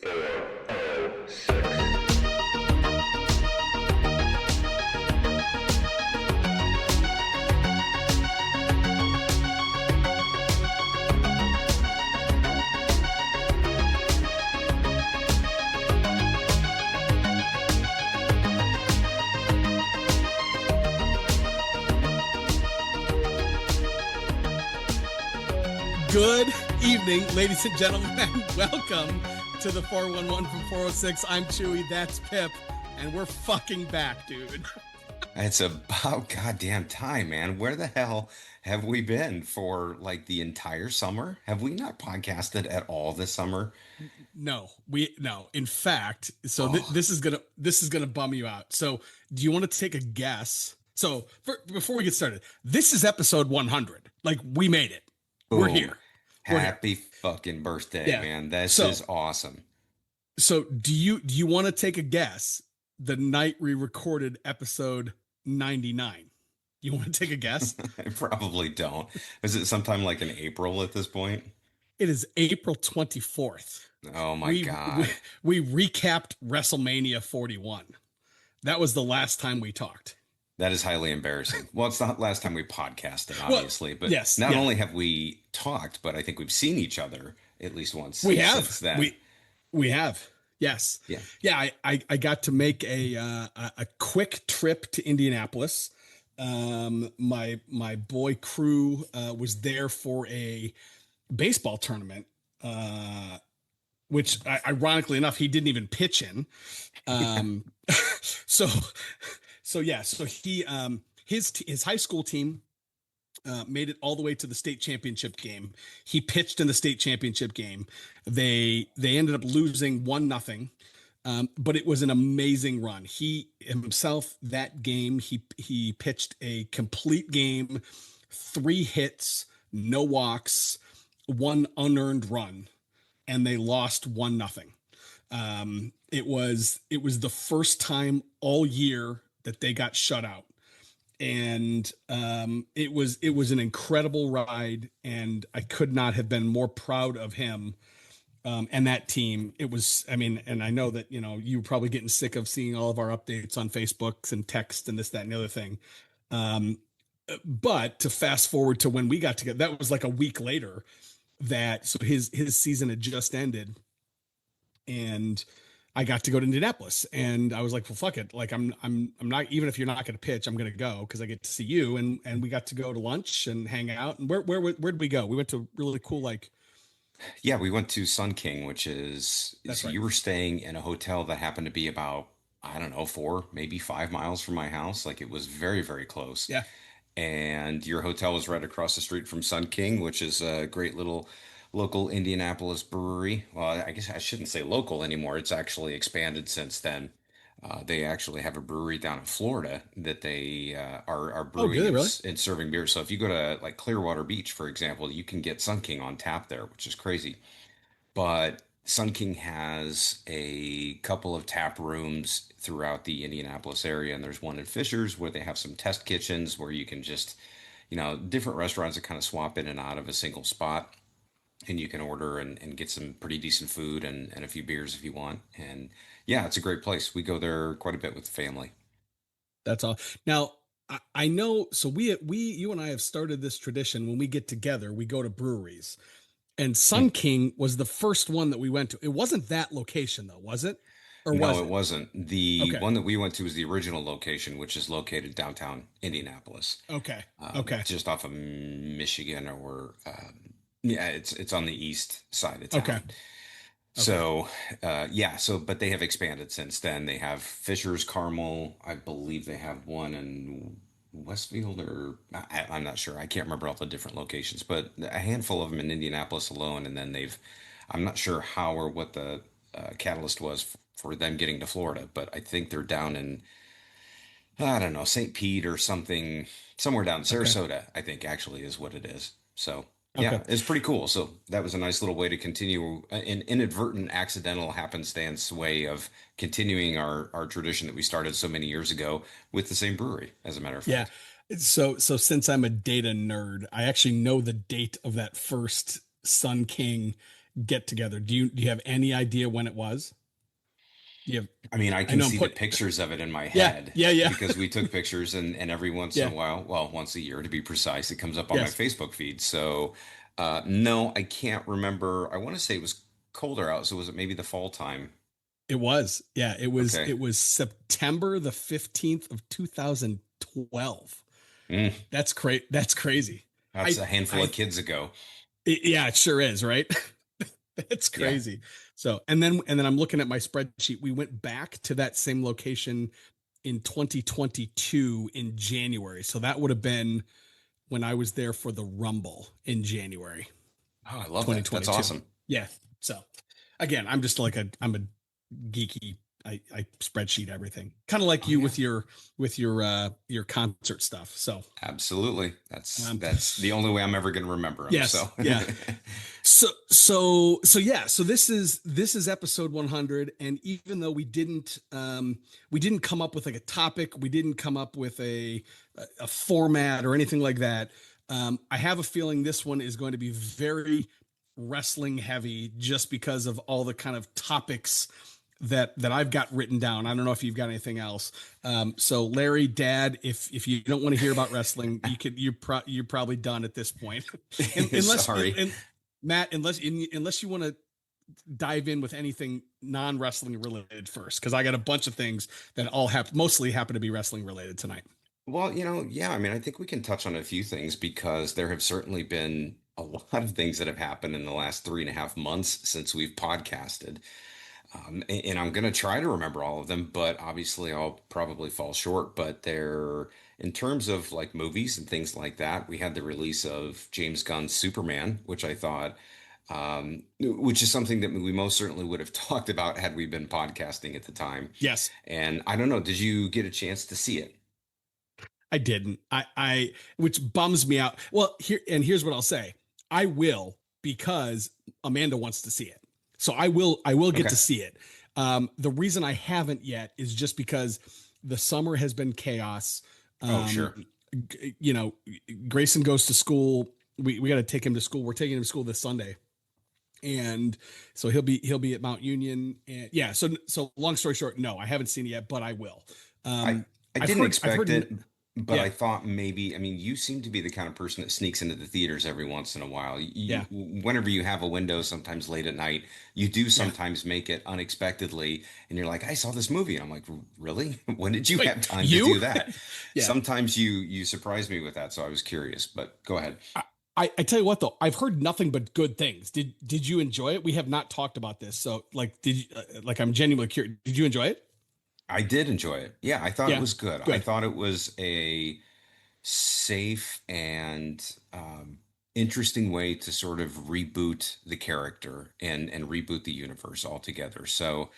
406. Good evening, ladies and gentlemen, and welcome to the 411 from 406. I'm Chewie, that's Pip, and we're fucking back, dude. It's about goddamn time, man. Where the hell have we been for like the entire summer? Have we not podcasted at all this summer? No. In fact, so Oh, this is gonna bum you out. So, do you want to take a guess? So, before we get started, this is episode 100. Like, we made it. We're boom. here. We're here. Happy fucking birthday, Yeah. man. This So- is awesome. So, do you want to take a guess? The night we recorded episode 99. You want to take a guess? I probably don't. Is it sometime like in April at this point? It is April 24th. Oh my we, God. we recapped WrestleMania 41. That was the last time we talked. That is highly embarrassing. Well, it's not last time we podcasted, obviously, but yes, not yeah. only have we talked, but I think we've seen each other at least once We have. since then. We have. Yes. Yeah. Yeah. I got to make a quick trip to Indianapolis. My boy Crew was there for a baseball tournament, which ironically enough he didn't even pitch in. So he his high school team made it all the way to the state championship game. He pitched in the state championship game. They ended up losing 1-0. But it was an amazing run. He himself, that game, he pitched a complete game, 3 hits, no walks, 1 unearned run, and they lost 1-0. It was the first time all year that they got shut out. And it was an incredible ride, and I could not have been more proud of him and that team. It was, I mean, and I know that, you know, you're probably getting sick of seeing all of our updates on Facebooks and text and this, that, and the other thing. But to fast forward to when we got together, that was like a week later so his season had just ended, and I got to go to Indianapolis, and I was like, well, fuck it. Like, I'm not, even if you're not going to pitch, I'm going to go because I get to see you. And we got to go to lunch and hang out. And where did we go? We went to really cool, like, Yeah, we went to Sun King, which is That's so right. you were staying in a hotel that happened to be about, I don't know, 4, maybe 5 miles from my house. Like it was very, very close. yeah. And your hotel was right across the street from Sun King, which is a great little local Indianapolis brewery. Well, I guess I shouldn't say local anymore. It's actually expanded since then. They actually have a brewery down in Florida that they are Oh, brewing do they and, really? and serving beer. So if you go to like Clearwater Beach, for example, you can get Sun King on tap there, which is crazy. But Sun King has a couple of tap rooms throughout the Indianapolis area, and there's one in Fishers where they have some test kitchens where you can just, different restaurants that kind of swap in and out of a single spot, and you can order and get some pretty decent food and a few beers if you want. And yeah, it's a great place. We go there quite a bit with the family. That's all. Now, I know. So you and I have started this tradition. When we get together, we go to breweries, and Sun King was the first one that we went to. It wasn't that location though, was it? Or No, was it it? wasn't. The Okay. one that we went to was the original location, which is located downtown Indianapolis. Okay. Okay. Just off of Michigan, or yeah, it's on the east side of town. Okay. So yeah, but they have expanded since then. They have Fisher's Carmel. I believe they have one in Westfield, or I'm not sure. I can't remember all the different locations, but a handful of them in Indianapolis alone. And then I'm not sure how or what the catalyst was for them getting to Florida, but I think they're down in, I don't know, St. Pete or something, somewhere down Sarasota, I think actually is what it is. So yeah, Okay. it's pretty cool. So that was a nice little way to continue an inadvertent, accidental happenstance way of continuing our tradition that we started so many years ago with the same brewery, as a matter of Yeah. fact. So since I'm a data nerd, I actually know the date of that first Sun King. get together. Do you have any idea when it was? Do you have, I mean, I I can know I'm see the put, pictures of it in my yeah, head yeah, yeah, because we took pictures and every once in a yeah, while, well, once a year to be precise, it comes up on my yes, Facebook feed. So, no, I can't remember. I want to say it was colder out. So was it maybe the fall time? it was. Yeah, it was. Okay. It was September the 15th of 2012. Mm, That's great. That's crazy. that's I, a handful I, of kids ago. yeah, it sure is, right? That's Yeah. crazy. So, and then I'm looking at my spreadsheet. We went back to that same location in 2022 in January. So that would have been when I was there for the Rumble in January Oh, I love that. That's 2022. awesome. Yeah. So again, I'm a geeky. I spreadsheet everything, kind of like Oh you yeah. with your concert stuff. So Absolutely. That's um, that's the only way I'm ever going to remember them. yes, So, yeah. So yeah, so this is episode 100, and even though we didn't come up with like a topic, we didn't come up with a format or anything like that. I have a feeling this one is going to be very wrestling heavy just because of all the kind of topics that I've got written down. I don't know if you've got anything else. So Larry, Dad, if you don't want to hear about wrestling, you're probably done at this point. Unless sorry. Matt, unless you want to dive in with anything non-wrestling related first, because I got a bunch of things that all mostly happen to be wrestling related tonight. Well, yeah, I mean, I think we can touch on a few things because there have certainly been a lot of things that have happened in the last 3.5 months since we've podcasted. And I'm going to try to remember all of them, but obviously I'll probably fall short. But in terms of like movies and things like that, we had the release of James Gunn's Superman, which I thought, which is something that we most certainly would have talked about had we been podcasting at the time. Yes, And I don't know, did you get a chance to see it? I didn't. Which bums me out. Well, here's what I'll say. I will, because Amanda wants to see it. So I will get to Okay. see it. The reason I haven't yet is just because the summer has been chaos. Oh, Um, sure. you know, Grayson goes to school. We got to take him to school. We're taking him to school this Sunday, and so he'll be at Mount Union. And yeah, so long story short, no, I haven't seen it yet, but I will. I Um, I I've didn't heard I've expect heard it, but yeah, I thought maybe, I mean, you seem to be the kind of person that sneaks into the theaters every once in a while. yeah, Whenever you have a window, sometimes late at night, you do yeah. sometimes make it unexpectedly, and you're like, I saw this movie. And I'm like, really? When did you Wait, have time to you? do that? Yeah. Sometimes you surprise me with that, so I was curious, but go ahead. I tell you what though, I've heard nothing but good things. Did you enjoy it? We have not talked about this, so like, did you, like I'm genuinely curious. Did you enjoy it? I did enjoy it. Yeah, I thought it Yeah, was good. I good. thought it was a safe and interesting way to sort of reboot the character and reboot the universe altogether. So,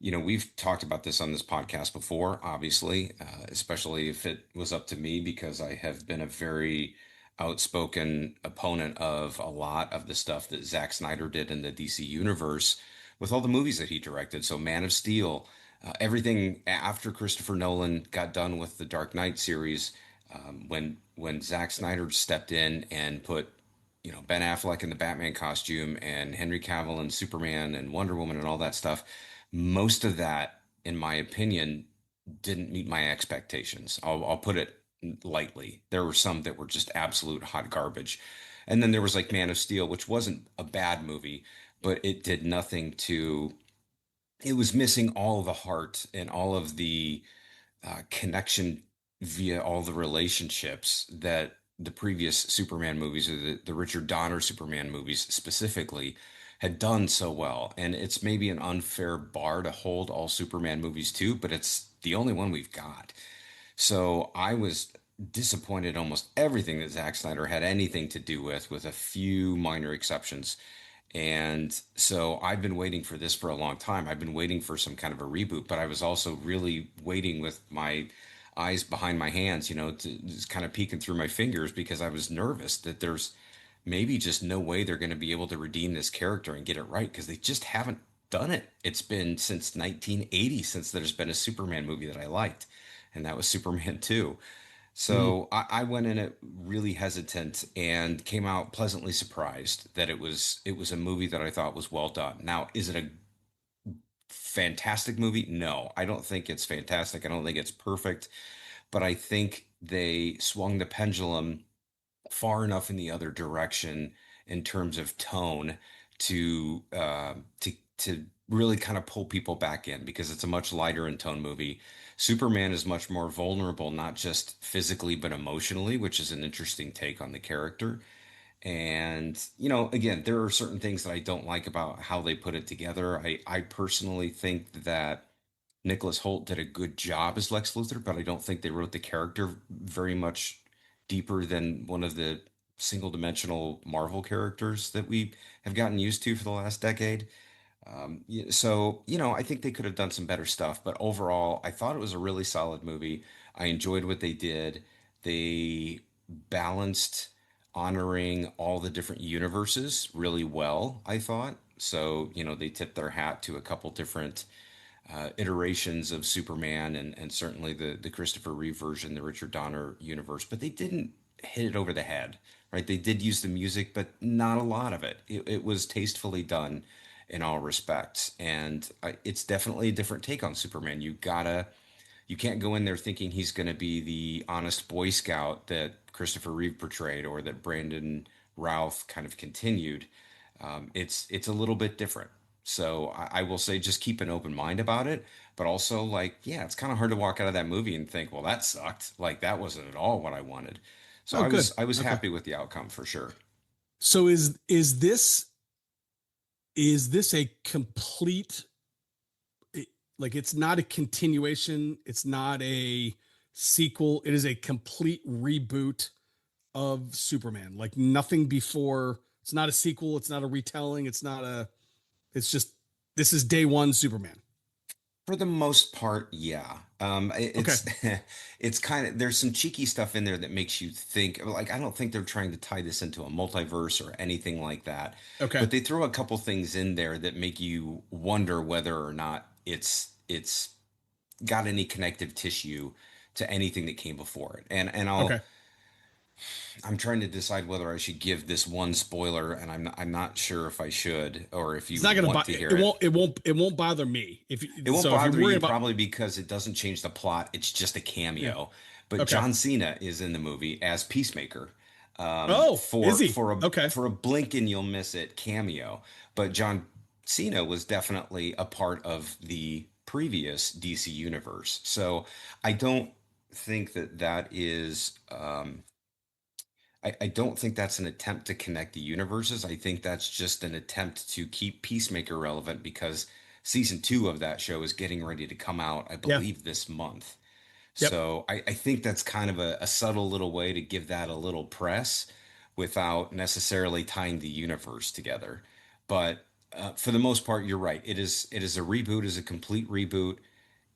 we've talked about this on this podcast before, obviously, especially if it was up to me, because I have been a very outspoken opponent of a lot of the stuff that Zack Snyder did in the DC universe with all the movies that he directed. So, Man of Steel, everything after Christopher Nolan got done with the Dark Knight series, when Zack Snyder stepped in and put Ben Affleck in the Batman costume and Henry Cavill and Superman and Wonder Woman and all that stuff, most of that, in my opinion, didn't meet my expectations. I'll put it lightly. There were some that were just absolute hot garbage. And then there was like Man of Steel, which wasn't a bad movie, but it did nothing to, it was missing all the heart and all of the connection via all the relationships that the previous Superman movies, or the Richard Donner Superman movies specifically, had done so well. And it's maybe an unfair bar to hold all Superman movies to, but it's the only one we've got. So I was disappointed almost everything that Zack Snyder had anything to do with a few minor exceptions. And so I've been waiting for this for a long time. I've been waiting for some kind of a reboot, but I was also really waiting with my eyes behind my hands, to just kind of peeking through my fingers because I was nervous that there's maybe just no way they're going to be able to redeem this character and get it right because they just haven't done it. It's been since 1980 since there's been a Superman movie that I liked, and that was Superman 2. Mhm. So I went in it really hesitant and came out pleasantly surprised that it was a movie that I thought was well done. Now, is it a fantastic movie? No, I don't think it's fantastic. I don't think it's perfect, but I think they swung the pendulum far enough in the other direction in terms of tone to really kind of pull people back in because it's a much lighter in tone movie. Superman is much more vulnerable, not just physically but emotionally, which is an interesting take on the character. And, again, there are certain things that I don't like about how they put it together. I personally think that Nicholas Hoult did a good job as Lex Luthor, but I don't think they wrote the character very much deeper than one of the single dimensional Marvel characters that we have gotten used to for the last decade. So, I think they could have done some better stuff, but overall, I thought it was a really solid movie. I enjoyed what they did. They balanced honoring all the different universes really well, I thought. So, they tipped their hat to a couple different iterations of Superman and certainly the Christopher Reeve version, the Richard Donner universe, but they didn't hit it over the head, right? They did use the music, but not a lot of it. It was tastefully done in all respects, and it's definitely a different take on Superman. You can't go in there thinking he's going to be the honest Boy Scout that Christopher Reeve portrayed or that Brandon Routh kind of continued. It's a little bit different. So I will say just keep an open mind about it, but also like, yeah, it's kind of hard to walk out of that movie and think, well, that sucked. Like that wasn't at all what I wanted. So Oh, I was good. I was Okay. happy with the outcome for sure. So is this a complete, like, it's not a continuation, it's not a sequel, it is a complete reboot of Superman. Like nothing before. It's not a sequel, it's not a retelling, it's just, this is day one Superman. For the most part, yeah. Okay. It's it's kind of there's some cheeky stuff in there that makes you think like I don't think they're trying to tie this into a multiverse or anything like that. Okay. But they throw a couple things in there that make you wonder whether or not it's got any connective tissue to anything that came before it. And Okay. I'm trying to decide whether I should give this one spoiler, and I'm not sure if I should or if It's you not would gonna want bother to it hear it. won't bother me. It won't If you're bother worried you about. probably because it doesn't change the plot. It's just a Yeah. cameo. But Okay. John Cena is in the movie as Peacemaker Oh, is for he? for a Okay. for a blink and you'll miss it cameo. But John Cena was definitely a part of the previous DC universe. So I don't think that is. I don't think that's an attempt to connect the universes. I think that's just an attempt to keep Peacemaker relevant because season two of that show is getting ready to come out, I Yeah. believe, this month. Yep. So I think that's kind of a subtle little way to give that a little press without necessarily tying the universe together. But for the most part, you're right. It is a reboot, is a complete reboot.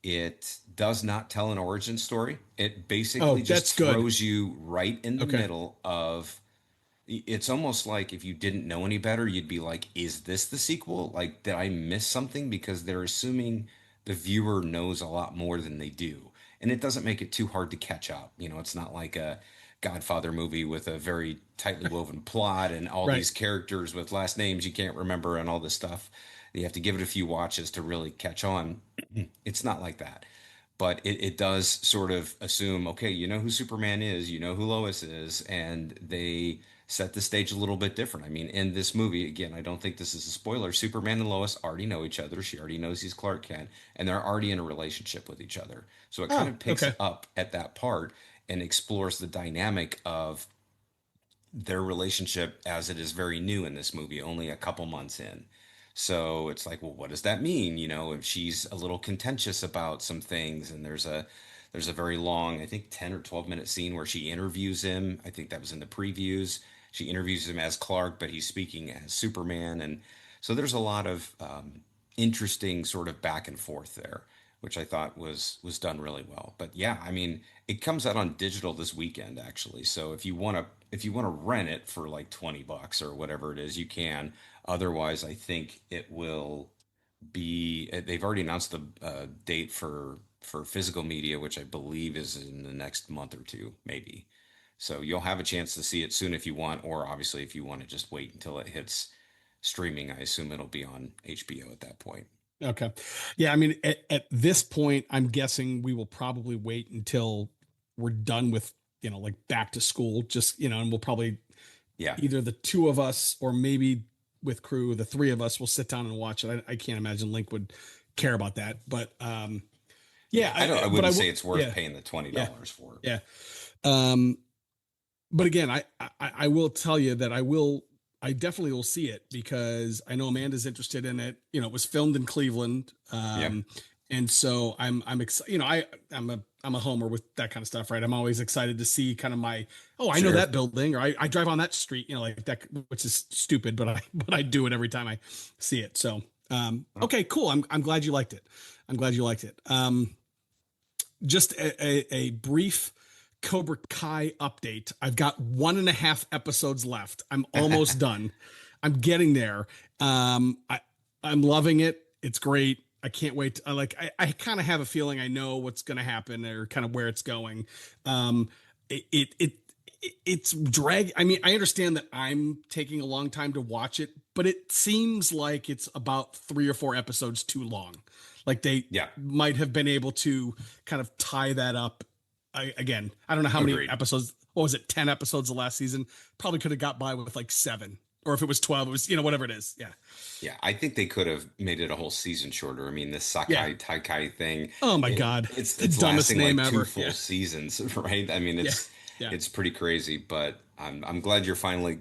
It does not tell an origin story. It Oh, basically just that's good. throws you right in the Okay. middle of it's almost like if you didn't know any better, you'd be like, is this the sequel? Like, did I miss something? Because they're assuming the viewer knows a lot more than they do. And it doesn't make it too hard to catch up. It's not like a Godfather movie with a very tightly woven plot and all Right. these characters with last names you can't remember and all this stuff. You have to give it a few watches to really catch on. It's not like that, but it does sort of assume, okay, you know who Superman is, you know who Lois is, and they set the stage a little bit different. I mean, in this movie, again, I don't think this is a spoiler. Superman and Lois already know each other. She already knows he's Clark Kent, and they're already in a relationship with each other. So it kind Oh, of picks okay. up at that part and explores the dynamic of their relationship as it is very new in this movie, only a couple months in. So it's like, well, what does that mean? If she's a little contentious about some things, and there's a very long, I think 10 or 12-minute scene where she interviews him. I think that was in the previews. She interviews him as Clark, but he's speaking as Superman, and so there's a lot of interesting sort of back and forth there, which I thought was done really well. But yeah, I mean, it comes out on digital this weekend actually. So if you want to rent it for like $20 or whatever it is, you can. Otherwise, I think it will be they've already announced the date for for physical media, which I believe is in the next month or two, maybe. So you'll have a chance to see it soon if you want, or obviously if you want to just wait until it hits streaming, I assume it'll be on HBO at that point. Okay. Yeah, I mean, at this point, I'm guessing we will probably wait until we're done with, like back to school, just, and we'll probably Yeah. either the two of us or maybe with crew, the three of us will sit down and watch it. I can't imagine Link would care about that, but yeah, Yeah. I but I wouldn't will. say it's worth Yeah, paying the yeah, $20 for it. yeah. Um, but again, I will tell you that I definitely will see it because I know Amanda's interested in it. It was filmed in Cleveland. Yeah. And so I'm excited, I'm a homer with that kind of stuff, right? I'm always excited to see kind of I know Sure. that building, or I drive on that street, like that, which is stupid, but I do it every time I see it. So, Well, okay, cool. I'm glad you liked it. I'm glad you liked it. Just a brief Cobra Kai update. I've got 1.5 episodes left. I'm almost done. I'm getting there. I'm loving it. It's great. I can't wait. I kind of have a feeling I know what's going to happen or kind of where it's going. Um, it, it, it, it's drag. I mean, I understand that I'm taking a long time to watch it, but it seems like it's about 3 or 4 episodes too long. Like they yeah. might have been able to kind of tie that up. Again, I don't know how many Agreed. episodes. What was it? 10 episodes the last season. Probably could have got by with like 7, or if it was 12, it was whatever it is. Yeah, Yeah, I think they could have made it a whole season shorter. I mean, this yeah. Sakai Taikai thing, Oh my God, the it's dumbest lasting name like two ever. full Yeah, seasons, right? I mean, yeah, yeah, it's pretty crazy, but I'm glad you're finally,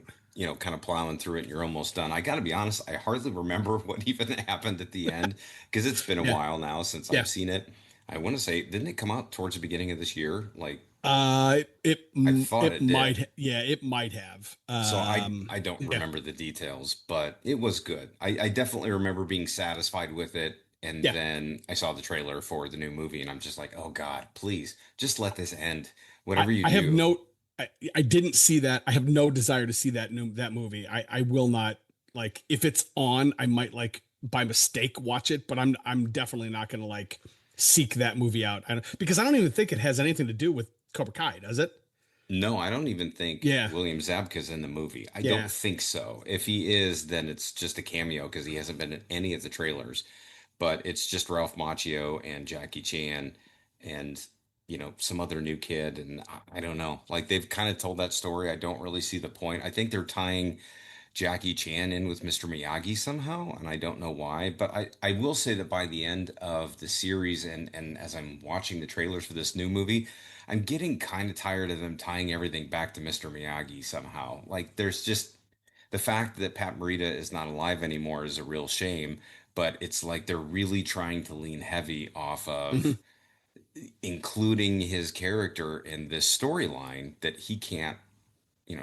kind of plowing through it and you're almost done. I got to be honest, I hardly remember what even happened at the end because it's been a yeah, while now since yeah. I've seen it. I want to say, didn't it come out towards the beginning of this year? Like, I thought It it did. might, yeah, it might have. So I don't Yeah, remember the details, but it was good. I definitely remember being satisfied with it. And yeah. then I saw the trailer for the new movie, and I'm just like, oh God, please just let this end. I, Whatever you I have do. no, I didn't see that. I have no desire to see that movie. I will not, like, if it's on, I might like by mistake watch it, but I'm definitely not going to like seek that movie out. Because I don't even think it has anything to do with Cobra Kai, does it? No, I don't even think Yeah, William Zabka's in the movie. I don't yeah. think so. If he is, then it's just a cameo because he hasn't been in any of the trailers. But it's just Ralph Macchio and Jackie Chan and some other new kid, and I don't know. Like they've kind of told that story. I don't really see the point. I think they're tying Jackie Chan in with Mr. Miyagi somehow, and I don't know why. But I will say that by the end of the series and as I'm watching the trailers for this new movie, I'm getting kind of tired of them tying everything back to Mr. Miyagi somehow. Like there's just the fact that Pat Morita is not alive anymore is a real shame, but it's like they're really trying to lean heavy off Mhm. of including his character in this storyline that he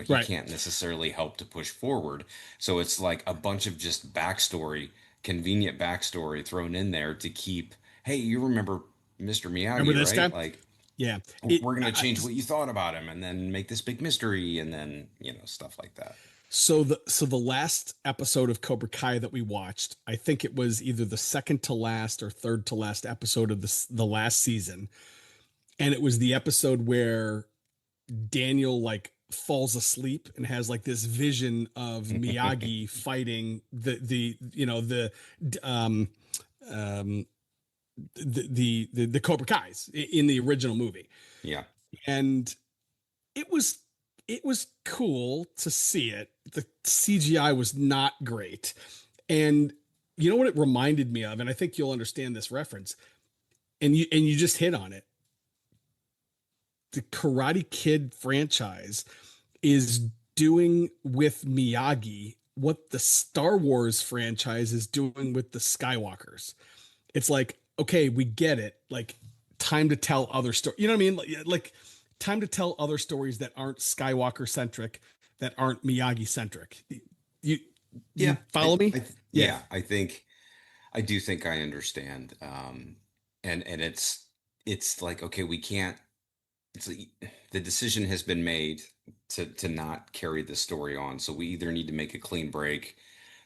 Right. can't necessarily help to push forward. So it's like a bunch of just backstory, convenient backstory thrown in there to keep, hey, you remember Mr. Remember Miyagi, this right? guy? Like Yeah. It. we're gonna change what you thought about him and then make this big mystery and then, stuff like that. So the last episode of Cobra Kai that we watched, I think it was either the second to last or third to last episode of the last season, and it was the episode where Daniel like falls asleep and has like this vision of Miyagi fighting um um the Cobra Kai's in the original movie. Yeah. And it was it was cool to see it. The CGI was not great. And you know what it reminded me of, and I think you'll understand this reference. And you just hit on it. The Karate Kid franchise is doing with Miyagi what the Star Wars franchise is doing with the Skywalkers. It's like, okay, we get it. Like, time to tell other stories. You know what I mean? Like time to tell other stories that aren't Skywalker centric, that aren't Miyagi centric. You Yeah. you follow me? Yeah. Yeah, I do think I understand. And it's like, okay, we can't it's like the decision has been made to not carry the story on. So we either need to make a clean break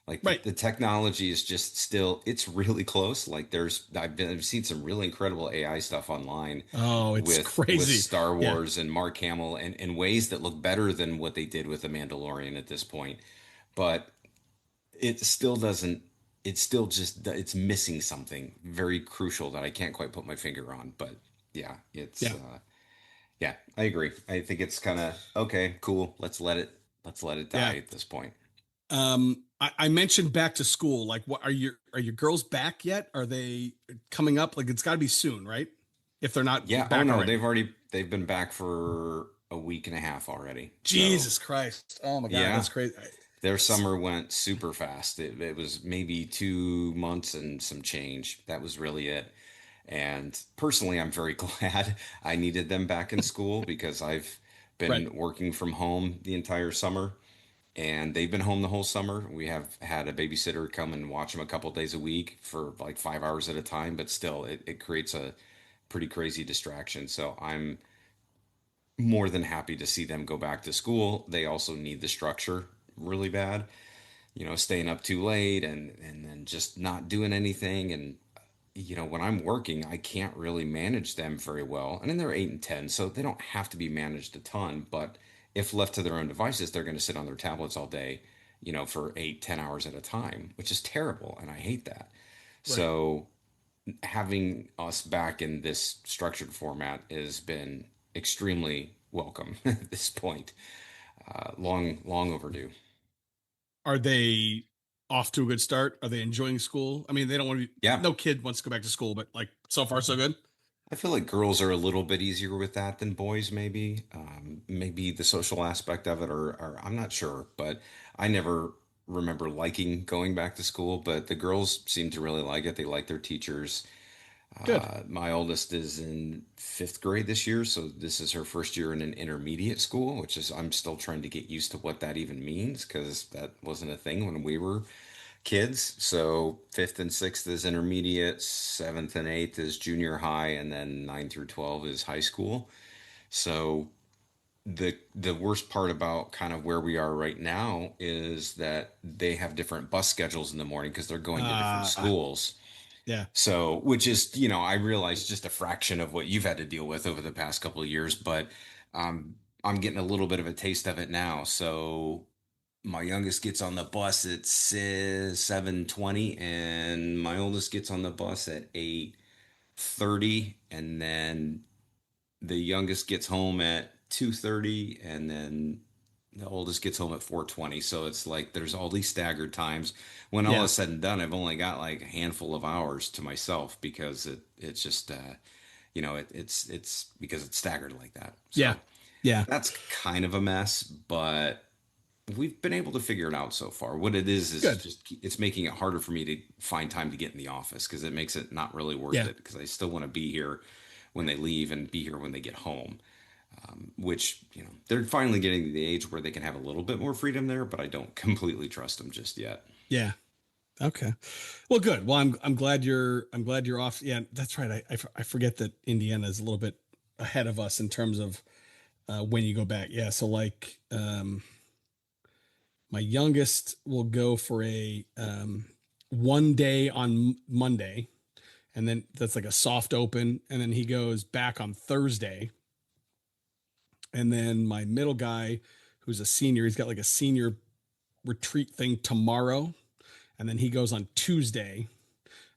Like Right. the technology is just still, it's really close. Like I've seen some really incredible AI stuff online Oh, it's with crazy. Star Yeah. Wars and Mark Hamill and in ways that look better than what they did with The Mandalorian at this point. But it still doesn't, it's still just, it's missing something very crucial that I can't quite put my finger on. But yeah, Yeah. yeah, I agree. I think it's kind of okay, cool. Let's let it Yeah. die at this point. I mentioned back to school. Like, what are your girls back yet? Are they coming up? Like, it's got to be soon, right? If they're not Yeah. Oh back no, already. they've been back for a week and a half already. So Jesus Christ. Oh my God, yeah, that's crazy. their summer went super fast. It was maybe 2 months and some change. That was really it. And personally, I'm very glad I needed them back in school because I've Right. been working from home the entire summer and they've been home the whole summer. We have had a babysitter come and watch them a couple days a week for like 5 hours at a time, but still, it creates a pretty crazy distraction. So I'm more than happy to see them go back to school. They also need the structure really bad, staying up too late and then just not doing anything. And when I'm working, I can't really manage them very well. And then they're 8 and 10, so they don't have to be managed a ton. But if left to their own devices, they're going to sit on their tablets all day, for 8, 10 hours at a time, which is terrible. And I hate that. Right. So having us back in this structured format has been extremely welcome at this point. Long overdue. Are they off to a good start? Are they enjoying school? I mean, they don't want to be, Yeah. no kid wants to go back to school, but like so far so good. I feel like girls are a little bit easier with that than boys, maybe. Maybe the social aspect of it, or I'm not sure, but I never remember liking going back to school, but the girls seem to really like it. They like their teachers. Good. My oldest is in fifth grade this year, so this is her first year in an intermediate school, which is, I'm still trying to get used to what that even means because that wasn't a thing when we were kids. So fifth and sixth is intermediate, seventh and eighth is junior high, and then 9 through 12 is high school. So the worst part about kind of where we are right now is that they have different bus schedules in the morning because they're going to different Uh, schools. yeah. So, which is, I realize just a fraction of what you've had to deal with over the past couple of years, but I'm getting a little bit of a taste of it now. So my youngest gets on the bus at 7:20 and my oldest gets on the bus at 8:30 and then the youngest gets home at 2:30 and then the oldest gets home at 4:20. So it's like there's all these staggered times. When all Yeah. is said and done, I've only got like a handful of hours to myself because it's just it's because it's staggered like that. Yeah. So Yeah. that's kind of a mess, but we've been able to figure it out so far. What it is Good. just it's making it harder for me to find time to get in the office because it makes it not really worth Yeah. it because I still want to be here when they leave and be here when they get home. Which, they're finally getting to the age where they can have a little bit more freedom there, but I don't completely trust them just yet. Yeah. Okay. Well, good. Well, I'm glad you're off. Yeah, that's right. I forget that Indiana is a little bit ahead of us in terms of when you go back. Yeah. So like my youngest will go for a 1 day on Monday, and then that's like a soft open, and then he goes back on Thursday. And then my middle guy, who's a senior, he's got like a senior retreat thing tomorrow, and then he goes on Tuesday.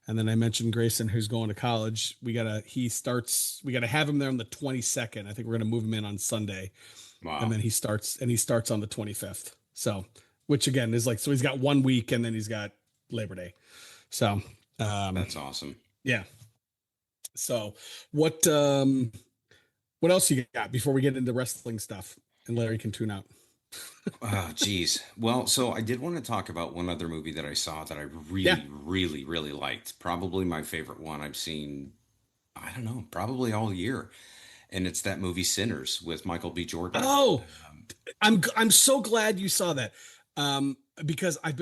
And then I mentioned Grayson, who's going to college. We gotta have him there on the 22nd. I think we're gonna move him in on Sunday. And Wow, then he starts on the 25th. So, which again is like, so he's got 1 week and then he's got Labor Day. So, um, that's awesome. yeah. So what, what else you got before we get into wrestling stuff and Larry can tune out? Oh, geez. Well, so I did want to talk about one other movie that I saw that I Yeah. really, really, really liked. Probably my favorite one I've seen, I don't know, probably all year. And it's that movie Sinners with Michael B. Jordan. Oh, I'm so glad you saw that. Because I've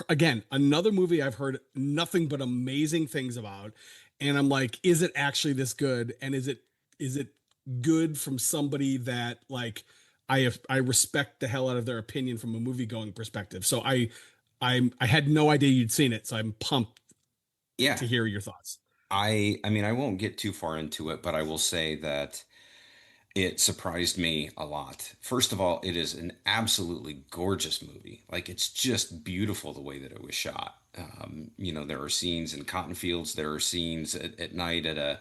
again another movie I've heard nothing but amazing things about, and I'm like, is it actually this good? And is it good from somebody that like I respect the hell out of their opinion from a movie going perspective. So I had no idea you'd seen it, so I'm pumped Yeah. to hear your thoughts. I mean, I won't get too far into it, but I will say that it surprised me a lot. First of all, it is an absolutely gorgeous movie. Like it's just beautiful the way that it was shot. There are scenes in cotton fields, there are scenes at night at a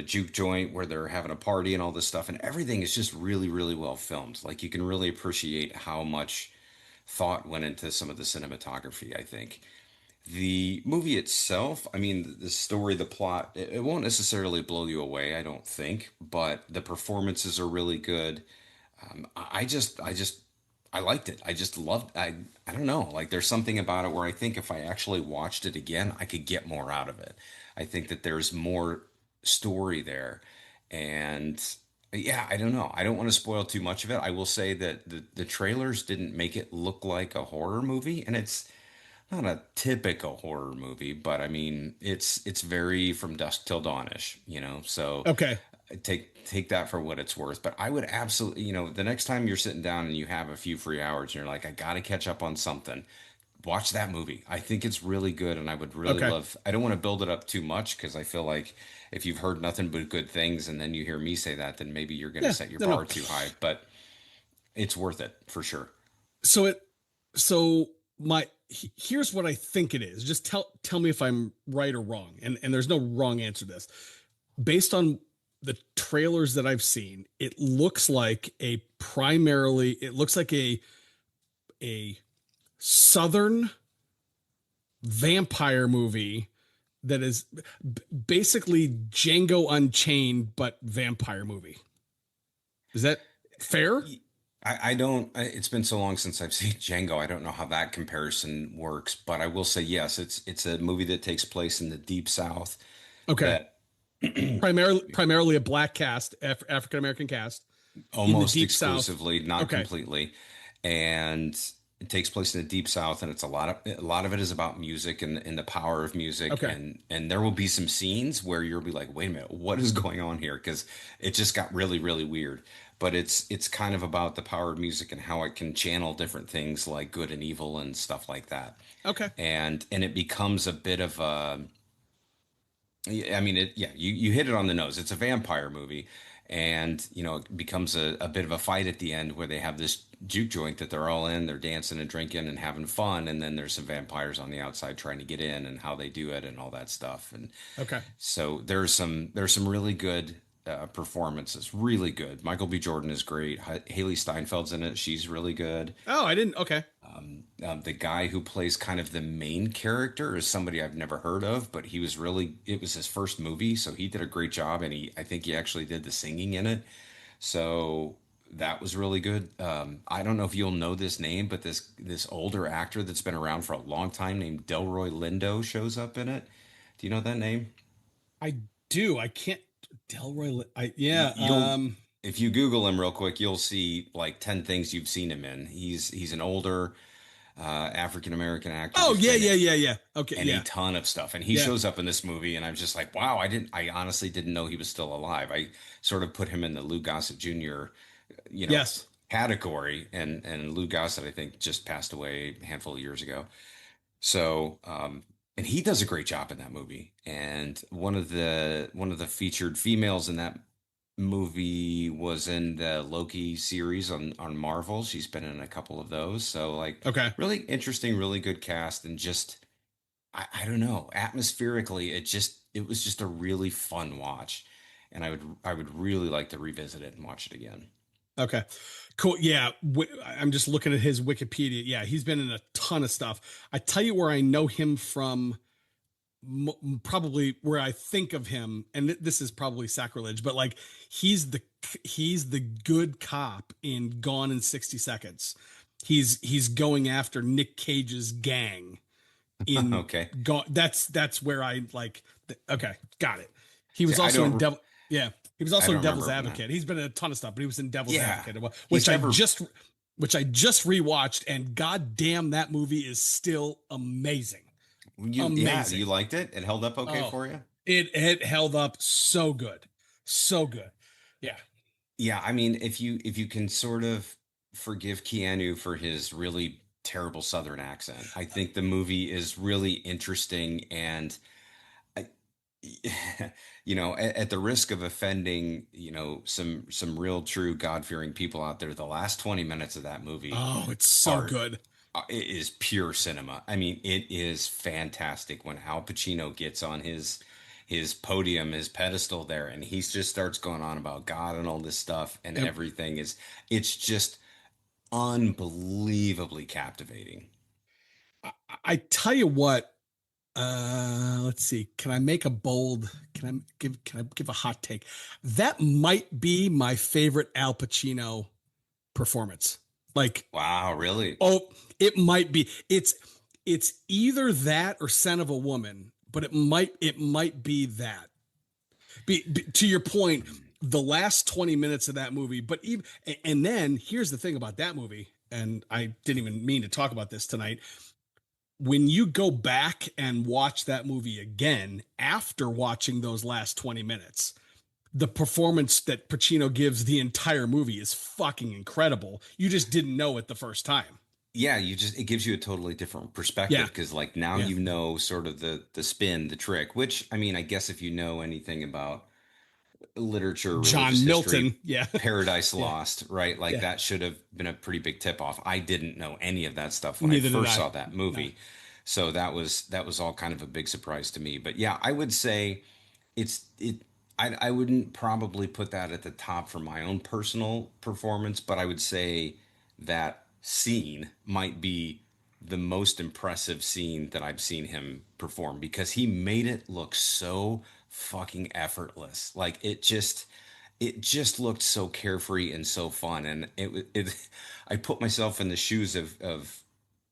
juke joint where they're having a party and all this stuff, and everything is just really, really well filmed. Like you can really appreciate how much thought went into some of the cinematography, I think. The movie itself, I mean, the story, the plot, it won't necessarily blow you away, I don't think, but the performances are really good. I liked it. I just loved, I don't know, like there's something about it where I think if I actually watched it again, I could get more out of it. I think that there's more story there. And yeah, I don't know. I don't want to spoil too much of it. I will say that the trailers didn't make it look like a horror movie, and it's not a typical horror movie, but I mean, it's very from dusk till dawnish, So Okay. take that for what it's worth. But I would absolutely, the next time you're sitting down and you have a few free hours and you're like, I got to catch up on something, watch that movie. I think it's really good, and I would really Okay. love. I don't want to build it up too much because I feel like if you've heard nothing but good things and then you hear me say that, then maybe you're going to Yeah. set your No, no. bar too high. But it's worth it for sure. So it so my here's what I think it is. Just tell me if I'm right or wrong. And there's no wrong answer to this. Based on the trailers that I've seen, it looks like a southern vampire movie that is basically Django Unchained but vampire movie. Is that fair? I don't. It's been so long since I've seen Django. I don't know how that comparison works, but I will say yes. It's a movie that takes place in the Deep South. Okay. That Primarily a black cast, African American cast in the almost Deep South. exclusively, not Okay. completely, and it takes place in the Deep South, and it's a lot of it is about music and the power of music, Okay. and there will be some scenes where you'll be like, wait a minute, what is going on here? Because it just got really, really weird. But it's kind of about the power of music and how it can channel different things like good and evil and stuff like that. Okay. And it becomes a bit of a yeah, I mean, yeah, you hit it on the nose. It's a vampire movie, and it becomes a bit of a fight at the end where they have this juke joint that they're all in, they're dancing and drinking and having fun, and then there's some vampires on the outside trying to get in and how they do it and all that stuff. And Okay. so there's some really good performances, really good. Michael B. Jordan is great. Haley Steinfeld's in it. She's really good. Oh, I didn't. Okay. The guy who plays kind of the main character is somebody I've never heard of, but it was his first movie, so he did a great job, and I think he actually did the singing in it. So that was really good. I don't know if you'll know this name, but this older actor that's been around for a long time named Delroy Lindo shows up in it. Do you know that name? I do. I can't. Delroy. Yeah. You'll if you Google him real quick, you'll see like 10 things you've seen him in. He's an older African American actor Oh who's yeah, been yeah, yeah, yeah. Okay. in a Yeah. ton of stuff, and he Yeah. shows up in this movie, and I'm just like, wow, I honestly didn't know he was still alive. I sort of put him in the Lou Gossett Jr. you know Yes. category, and Lou Gossett I think just passed away a handful of years ago. So and he does a great job in that movie. And one of the featured females in that movie was in the Loki series on Marvel. She's been in a couple of those. So like Okay. really interesting, really good cast, and just I don't know, atmospherically it was just a really fun watch. And I would really like to revisit it and watch it again. Okay. Cool. Yeah. I'm just looking at his Wikipedia. Yeah, he's been in a ton of stuff. I tell you where I know him from, probably where I think of him, and this is probably sacrilege, but like he's the he's the good cop in Gone in 60 Seconds. He's going after Nick Cage's gang in Okay. Gone. That's where I like. Okay, got it. He See, was also in Devil. Yeah, he was I also in don't Devil's remember him now. Advocate. He's been in a ton of stuff, but he was in Devil's Yeah. Advocate, He's which I never just which I just rewatched, and goddamn, that movie is still amazing. yeah, Amazing. you liked it? It held up okay Oh, for you? it held up so good. So good. Yeah. Yeah, I mean, if you can sort of forgive Keanu for his really terrible Southern accent. I think the movie is really interesting, and I, at the risk of offending, some real true God-fearing people out there, the last 20 minutes of that movie Oh, it's so are good. it is pure cinema. I mean, it is fantastic when Al Pacino gets on his podium, his pedestal there, and he just starts going on about God and all this stuff, and Yep. everything is it's just unbelievably captivating. I tell you what, let's see. Can I make a bold? Can I give a hot take? That might be my favorite Al Pacino performance. Like, Wow, really? oh, it might be. It's either that or Son of a Woman, but it might be that. To your point, the last 20 minutes of that movie, but even and then here's the thing about that movie, and I didn't even mean to talk about this tonight. When you go back and watch that movie again after watching those last 20 minutes, the performance that Pacino gives the entire movie is fucking incredible. You just didn't know it the first time. Yeah, it gives you a totally different perspective Yeah. because like now Yeah. you know sort of the spin, the trick, which I mean, I guess if you know anything about literature, religious John history, Milton. Yeah. Paradise Yeah. Lost, right? Like Yeah. that should have been a pretty big tip off. I didn't know any of that stuff when I Neither did first I. saw that No. movie. So that was all kind of a big surprise to me. But yeah, I would say it's it I wouldn't probably put that at the top for my own personal performance, but I would say that scene might be the most impressive scene that I've seen him perform because he made it look so fucking effortless. Like it just looked so carefree and so fun, and I put myself in the shoes of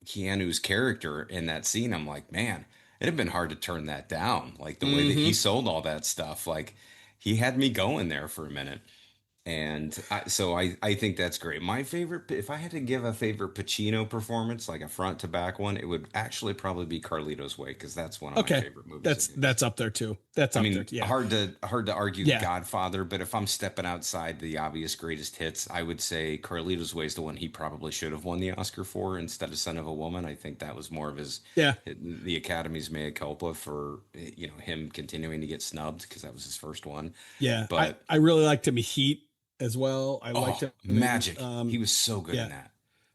Keanu's character in that scene. I'm like, man, it'd have been hard to turn that down. Like the way that he Mm-hmm. sold all that stuff, like he had me going there for a minute. And so I think that's great. My favorite, if I had to give a favorite Pacino performance, like a front to back one, it would actually probably be Carlito's Way because that's one of my Okay. favorite movies of That's his. that's up there too. That's I up there. mean, Yeah. hard to argue The Yeah. Godfather, but if I'm stepping outside the obvious greatest hits, I would say Carlito's Way is the one he probably should have won the Oscar for instead of Son of a Woman. I think that was more of Yeah. the Academy's mea culpa for him continuing to get snubbed because that was his first one. Yeah. I But I really liked him in Heat as well. I liked oh, him in magic! He was so good in yeah. that.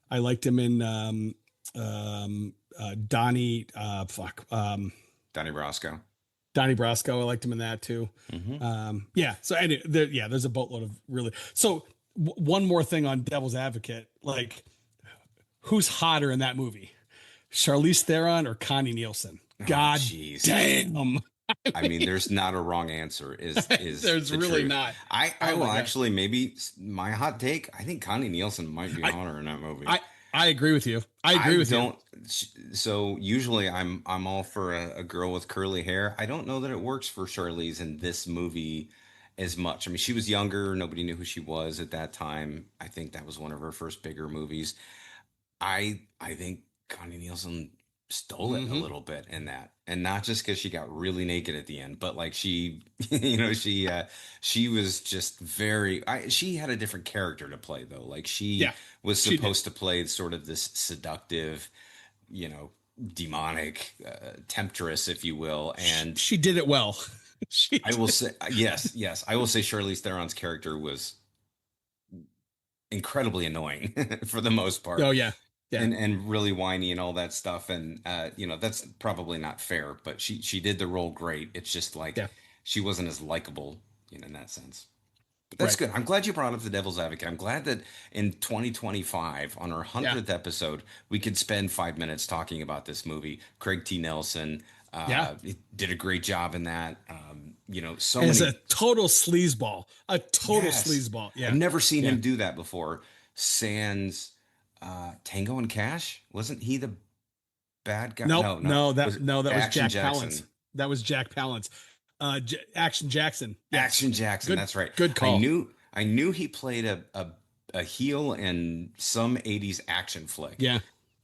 I liked him in Donnie Donnie Brasco. Donnie Brasco. I liked him in that too. Hmm. Yeah. So anyway, there's a boatload of really. So one more thing on Devil's Advocate, like who's hotter in that movie, Charlize Theron or Connie Nielsen? Oh, God jeez. damn. I mean, there's not a wrong answer. Is There's the really truth? not. I Oh will my god. actually maybe my hot take. I think Connie Nielsen might be I hotter in that movie. I I agree with you. I I agree with you. don't. So usually I'm all for a girl with curly hair. I don't know that it works for Charlize in this movie as much. I mean, she was younger. Nobody knew who she was at that time. I think that was one of her first bigger movies. I think Connie Nielsen stole it a Hmm. little bit in that, and not just because she got really naked at the end, but like she, she was just she had a different character to play though. Like she Yeah, was she did. supposed to play sort of this seductive, you know, demonic temptress, if you will, and She did it well. She I will did. say yes, yes, I will say Charlize Theron's character was incredibly annoying for the most Oh part yeah. Yeah. and really whiny and all that stuff and that's probably not fair but she did the role great. It's just like Yeah. she wasn't as likable in that sense, but that's Right. good. I'm glad you brought up the Devil's Advocate. I'm glad that in 2025 on our Yeah. 100th episode we could spend 5 minutes talking about this movie. Craig T. Nelson Yeah. he did a great job in that. So As a many. total sleazeball. A total Yes. sleazeball. I've Yeah. never seen Yeah. him do that before. Sans Tango and Cash? Wasn't he the bad guy? Nope. No, no. Was it No, that was Action Jack Palance. Jackson? That was Jack Palance. Action Jackson. Yes. Action Jackson, Good that's right. good I call. knew I knew he played a heel in some 80s action flick. Yeah.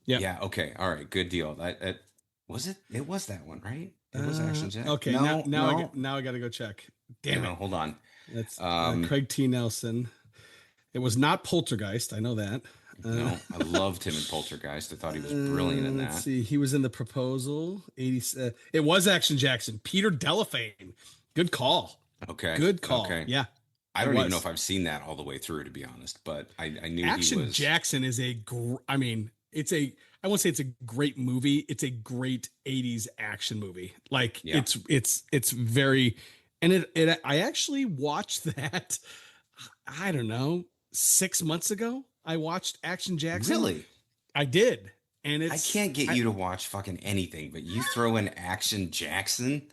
Yeah. Yeah, okay. All right, good deal. That was it. It was that one, right? It was Action Jack. Okay. No, no. Now I got to go check. No, Damn it. no, hold on. That's Um Craig T. Nelson. It was not Poltergeist. I know that. Uh, No, I loved him in Poltergeist. I thought he was brilliant in let's that. see. He was in The Proposal. 80. It was Action Jackson. Peter Delaphane. Good call. Okay. Good call. Okay. Yeah, I it don't even know if was. I've seen that all the way through, to be honest, but I knew he Action was. Jackson is I mean, I won't say it's a great movie. It's a great 80s action movie. Like Yeah. it's very, and I actually watched that, I don't know, 6 months ago. I watched Action Jackson. Really? I did. And I can't get you to watch fucking anything, but you throw in Action Jackson.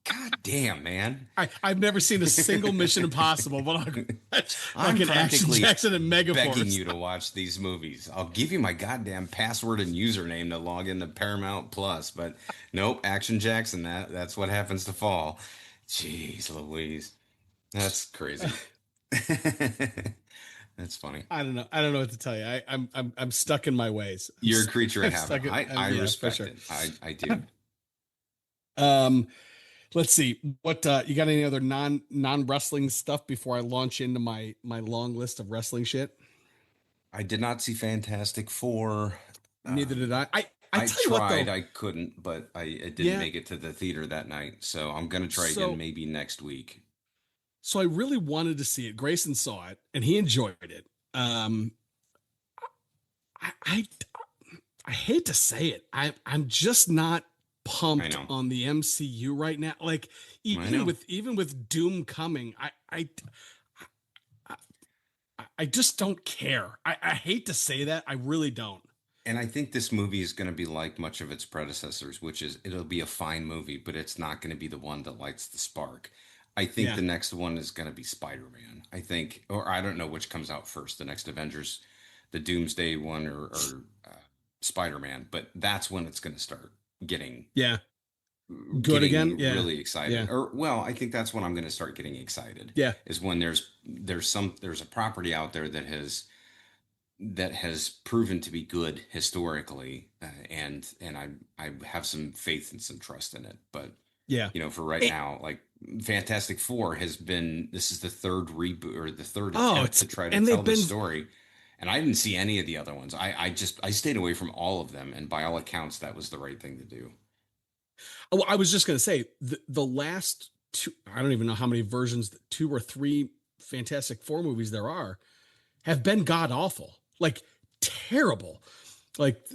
God damn, man. I've never seen a single Mission Impossible, but I'll watch I'm fucking Action practically Jackson and begging Megaforce. you to watch these movies. I'll give you my goddamn password and username to log into Paramount Plus, but nope, Action Jackson, that's what happens to fall. Jeez Louise. That's crazy. That's funny. I don't know. I don't know what to tell you. I'm stuck in my ways. You're a creature I'm of habit. stuck in, I yeah, for respect sure. it. I do. Um, let's see what you got. Any other non wrestling stuff before I launch into my long list of wrestling shit? I did not see Fantastic Four. Neither did Um, I I tell you what tried, though. I couldn't, but I didn't Yeah. make it to the theater that night. So I'm gonna try again So maybe next week. so I really wanted to see it. Grayson saw it and he enjoyed it. Um, I I, I hate to say it. I'm just not I pumped know. on the MCU right now. Like I know. even with Doom coming, I just don't care. I hate to say that. I really don't. And I think this movie is going to be like much of its predecessors, which is it'll be a fine movie, but it's not going to be the one that lights the spark. I think Yeah. the next one is going to be Spider-Man. I think, or I don't know which comes out first, the next Avengers, the Doomsday one, or Spider-Man, but that's when it's going to start getting Yeah. Good getting me again. Yeah. really excited. Yeah. Or well, I think that's when I'm going to start getting excited. Yeah. Is when there's a property out there that has proven to be good historically, and I have some faith and some trust in it. But Yeah. for right It- now, like Fantastic Four has been this is the third reboot or the third oh, attempt it's to try to and tell they've this been. story. And I didn't see any of the other ones. I stayed away from all of them, and by all accounts, that was the right thing to do. Oh, I was just gonna say the last two. I don't even know how many versions, 2 or 3 Fantastic Four movies there are, have been god awful, like terrible. Like,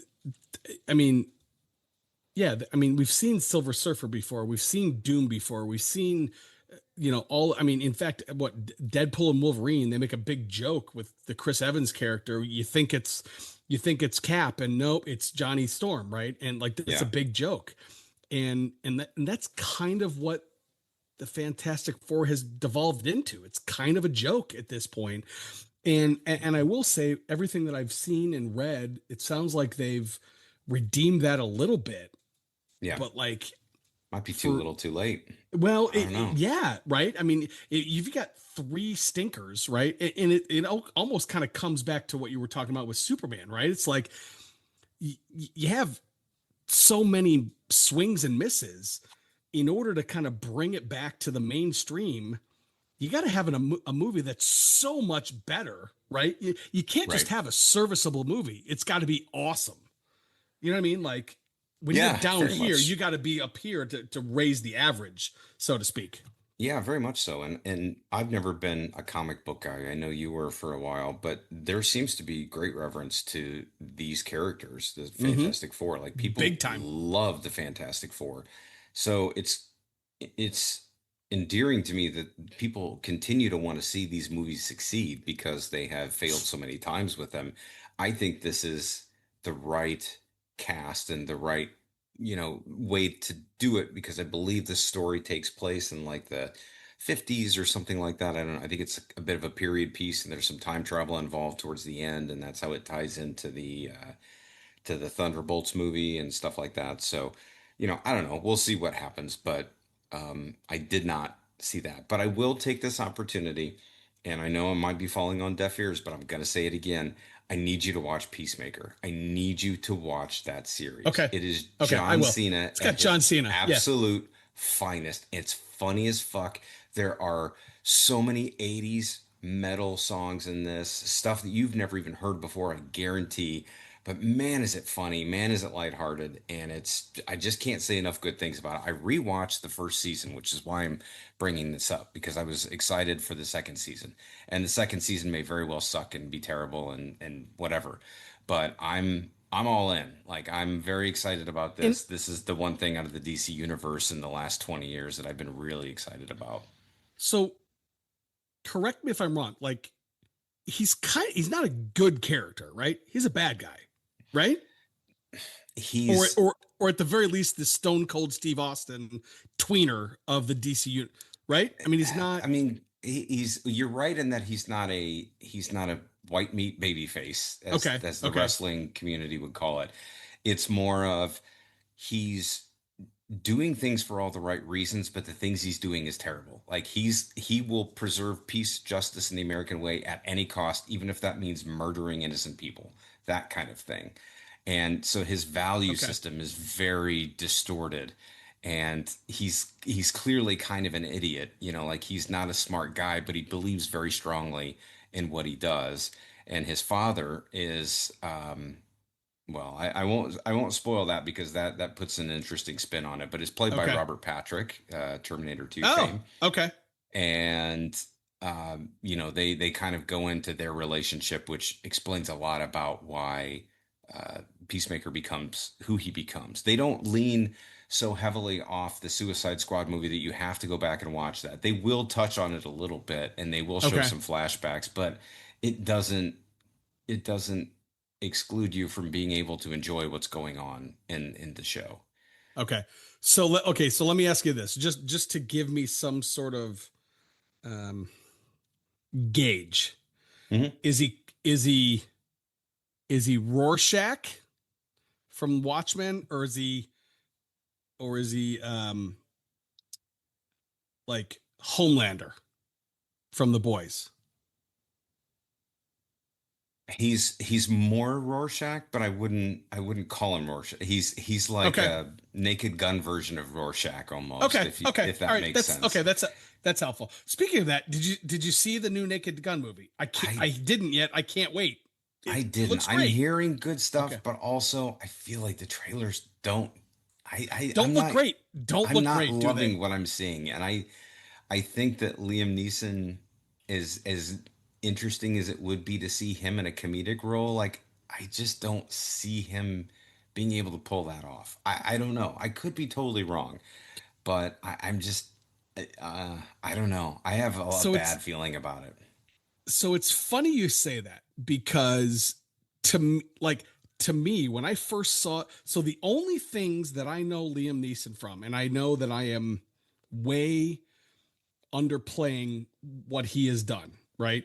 I mean, yeah, I mean, we've seen Silver Surfer before, we've seen Doom before, we've seen, all. I mean, in fact, what Deadpool and Wolverine, they make a big joke with the Chris Evans character. You think it's Cap, and nope, it's Johnny Storm, right? And like that's a Yeah, big joke, and that's kind of what the Fantastic Four has devolved into. It's kind of a joke at this point. And I will say everything that I've seen and read, it sounds like they've redeemed that a little bit, yeah, but like might be too for little, too late. well, I don't know. yeah, right. I mean, you've got 3 stinkers, right? And it almost kind of comes back to what you were talking about with Superman, right? It's like you have so many swings and misses. In order to kind of bring it back to the mainstream, you got to have a movie that's so much better, right? You can't just Right? have a serviceable movie. It's got to be awesome. You know what I mean? Like when you Yeah, get down very here, you much. got to be up here to raise the average, so to speak. Yeah, very much so. And I've never been a comic book guy. I know you were for a while, but there seems to be great reverence to these characters, the Hmm. Fantastic Four. Like people Big time. love the Fantastic Four. So it's endearing to me that people continue to want to see these movies succeed because they have failed so many times with them. I think this is the right cast and the right, way to do it because I believe the story takes place in like the 50s or something like that. I don't know. I think it's a bit of a period piece and there's some time travel involved towards the end, and that's how it ties into the Thunderbolts movie and stuff like that. So, I don't know. We'll see what happens, but I did not see that. But I will take this opportunity, and I know I might be falling on deaf ears, but I'm going to say it again. I need you to watch Peacemaker. I need you to watch that series. Okay. It is Okay, I John will. Cena It's at got his John Cena. Yeah. absolute finest. It's funny as fuck. There are so many 80s metal songs in this, stuff that you've never even heard before, I guarantee. But man, is it funny, man, is it lighthearted, and I just can't say enough good things about it. I rewatched the first season, which is why I'm bringing this up, because I was excited for the second season. And the second season may very well suck and be terrible and whatever. But I'm all in. Like, I'm very excited about And this. This is the one thing out of the DC universe in the last 20 years that I've been really excited about. so correct me if I'm wrong. Like he's not a good character, right? He's a bad guy, right? Or He's or or at the very least, the Stone Cold Steve Austin tweener of the DC unit, right? I mean, he's not. I mean, he's you're right in that he's not a white meat baby face Okay, as the okay, wrestling community would call it. It's more of he's doing things for all the right reasons, but the things he's doing is terrible. Like he will preserve peace, justice, in the American way at any cost, even if that means murdering innocent people, that kind of thing. And so his value okay, system is very distorted. And he's clearly kind of an idiot, like he's not a smart guy, but he believes very strongly in what he does. And his father is well, I won't spoil that because that puts an interesting spin on it. But it's played by okay. Robert Patrick, Terminator 2 Oh, fame, okay, and they kind of go into their relationship, which explains a lot about why Peacemaker becomes who he becomes. They don't lean so heavily off the Suicide Squad movie that you have to go back and watch that. They will touch on it a little bit, and they will show okay, some flashbacks, but it doesn't it doesn't exclude you from being able to enjoy what's going on in the show. okay. So let me ask you this, just to give me some sort of um, gauge. Hmm. Is he Rorschach from Watchmen, or is he like Homelander from The Boys? He's more Rorschach, but I wouldn't call him Rorschach. He's like Okay. a Naked Gun version of Rorschach almost, Okay. if you Okay. if All that right. makes That's sense. okay. That's helpful. Speaking of that, did you see the new Naked Gun movie? I I didn't yet. I can't wait. I It didn't. looks I'm great. hearing good stuff, Okay. but also I feel like the trailers don't. Don't look great. Don't I'm look not great, do they? loving what I'm seeing, and I think that Liam Neeson is as interesting as it would be to see him in a comedic role. Like, I just don't see him being able to pull that off. I don't know. I could be totally wrong, but I'm just I don't know. I have a So bad feeling about it. it's funny you say that, because like to me, when I first saw, so the only things that I know Liam Neeson from, and I know that I am way underplaying what he has done, right?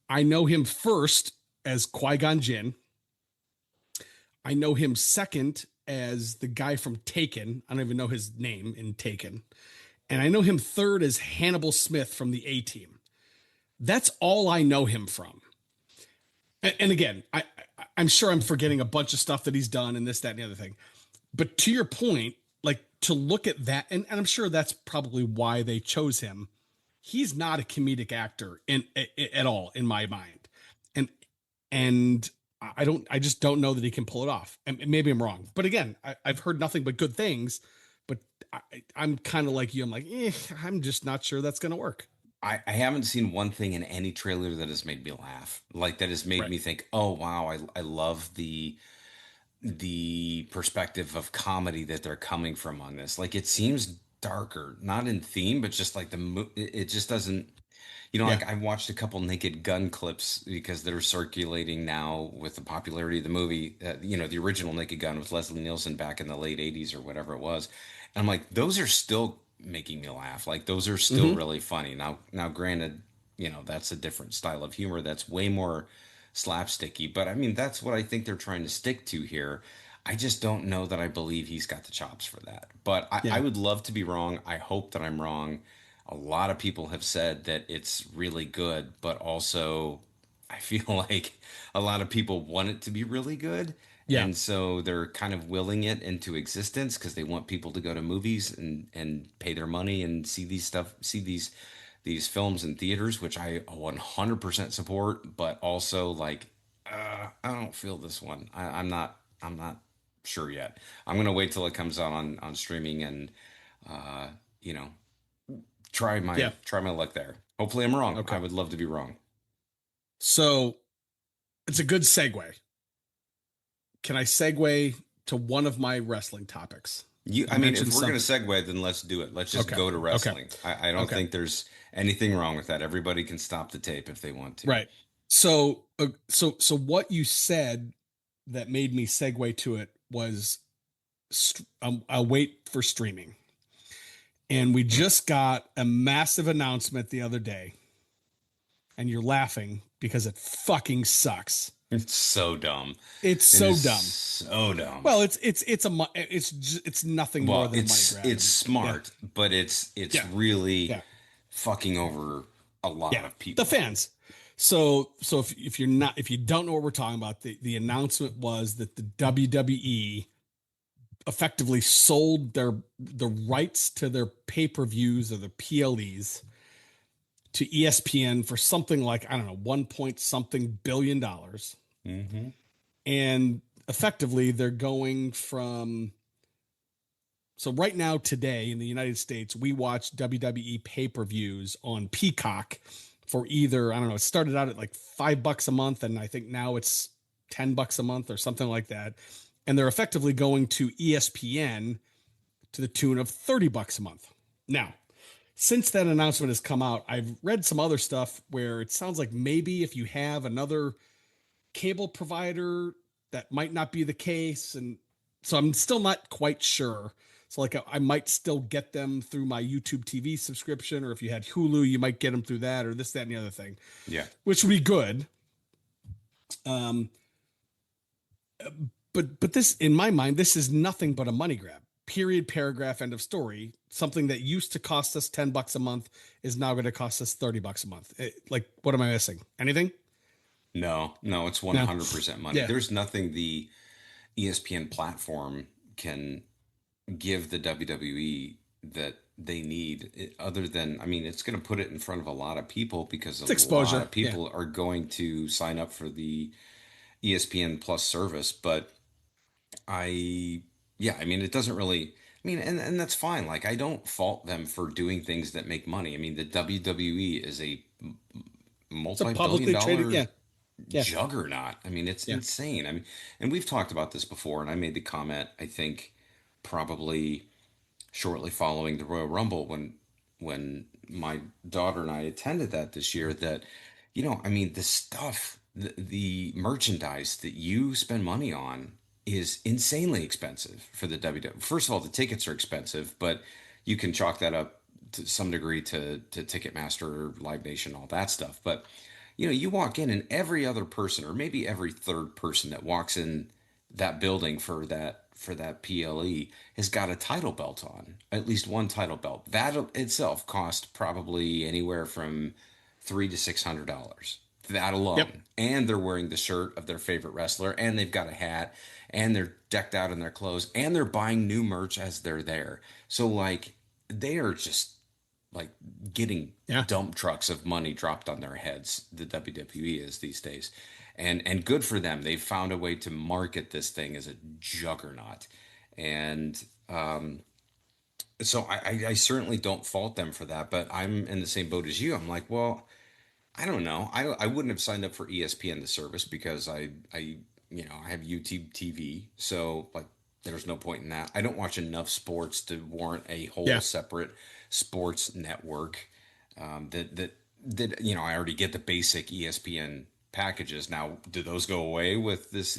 I know him first as Qui-Gon Jinn. I know him second as the guy from Taken. I don't even know his name in Taken. And I know him third as Hannibal Smith from the A Team. That's all I know him from. And again, I'm sure I'm forgetting a bunch of stuff that he's done and this, that, and the other thing. But to your point, like to look at that, and I'm sure that's probably why they chose him. He's not a comedic actor at all in my mind, and and I just don't know that he can pull it off. And maybe I'm wrong, but again, I've heard nothing but good things. But I'm kind of like you. I'm like, I'm just not sure that's going to work. I haven't seen one thing in any trailer that has made me laugh, like that has made Right. me think, oh wow, I love the perspective of comedy that they're coming from on this. Like, it seems darker, not in theme, but just like it just doesn't. Yeah. Like, I've watched a couple Naked Gun clips because they're circulating now with the popularity of the movie. The original Naked Gun with Leslie Nielsen back in the late '80s or whatever it was. And I'm like, those are still making me laugh. Like, those are still Hmm. really funny. Now, granted, that's a different style of humor that's way more slapsticky. But I mean, that's what I think they're trying to stick to here. I just don't know that I believe he's got the chops for that. But I Yeah. would love to be wrong. I hope that I'm wrong. A lot of people have said that it's really good, but also I feel like a lot of people want it to be really good. Yeah. And so they're kind of willing it into existence because they want people to go to movies and pay their money and see these these films in theaters, which I 100% support, but also like I don't feel this one. I'm not sure yet. I'm gonna wait till it comes out on streaming and uh, you know Yeah. try my luck there. Hopefully, I'm wrong. I Okay. would love to be wrong. So it's a good segue. Can I segue to one of my wrestling topics? I You mean, if mentioned we're gonna something. segue, then let's do it. Let's just Okay. go to Okay. wrestling. I don't Okay. think there's anything wrong with that. Everybody can stop the tape if they want to. Right. So what you said that made me segue to it was I'll wait for streaming. And we just got a massive announcement the other day, and you're laughing because it fucking sucks. It's so dumb. It's It so is dumb. so dumb. Well, it's nothing more Well, than a money grab. it's Yeah, smart, but it's yeah, really yeah, fucking over a lot yeah. of The people. fans. So if you don't know what we're talking about, the announcement was that the WWE effectively sold the rights to their pay-per-views or the PLEs to ESPN for something like, I don't know, 1 point something billion dollars. Hmm. And effectively they're going from, so right now today in the United States we watch WWE pay-per-views on Peacock for either, I don't know, it started out at like $5 a month and I think now it's $10 a month or something like that. And they're effectively going to ESPN to the tune of $30 a month. Now, since that announcement has come out, I've read some other stuff where it sounds like maybe if you have another cable provider, that might not be the case. And so I'm still not quite sure. So, like, I might still get them through my YouTube TV subscription, or if you had Hulu, you might get them through that, or this, that, and the other thing, Yeah. which would be good. Um, but this, in my mind, this is nothing but a money grab. Period, paragraph, end of story. Something that used to cost us $10 a month is now going to cost us $30 a month. Like, what am I missing? Anything? No, no, it's No. 100% money. Yeah. There's nothing the ESPN platform can give the WWE that they need other than, I mean, it's going to put it in front of a lot of people because a It's lot exposure. of Yeah. people are going to sign up for the ESPN Plus service. But I, yeah, I mean, it doesn't really, I mean, and that's fine. Like, I don't fault them for doing things that make money. I mean, the WWE is a It's a multi-billion publicly traded. dollar Yeah. Yeah. juggernaut. I mean, it's Yeah. insane. I mean, and we've talked about this before, and I made the comment, I think, probably shortly following the Royal Rumble when my daughter and I attended that this year that, I mean, the stuff, the merchandise that you spend money on is insanely expensive for the WWE. First of all, the tickets are expensive, but you can chalk that up to some degree to Ticketmaster, Live Nation, all that stuff. But you walk in and every other person, or maybe every third person that walks in that building for that PLE has got a title belt on, at least one title belt. That itself cost probably anywhere from $300 to $600. That Yep. alone. And they're wearing the shirt of their favorite wrestler, and they've got a hat, and they're decked out in their clothes, and they're buying new merch as they're there. So like they are just like getting Yeah. dump trucks of money dropped on their heads. The WWE is these days, and good for them. They've found a way to market this thing as a juggernaut, and so I certainly don't fault them for that. But I'm in the same boat as you. I'm like, well, I don't know. I wouldn't have signed up for ESPN the service because I have YouTube TV, so like there's no point in that. I don't watch enough sports to warrant a whole Yeah. separate sports network. That I already get the basic ESPN packages. Now, do those go away with this?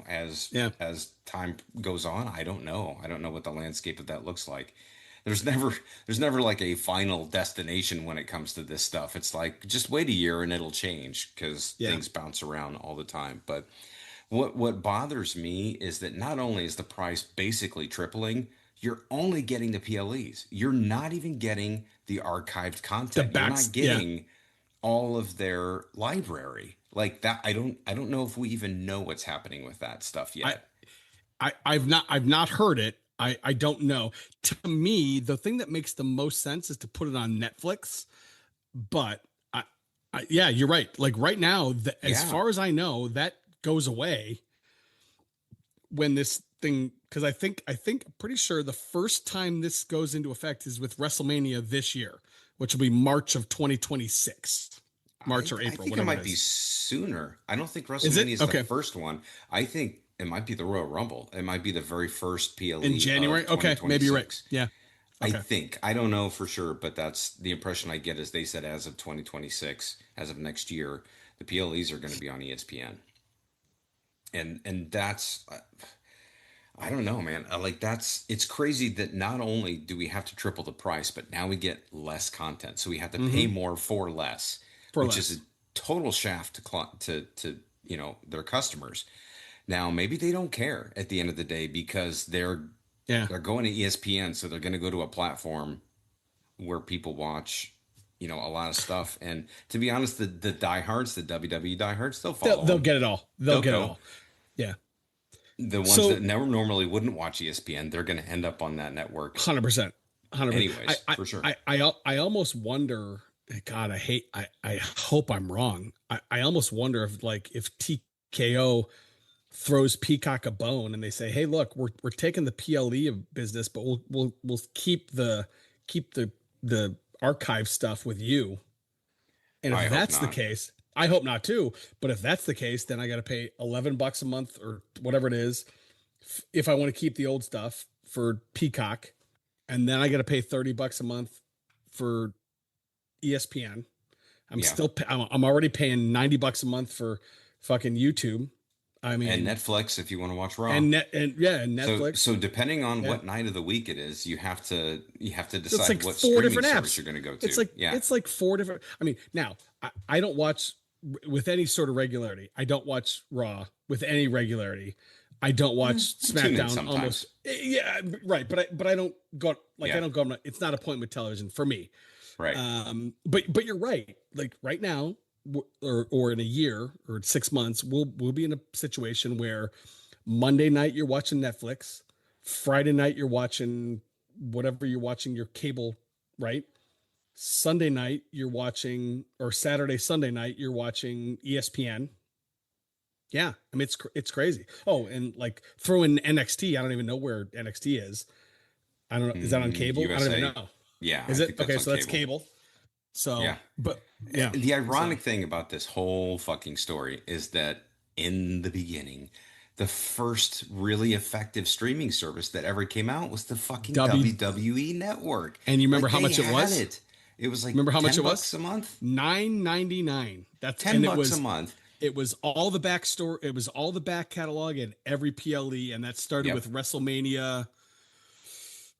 As Yeah. as time goes on, I don't know. I don't know what the landscape of that looks like. There's never there's never like a final destination when it comes to this stuff. It's like just wait a year and it'll change because Yeah. things bounce around all the time. But what bothers me is that not only is the price basically tripling, you're only getting the PLEs. You're not even getting the archived The content. You're not backs. Yeah. getting all of their library. Like that, I don't know if we even know what's happening with that stuff I, yet. I've not heard it. I don't know. To me, the thing that makes the most sense is to put it on Netflix. but yeah, you're right. Like right now, as Yeah. far as I know, that goes away when this thing, because pretty sure the first time this goes into effect is with WrestleMania this year, which will be March of 2026, March or I April, think it whatever it might be is. sooner. I don't think Is WrestleMania it is the okay first one. I think it might be the Royal Rumble. It might be the very first in PLE of January? Okay, maybe you're right. 2026. Yeah. I Okay. think. I don't know for sure, but that's the impression I get is they said as of 2026, as of next year, the PLEs are going to be on ESPN. And that's I don't know, man. Like that's it's crazy that not only do we have to triple the price, but now we get less content. So we have to pay Mm-hmm. more for less, For which is a less. total shaft to their customers. Now maybe they don't care at the end of the day because Yeah. they're going to ESPN, so they're going to go to a platform where people watch, a lot of stuff. And to be honest, the diehards, the WWE diehards, they'll follow They'll them. get it all. They'll They'll get it go. all. Yeah. The ones So that never normally wouldn't watch ESPN, they're going to end up on that network 100%. 100%. anyways, for sure. I almost wonder, God, I hope I'm wrong. I almost wonder if TKO throws Peacock a bone and they say, "Hey, look, we're taking the PLE of business, but we'll keep the archive stuff with you." And I if hope that's the not. case, I hope not too. But if that's the case, then I got to pay $11 a month or whatever it is if I want to keep the old stuff for Peacock, and then I got to pay $30 a month for ESPN. Yeah. I'm already paying $90 a month for fucking YouTube. I And mean, Netflix if you want to watch Raw. and So Netflix. so depending on Yeah. what night of the week it is, you have to So it's decide like what four streaming different service apps. you're going to go It's to. like Yeah. it's like four different. I mean, now I don't watch with any sort of regularity. I don't watch Raw with any regularity. I don't watch I tune in SmackDown almost. sometimes. Yeah, right. But I don't go like I Yeah. don't go. It's not appointment television for me. Right. But you're right. Like right now, or in a year or 6 months, we'll be in a situation where Monday night you're watching Netflix, Friday night you're watching whatever you're watching your cable, right? Sunday night you're watching, or Saturday Sunday night you're watching ESPN. Yeah, I mean it's crazy. Oh, and like throw in NXT. I don't even know where NXT is. I don't know. Is that on cable? I don't even USA. know. Yeah, Is I it think that's okay? on So that's cable. cable. Yeah. So, but yeah. The So ironic thing about this whole fucking story is that in the beginning, the first really effective streaming service that ever came out was the fucking W. WWE network. And you remember Like how they much it had was? it. It was like Remember how much 10 it was? bucks a month. $9.99. That's 10 and bucks a month. it was all the back store. It was all the back catalog and every PLE, and that started Yep. with WrestleMania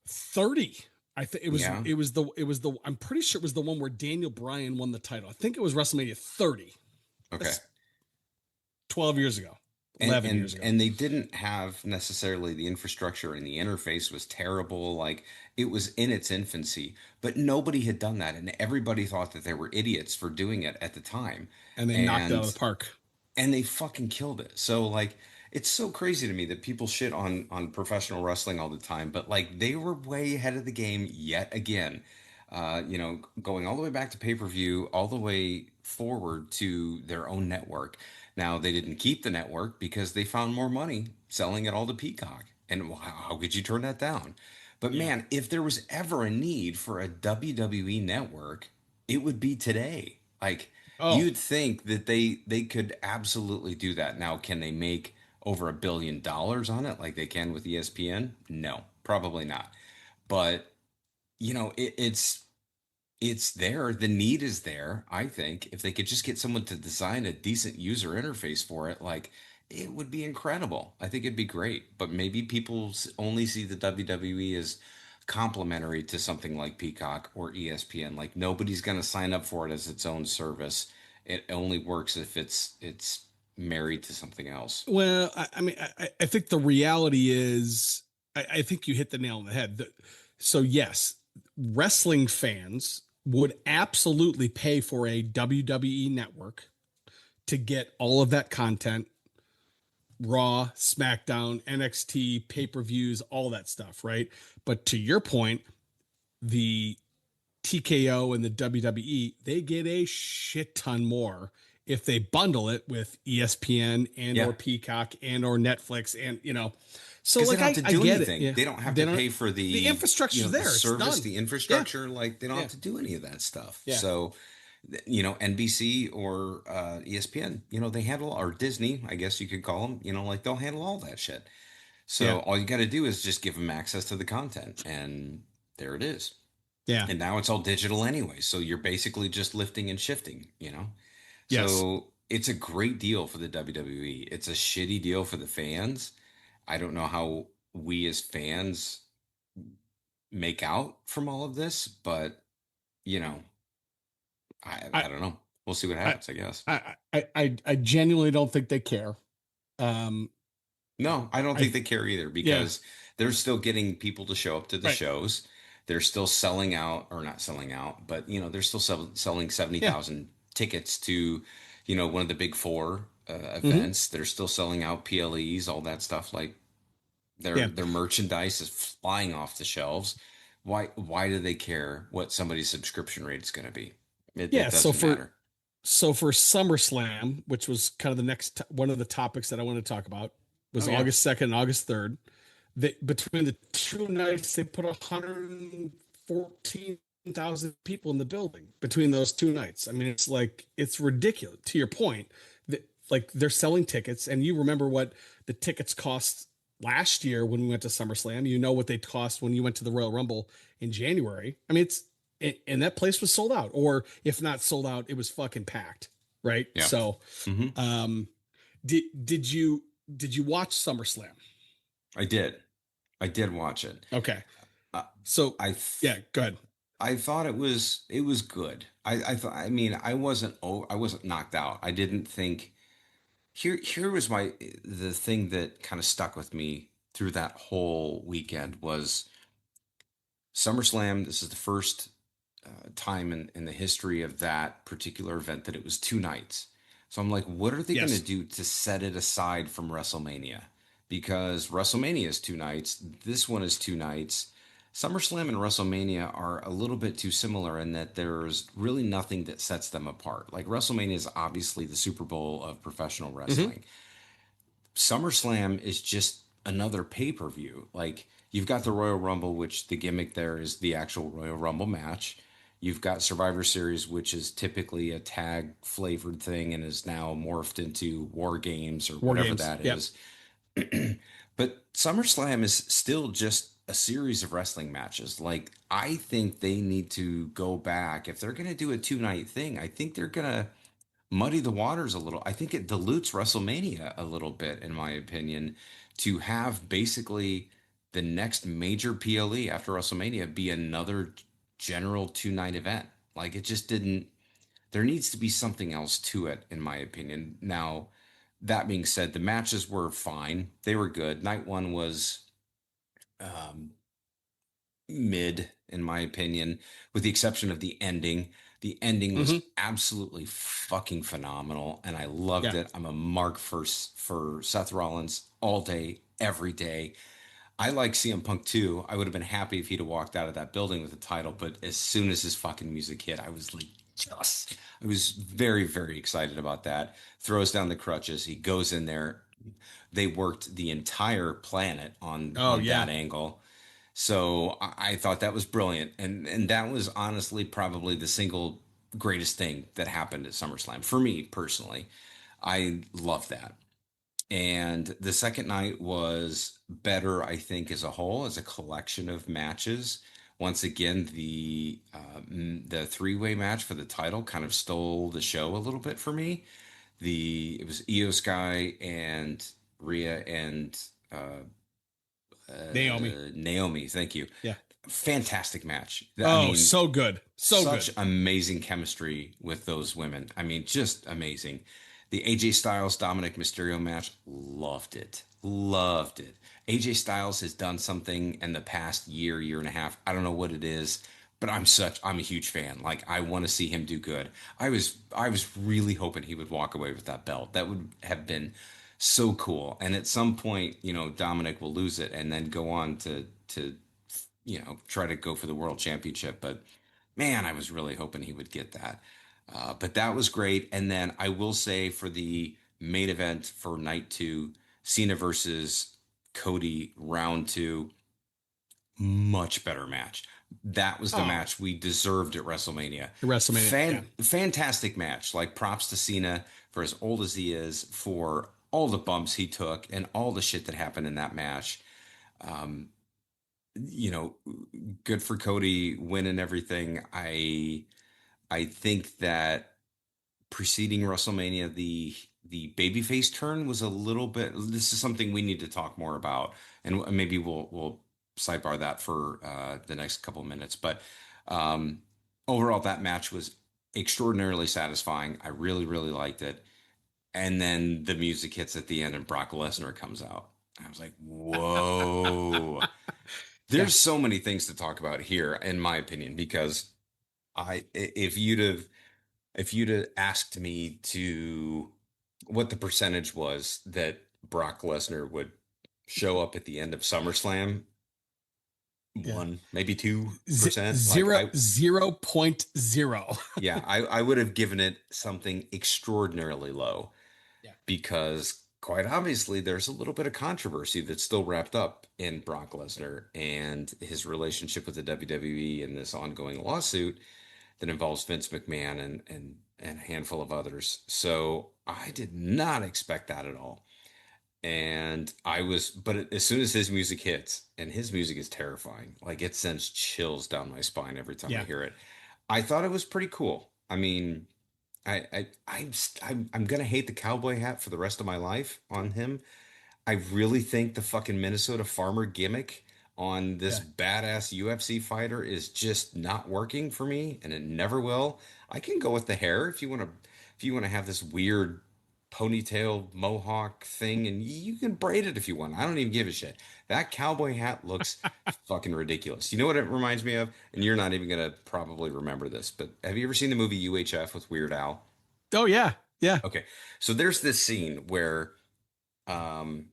30. I think Yeah. it was the I'm pretty sure it was the one where Daniel Bryan won the title. I think it was WrestleMania 30. Okay. That's 12 years ago, and 11 years and ago. and they didn't have necessarily the infrastructure, and the interface was terrible. Like it was in its infancy, but nobody had done that, and everybody thought that they were idiots for doing it at the time. And they knocked it out of and the park. and they fucking killed it. So like it's so crazy to me that people shit on professional wrestling all the time, but like they were way ahead of the game yet again. Going all the way back to pay-per-view, all the way forward to their own network. Now they didn't keep the network because they found more money selling it all to Peacock. And how could you turn that down? But Yeah. man, if there was ever a need for a WWE network, it would be today. Like Oh, you'd think that they could absolutely do that. Now, can they make over $1 billion on it like they can with ESPN? No, probably not. But it's there. The need is there. I think if they could just get someone to design a decent user interface for it, like it would be incredible. I think it'd be great. But maybe people only see the WWE as complementary to something like Peacock or ESPN. Like nobody's going to sign up for it as its own service. It only works if it's married to something else. well, I mean, I think the reality is, I think you hit the nail on the head. So, yes, wrestling fans would absolutely pay for a WWE network to get all of that content, Raw, SmackDown, NXT, pay per views, all that stuff, right? But to your point, the TKO and the WWE, they get a shit ton more if they bundle it with ESPN and Yeah. or Peacock and or Netflix and so Because they like don't have to I do get it. anything. Yeah. They don't have They to don't pay for the infrastructure's the there. It's service, done. the Yeah. infrastructure. Like they don't Yeah. have to do any of that stuff. Yeah. So, NBC or ESPN, they handle, or Disney, I guess you could call them, like they'll handle all that shit. Yeah. So all you got to do is just give them access to the content, and there it is. Yeah. And now it's all digital anyway. So you're basically just lifting and shifting. Yes. So it's a great deal for the WWE. It's a shitty deal for the fans. I don't know how we as fans make out from all of this, but you know, I I don't know. We'll see what I happens, I guess. I genuinely don't think they care. Um No, I don't I think they care either yeah. because they're still getting people to show up to the Right. shows. They're still selling out, or not selling out, but they're still selling Yeah. 70,000 tickets to, one of the big four Hmm. events. They're still selling out PLEs, all that stuff. Like Yeah. their merchandise is flying off the shelves. Why do they care what somebody's subscription rate is going to be? It Yeah. doesn't matter. So for SummerSlam, which was kind of the next one of the topics that I want to talk about, Oh was yeah. August 2nd and August 3rd. Between the two nights, they put 114,000 people in the building between those two nights. I mean, it's ridiculous. To your point, that like they're selling tickets, and you remember what the tickets cost last year when we went to SummerSlam. You know what they cost when you went to the Royal Rumble in January. I mean, and that place was sold out, or if not sold out, it was fucking packed, right? Yeah. So, Hmm. um, did you watch SummerSlam? I did. I did watch it. Okay. Uh, So, I th- yeah, go ahead. I thought it was good. I thought, I mean, I wasn't knocked out. I didn't think, here was the thing that kind of stuck with me through that whole weekend was SummerSlam. This is the first time in the history of that particular event that it was two nights. So I'm like, what are they going to Yes. do to set it aside from WrestleMania? Because WrestleMania is two nights, this one is two nights. SummerSlam and WrestleMania are a little bit too similar in that there's really nothing that sets them apart. Like WrestleMania is obviously the Super Bowl of professional Hmm. wrestling. SummerSlam is just another pay-per-view. Like you've got the Royal Rumble, which the gimmick there is the actual Royal Rumble match. You've got Survivor Series, which is typically a tag flavored thing and is now morphed into War Games or War whatever games. that Yep. is. But SummerSlam is still just a series of wrestling matches. Like I think they need to go back. If they're going to do a two-night thing, I think they're going to muddy the waters a little. I think it dilutes WrestleMania a little bit, in my opinion, to have basically the next major PLE after WrestleMania be another general two-night event. Like it just didn't. There needs to be something else to it, in my opinion. Now, that being said, the matches were fine. They were good. Night one was um, mid, in my opinion, with the exception of the ending. The ending was Hmm. absolutely fucking phenomenal, and I loved Yeah. it. I'm a mark for Seth Rollins all day, every day. I like CM Punk too. I would have been happy if he'd have walked out of that building with the title, but as soon as his fucking music hit, I was like, yes. I was very, very excited about that. Throws down the crutches. He goes in there. They worked the entire planet on Oh that yeah. angle. So I thought that was brilliant, and that was honestly probably the single greatest thing that happened at SummerSlam for me personally. I love that. And the second night was better, I think, as a whole, as a collection of matches. Once again, the three-way match for the title kind of stole the show a little bit for me. It was Io Sky and Rhea and Naomi. Naomi. Thank you. Yeah. Fantastic match. I Oh, mean, so good. So such good. amazing chemistry with those women. I mean, just amazing. The AJ Styles Dominic Mysterio match, loved it. Loved it. AJ Styles has done something in the past year and a half. I don't know what it is, but I'm a huge fan. Like I want to see him do good. I was really hoping he would walk away with that belt. That would have been so cool. And at some point, Dominic will lose it and then go on to try to go for the world championship. But Man, I was really hoping he would get that. But that was great. And then I will say for the main event for night two, Cena versus Cody round two, much better match. That was the Oh, match we deserved at WrestleMania. the WrestleMania. Yeah. Fantastic match. Like props to Cena for as old as he is, for all the bumps he took and all the shit that happened in that match. Um, you know, good for Cody winning everything. I think that preceding WrestleMania, the babyface turn was a little bit. This is something we need to talk more about, and maybe we'll sidebar that for the next couple of minutes. But um, overall, that match was extraordinarily satisfying. I really, really liked it. And then the music hits at the end, and Brock Lesnar comes out. I was like, whoa. Yeah. There's so many things to talk about here, in my opinion, because if you'd have asked me to what the percentage was that Brock Lesnar would show up at the end of SummerSlam, Yeah. 1, maybe 2%. Like Zero, 0.0. yeah, I would have given it something extraordinarily low Yeah. because quite obviously there's a little bit of controversy that's still wrapped up in Brock Lesnar and his relationship with the WWE and this ongoing lawsuit that involves Vince McMahon and a handful of others. So I did not expect that at all. And but as soon as his music hits, and his music is terrifying, like it sends chills down my spine every time I Yeah. hear it. I thought it was pretty cool. I mean, I'm gonna hate the cowboy hat for the rest of my life on him. I really think the fucking Minnesota farmer gimmick on this Yeah. badass UFC fighter is just not working for me, and it never will. I can go with the hair if you want to have this weird ponytail mohawk thing, and you can braid it if you want. I don't even give a shit. That cowboy hat looks fucking ridiculous. You know what it reminds me of? And you're not even gonna probably remember this, but have you ever seen the movie UHF with Weird Al? Oh yeah. Yeah. Okay, so there's this scene where um,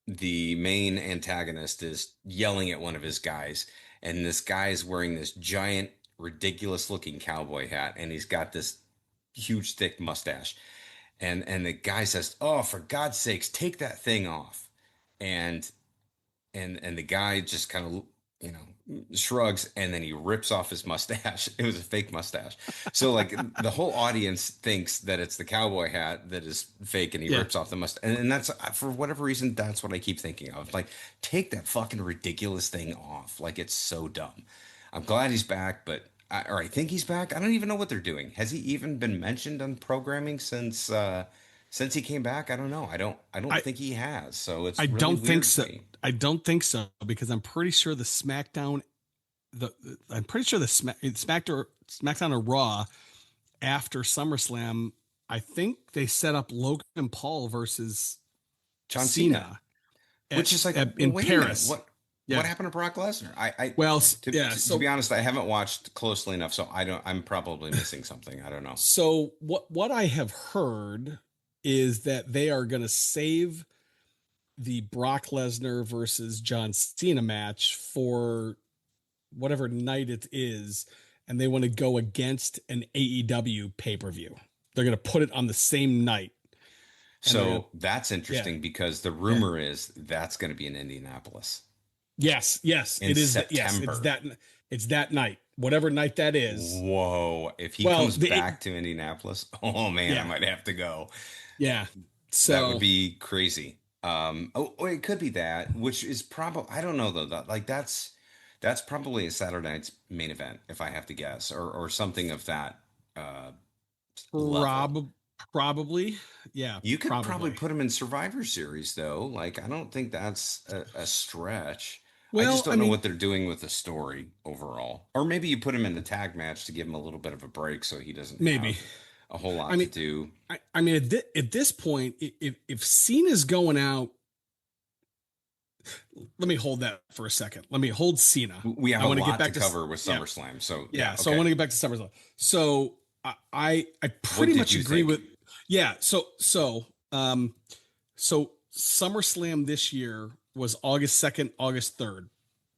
the main antagonist is yelling at one of his guys, and this guy is wearing this giant, ridiculous looking cowboy hat, and he's got this huge, thick mustache. And the guy says, "Oh, for God's sakes, take that thing off." And and the guy just kind of shrugs, and then he rips off his mustache. It was a fake mustache. So like the whole audience thinks that it's the cowboy hat that is fake, and he Yeah. rips off the mustache. And that's for whatever reason, that's what I keep thinking of. Like, take that fucking ridiculous thing off. Like, it's so dumb. I'm glad he's back, but or I think he's back. I don't even know what they're doing. Has he even been mentioned on programming since he came back? I don't know. I don't I think he has. So I it's really don't think weird to so. me. I don't think so because I'm pretty sure the SmackDown I'm pretty sure the SmackDown or Raw after SummerSlam, I think they set up Logan Paul versus John Cena. Cena Which is like, well, in wait a minute, Paris. what Yeah. happened to Brock Lesnar? Well, To, yeah. to be honest, I haven't watched closely enough, so I'm probably missing something. I don't know. So what I have heard is that they are going to save the Brock Lesnar versus John Cena match for whatever night it is, and they want to go against an AEW pay-per-view. They're going to put it on the same night. And they're gonna, So that's yeah, interesting because the yeah. rumor is that's going to be in Indianapolis Yes, in it is. Yes, September. it's that night, whatever night that is. Whoa. If he Well, comes back to Indianapolis, oh man, I yeah, might have to go. yeah. That would So be crazy. Oh, it could be that, which is probably, I don't know though. That's probably a Saturday night's main event, if I have to guess, or something of that uh level. prob probably, yeah, You could probably probably. put him in Survivor Series though. Like, I don't think that's a stretch. I just Well, I don't know mean, what they're doing with the story overall. Or maybe you put him in the tag match to give him a little bit of a break so he doesn't maybe. have a whole I lot to mean, do. I mean, at this point, if Cena's going out, let me hold that for a second. Let me hold Cena. We have I a want to get lot to back to cover with yeah, SummerSlam. So yeah. yeah, So I okay. want to get back to SummerSlam. So I What pretty did much you agree think? with yeah. So SummerSlam this year was August 2nd, August 3rd.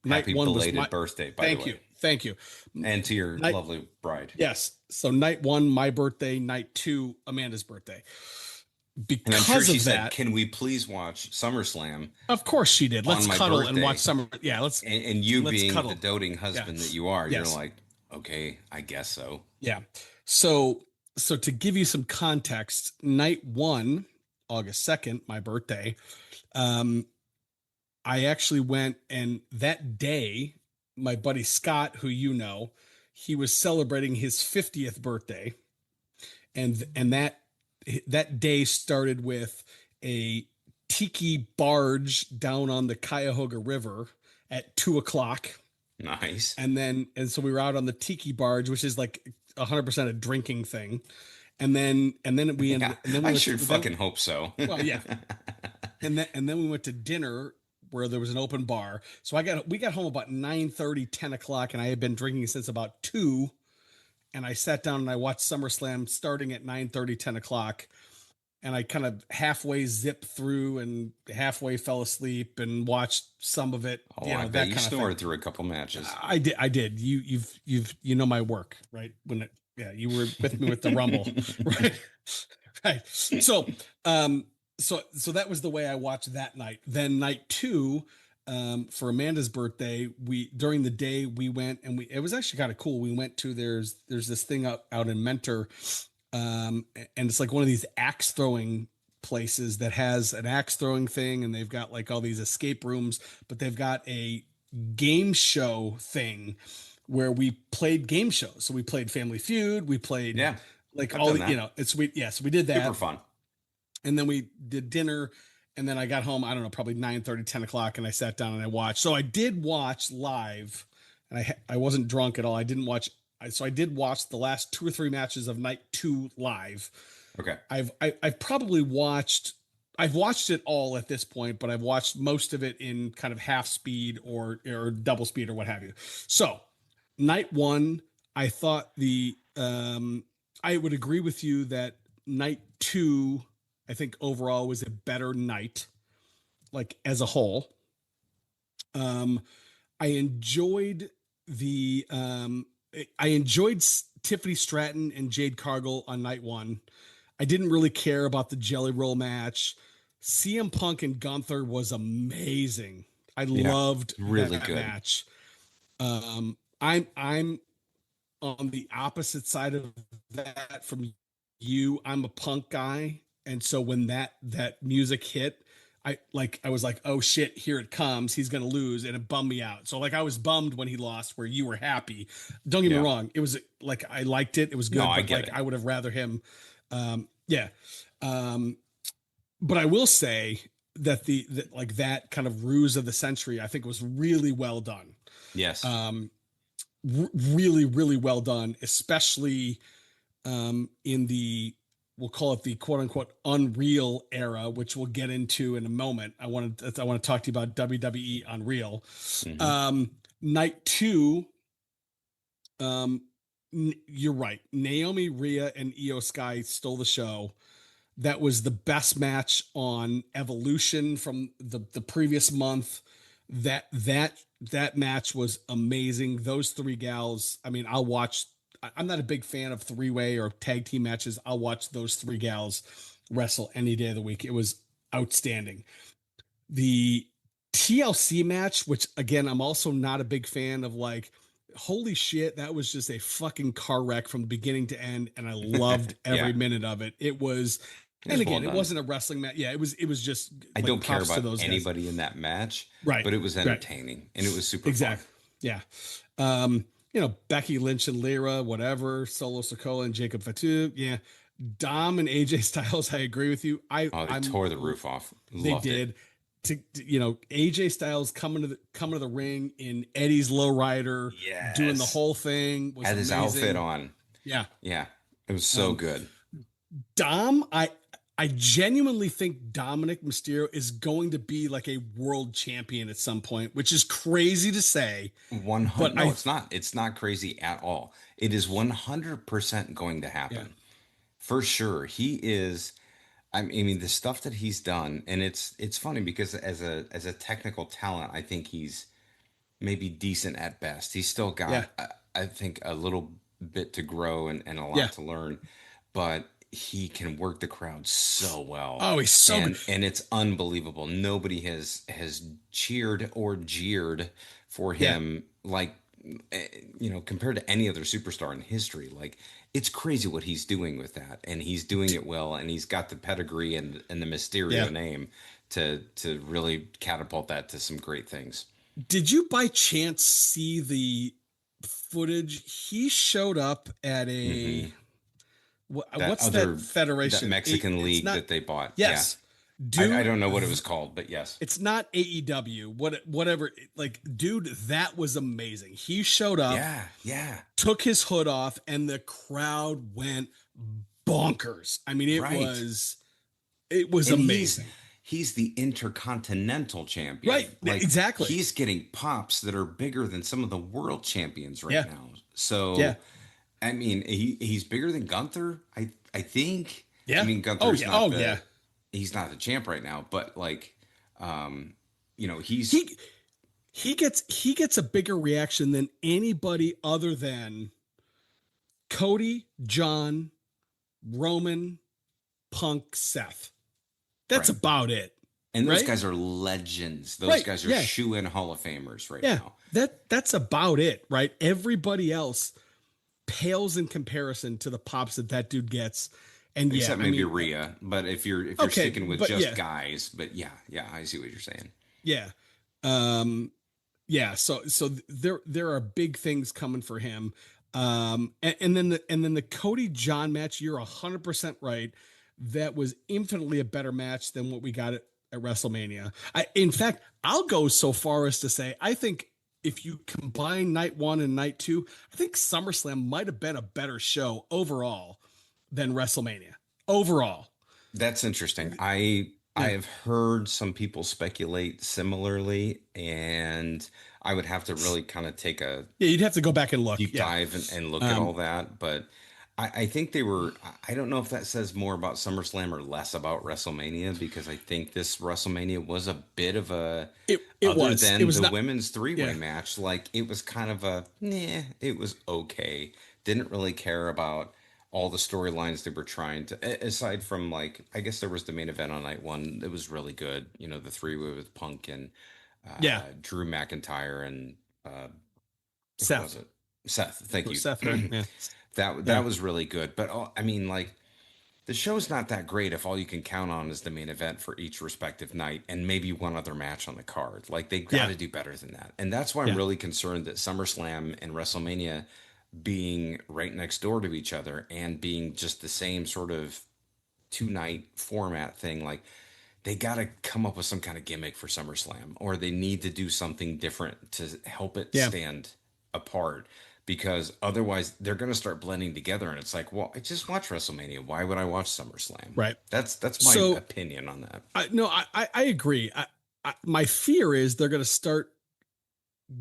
Night Happy one was belated birthday, by the thank you. way. Thank you. And to your Night, lovely bride. yes. So night one, my birthday. Night two, Amanda's birthday. And I'm sure Because she of said, that, "Can we please watch SummerSlam of course she did. on Let's my cuddle and watch birthday?" summer. Yeah, And you let's being the cuddle. doting Yeah. husband that you are, you're Yes. like, "Okay, I guess so." Yeah. So to give you some context, night one, August 2nd, my birthday, um, I actually went, and that day, my buddy Scott, who you know, he was celebrating his 50th birthday, and that day started with a tiki barge down on the Cuyahoga River at 2 o'clock. Nice. And so we were out on the tiki barge, which is like 100% a drinking thing. And then we Yeah, ended, and then we I went should to, then, fucking hope so. well, yeah. And then we went to dinner where there was an open bar. So we got home about 9:30, 10 o'clock, and I had been drinking since about 2. And I sat down and I watched SummerSlam starting at 9:30, 10 o'clock. And I kind of halfway zipped through and halfway fell asleep and watched some of it, Oh, I bet that you kind of snored thing. through a couple matches. I did. You know my work, right? Yeah, you were with me with the Rumble, right? Right. Um, so that was the way I watched that night. Then night two, for Amanda's birthday, we during the day we went, and it was actually kind of cool. We went to there's this thing out in Mentor, and it's like one of these axe throwing places that has an axe throwing thing, and they've got like all these escape rooms, but they've got a game show thing where we played game shows. So we played Family Feud, we played Yeah, like I've all done the, that. it's we yeah, so we did Super that, fun. and then we did dinner, and then I got home, I don't know, probably 9:30, 10 o'clock, and I sat down and I watched. So I did watch live, and I wasn't drunk at all. I didn't watch. So I did watch the last 2 or 3 matches of night two live. Okay. I've probably watched. I've watched it all at this point, but I've watched most of it in kind of half speed or double speed or what have you. So night one, I thought I would agree with you that night two, I think overall was a better night, like as a whole. Um, I enjoyed I enjoyed Tiffany Stratton and Jade Cargill on night one. I didn't really care about the Jelly Roll match. CM Punk and Gunther was amazing. I Yeah, loved really that good. match. I'm on the opposite side of that from you. I'm a Punk guy, and so when that music hit, I was like, oh shit, here it comes. He's gonna lose, and it bummed me out. So like I was bummed when he lost, where you were happy. Don't get me Yeah. wrong. It was like I liked it. It was No, good, I but get like it. I would have rather him. Yeah. Um, but I will say that like that kind of ruse of the century, I think was really well done. Yes. Um, really, really well done, especially in the we'll call it the quote unquote Unreal era, which we'll get into in a moment. I want to talk to you about WWE Unreal. Hmm. Night two, um, you're right. Naomi, Rhea, and Io Sky stole the show. That was the best match on Evolution from the previous month. That match was amazing. Those three gals. I mean, I'll watch. I'm not a big fan of three-way or tag team matches. I'll watch those three gals wrestle any day of the week. It was outstanding. The TLC match, which again, I'm also not a big fan of, like, holy shit, that was just a fucking car wreck from beginning to end, and I loved every Yeah, minute of it. It was, it and was well again, it done. wasn't a wrestling match. Yeah, it was just I like don't care props to about those guys. anybody in that match, Right, but it was right, entertaining and it was super fun. exactly. Yeah. Becky Lynch and Lyra, whatever, Solo Sokola and Jacob Fatu. Yeah. Dom and AJ Styles, I agree with you. Oh, they tore the roof off. They Loved it. did. AJ Styles coming to the ring in Eddie's lowrider, doing the Yes. whole thing was Had his outfit amazing. on. Yeah. Yeah, it was so Um, good. Dom, I genuinely think Dominic Mysterio is going to be like a world champion at some point, which is crazy to say, but No, it's not. It's not crazy at all. It is 100% going to yeah, happen. For sure. He is. I mean, the stuff that he's done, and it's funny because as a technical talent, I think he's maybe decent at best. He's still Yeah. got, I think, a little bit to grow and a Yeah. lot to learn, but he can work the crowd so well. Oh, he's so good. And it's unbelievable. Nobody has cheered or jeered for Yeah. him like compared to any other superstar in history. Like it's crazy what he's doing with that, and he's doing it well, and he's got the pedigree and the Yeah. Mysterio name to really catapult that to some great things. Did you by chance see the footage? He showed up at Hmm. a That what's that other that federation? Mexican It's league not. that they bought. Yeah. Yes, I dude. don't know what it was called, but yes. It's not AEW. Whatever. Like, dude, that was amazing. He showed up, Yeah, yeah. took his hood off, and the crowd went bonkers. I mean, Right. it was And amazing. he's the intercontinental champion. Right. Like Exactly. he's getting pops that are bigger than some of the world champions right Yeah. now. Yeah. So I mean, he's bigger than Gunther, I think. I Yeah. mean, Oh Gunther's yeah. not Oh the yeah. he's not the champ right now, but like he's He he gets a bigger reaction than anybody other than Cody, John, Roman, Punk, Seth. That's right. about it. And those Right? guys are legends. Those Right. guys are Yeah. shoe-in Hall of Famers right Yeah. now. That's about it, right? Everybody else pales in comparison to the pops that dude gets. And yeah, Except I maybe mean, Rhea. But if you're okay, sticking with but just yeah, guys, but yeah, I see what you're saying. yeah. Um, yeah, so there are big things coming for him. And then the Cody John match, you're 100% right. That was infinitely a better match than what we got at WrestleMania. In fact, I'll go so far as to say I think if you combine night one and night two, I think SummerSlam might have been a better show overall than WrestleMania. Overall. That's interesting. I Yeah. have heard some people speculate similarly, and I would have to really kind of take a Yeah, you'd have to go back and look. deep Yeah. dive and look at Um, all that. But I think they were, I don't know if that says more about SummerSlam or less about WrestleMania, because I think this WrestleMania was a bit of a, it other was. It than was the not. women's three-way Yeah. match, like it was kind of a, nah, it was okay. Didn't really care about all the storylines they were trying to, aside from like, I guess there was the main event on night one. It was really good. The three-way with Punk and Yeah. Drew McIntyre and who was Seth. it? Seth. Thank you. Seth, right? Yeah. That Yeah. was really good. But I mean, like the show's not that great if all you can count on is the main event for each respective night and maybe one other match on the card. Like they've got Yeah. to do better than that. And that's why I'm Yeah. really concerned that SummerSlam and WrestleMania being right next door to each other and being just the same sort of two-night format thing, like they got to come up with some kind of gimmick for SummerSlam, or they need to do something different to help it Yeah. stand apart, because otherwise they're going to start blending together and it's like, well, I just watch WrestleMania, why would I watch SummerSlam? Right. That's my So opinion on that. I agree. My fear is they're going to start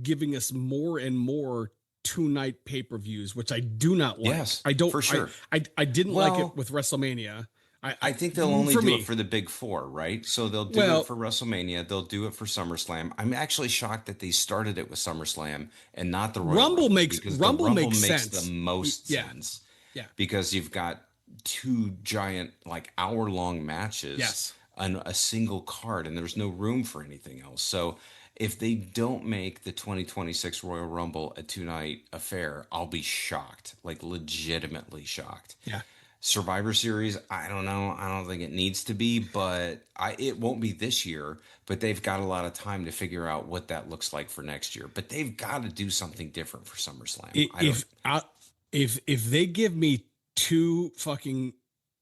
giving us more and more two-night pay-per-views, which I do not like. Yes, I don't. for sure. I didn't like Well, it with WrestleMania. I think they'll only For do it me. for the big four, right? So they'll do it Well, for WrestleMania. They'll do it for SummerSlam. I'm actually shocked that they started it with SummerSlam and not the Royal Rumble, because the Rumble Rumble makes makes sense. the most Yeah. sense, Yeah. because you've got two giant, like hour-long matches Yes. on a single card, and there's no room for anything else. So if they don't make the 2026 Royal Rumble a two-night affair, I'll be shocked, like legitimately shocked. Yeah. Survivor Series, I don't know. I don't think it needs to be, but it won't be this year. But they've got a lot of time to figure out what that looks like for next year. But they've got to do something different for SummerSlam. If they give me two fucking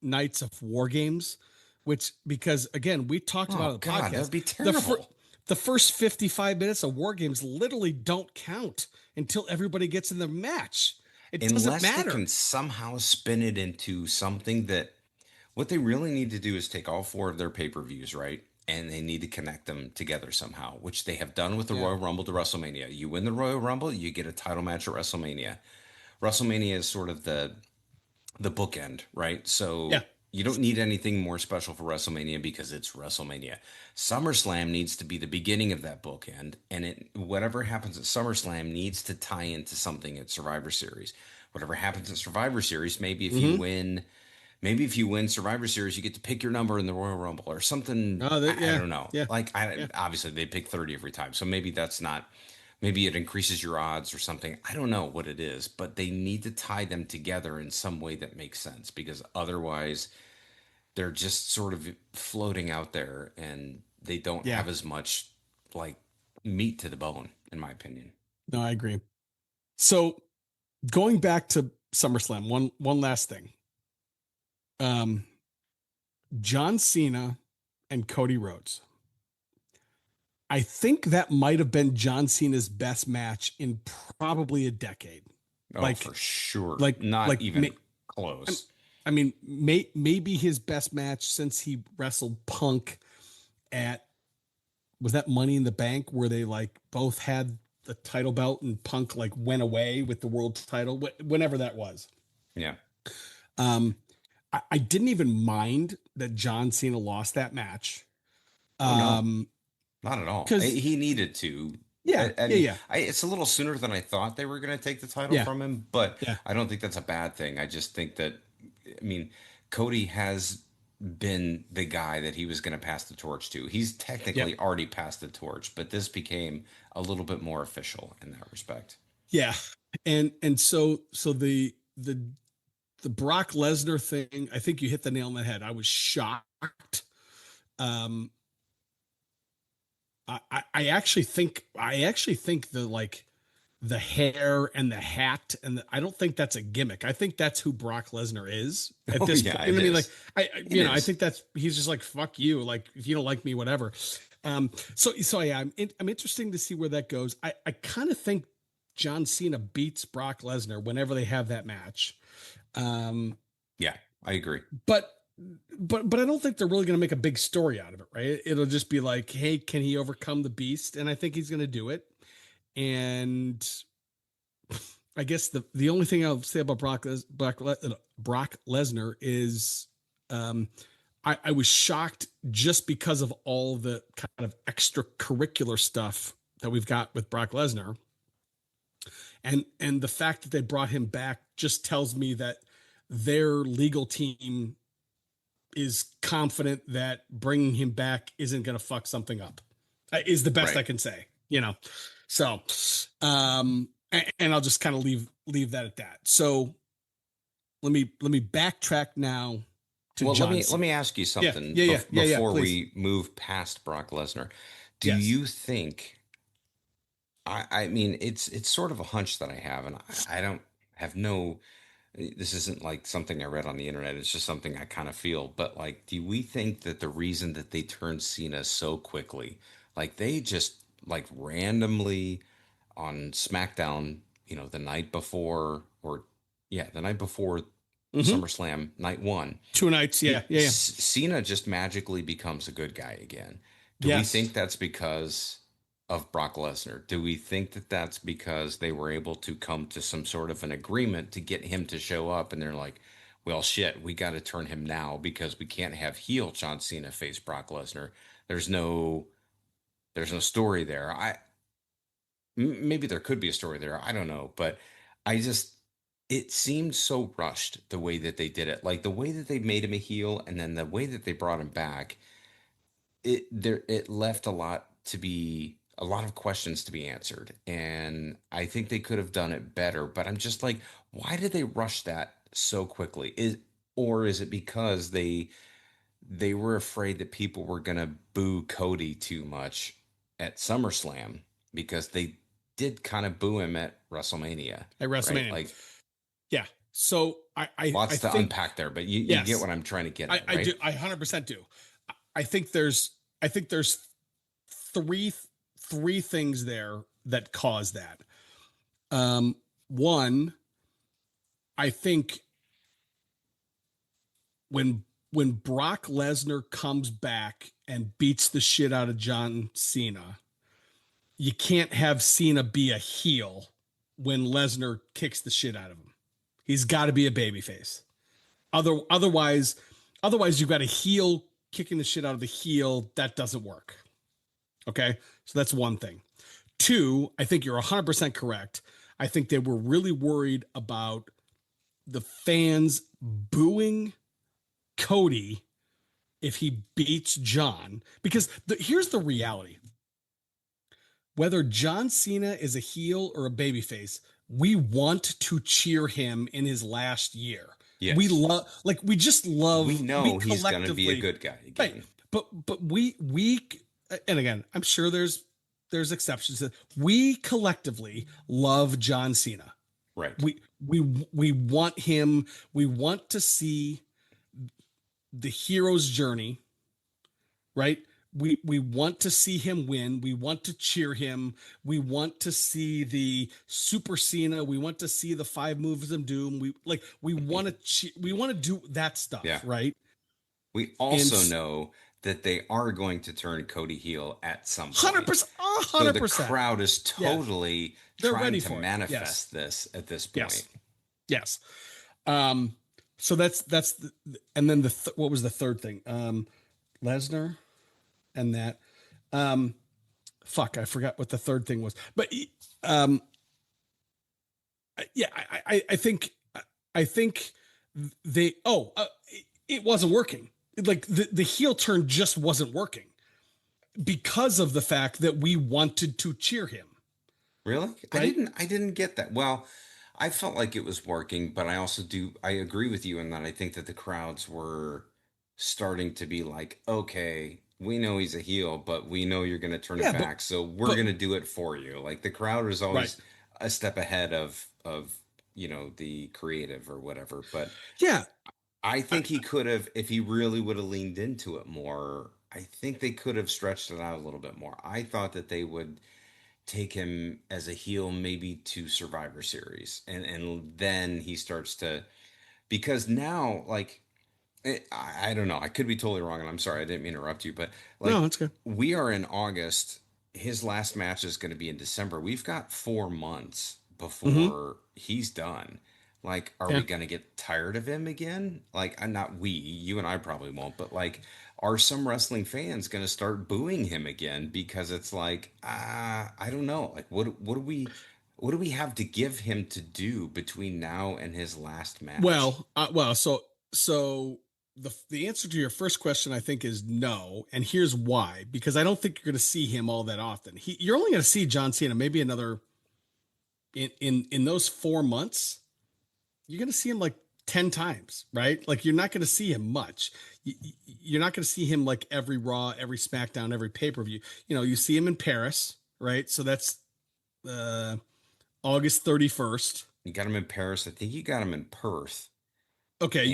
nights of war games, which, because again, we talked about it on the God, podcast, that'd be terrible. The first 55 minutes of war games literally don't count until everybody gets in the match. It doesn't Unless they matter. can somehow spin it into something that, what they really need to do is take all four of their pay-per-views, right? And they need to connect them together somehow, which they have done with the Yeah. Royal Rumble to WrestleMania. You win the Royal Rumble, you get a title match at WrestleMania. WrestleMania is sort of the bookend, right? So Yeah. You don't need anything more special for WrestleMania because it's WrestleMania. SummerSlam needs to be the beginning of that bookend, and whatever happens at SummerSlam needs to tie into something at Survivor Series. Whatever happens at Survivor Series, Mm-hmm. maybe if you win Survivor Series, you get to pick your number in the Royal Rumble or something. Oh, I yeah, don't know. yeah, Like yeah, obviously they pick 30 every time, so maybe that's not. Maybe it increases your odds or something. I don't know what it is, but they need to tie them together in some way that makes sense because otherwise they're just sort of floating out there and they don't yeah. have as much like meat to the bone, in my opinion. No, I agree. So going back to SummerSlam, one last thing. Um, John Cena and Cody Rhodes. I think that might have been John Cena's best match in probably a decade. Oh, Like, for sure. like, Not like, even close. I mean, maybe his best match since he wrestled Punk at was that Money in the Bank where they like both had the title belt and Punk like went away with the world title, whenever that was. Yeah. Um, I didn't even mind that John Cena lost that match. Oh, no. Um, Not at all. because He needed to. yeah, I yeah, mean, yeah, it's a little sooner than I thought they were going to take the title yeah, from him, but yeah, I don't think that's a bad thing. I just think that, I mean, Cody has been the guy that he was going to pass the torch to. He's yeah, technically already passed the torch, but this became a little bit more official in that respect. yeah. And so the Brock Lesnar thing, I think you hit the nail on the head. I was shocked. Um, I actually think the like the hair and the hat and I don't think that's a gimmick. I think that's who Brock Lesnar is at Oh this yeah, point. You it know what I mean? Like is. It you know, I is. think that's he's just like fuck you. Like if you don't like me, whatever. So yeah, I'm interesting to see where that goes. I kind of think John Cena beats Brock Lesnar whenever they have that match. Um, Yeah, I agree. but but I don't think they're really going to make a big story out of it, right? It'll just be like, hey, can he overcome the beast? And I think he's going to do it. And I guess the only thing I'll say about Brock Lesnar is um, I was shocked just because of all the kind of extracurricular stuff that we've got with Brock Lesnar, and the fact that they brought him back just tells me that their legal team is confident that bringing him back isn't going to fuck something up. Is the best I Right. can say, you know. So, and I'll just kind of leave that at that. So let me backtrack now to Well, John let Cena. me ask you Yeah, something yeah, yeah, yeah, yeah. before Please, we move past Brock Lesnar. Do yes. you think I mean it's sort of a hunch that I have and I don't have no this isn't like something I read on the internet. It's just something I kind of feel. But like, do we think that the reason that they turned Cena so quickly, like they just like randomly on SmackDown, the night before, or yeah, the night before Mm-hmm. SummerSlam Night One, 2 nights. Yeah, yeah, yeah. Cena just magically becomes a good guy again. Do we Yes. think that's because of Brock Lesnar? Do we think that that's because they were able to come to some sort of an agreement to get him to show up and they're like, well, shit, we got to turn him now because we can't have heel John Cena face Brock Lesnar. There's no there's no story there. Maybe there could be a story there. I don't know, but I just it seemed so rushed the way that they did it. Like the way that they made him a heel and then the way that they brought him back, it left a lot of questions to be answered. And I think they could have done it better, but I'm just like, why did they rush that so quickly? Is it because they were afraid that people were going to boo Cody too much at SummerSlam because they did kind of boo him at WrestleMania, At right? WrestleMania. Like Yeah. So I lots to think unpack there, but you get yes, what I'm trying to get I at, I do right? I 100% do. I think there's three three things there that cause that. One, I think when Brock Lesnar comes back and beats the shit out of John Cena, you can't have Cena be a heel when Lesnar kicks the shit out of him. He's got to be a babyface. Otherwise, Otherwise, you've got a heel kicking the shit out of the heel. That doesn't work. Okay. So that's one thing. Two, I think you're 100% correct. I think they were really worried about the fans booing Cody if he beats John. Because here's the reality. Whether John Cena is a heel or a babyface, we want to cheer him in his last year. Yes. We love, like, we just love. We know he's going to be a good guy again. Right. But we, and again, I'm sure there's exceptions. We collectively love John Cena. Right. We want him. We want to see the hero's journey. Right. We want to see him win. We want to cheer him. We want to see the Super Cena. We want to see the 5 moves of doom. We want to do that stuff. Yeah. Right. We also know that they are going to turn Cody heel at some point. 100%. 100%. So the crowd is totally trying to manifest this at this point. Yes. So that's and then what was the third thing? Lesnar and that. Fuck, I forgot what the third thing was. But yeah, I think they it wasn't working. Like the heel turn just wasn't working because of the fact that we wanted to cheer him. Really? Right? I didn't get that. Well, I felt like it was working, but I agree with you in that I think that the crowds were starting to be like, okay, we know he's a heel, but we know you're going to turn it back. So we're going to do it for you. Like the crowd is always a step ahead of, the creative or whatever. But yeah, I think he could have, if he really would have leaned into it more, I think they could have stretched it out a little bit more. I thought that they would take him as a heel maybe to Survivor Series. And then he starts to, because now, like, I don't know. I could be totally wrong, and I'm sorry. I didn't mean to interrupt you, but like, no, that's good. We are in August. His last match is going to be in December. We've got 4 months before he's done. Like, are we going to get tired of him again? Like, not we, you and I probably won't, but like, are some wrestling fans going to start booing him again? Because it's like, I don't know. Like, what do we have to give him to do between now and his last match? So the answer to your first question, I think, is no. And here's why, because I don't think you're going to see him all that often. You're only going to see John Cena maybe another in those 4 months. You're going to see him like 10 times, right? Like you're not going to see him much. You're not going to see him like every Raw, every SmackDown, every pay-per-view. You see him in Paris, right? So that's August 31st. You got him in Paris. I think you got him in Perth. Okay,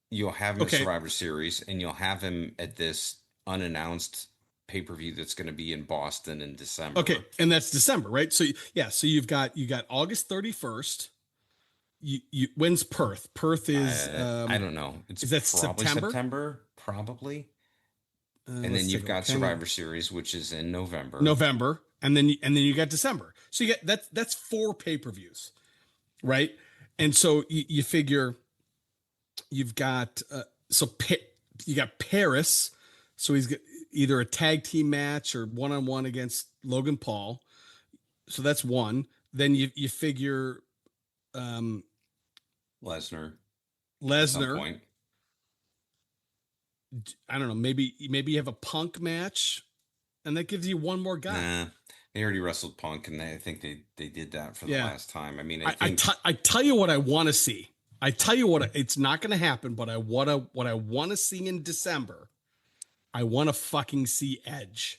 you'll have him at Survivor Series, and you'll have him at this unannounced pay-per-view that's going to be in Boston in December. Okay, and that's December, right? So you've got August 31st. When's Perth? Perth is I don't know. Is that probably September? Probably. And then you've got Survivor Series, which is in November. And then you got December. So you get that's 4 pay-per-views, right? And so you figure you've got you got Paris, so he's got either a tag team match or one-on-one against Logan Paul. So that's one. Then you figure Lesnar. At some point. I don't know. Maybe you have a Punk match, and that gives you one more guy. Nah, they already wrestled Punk, and I think they did that for the last time. I mean, I tell you what I want to see. I tell you what, it's not going to happen, but what I want to see in December, I want to fucking see Edge.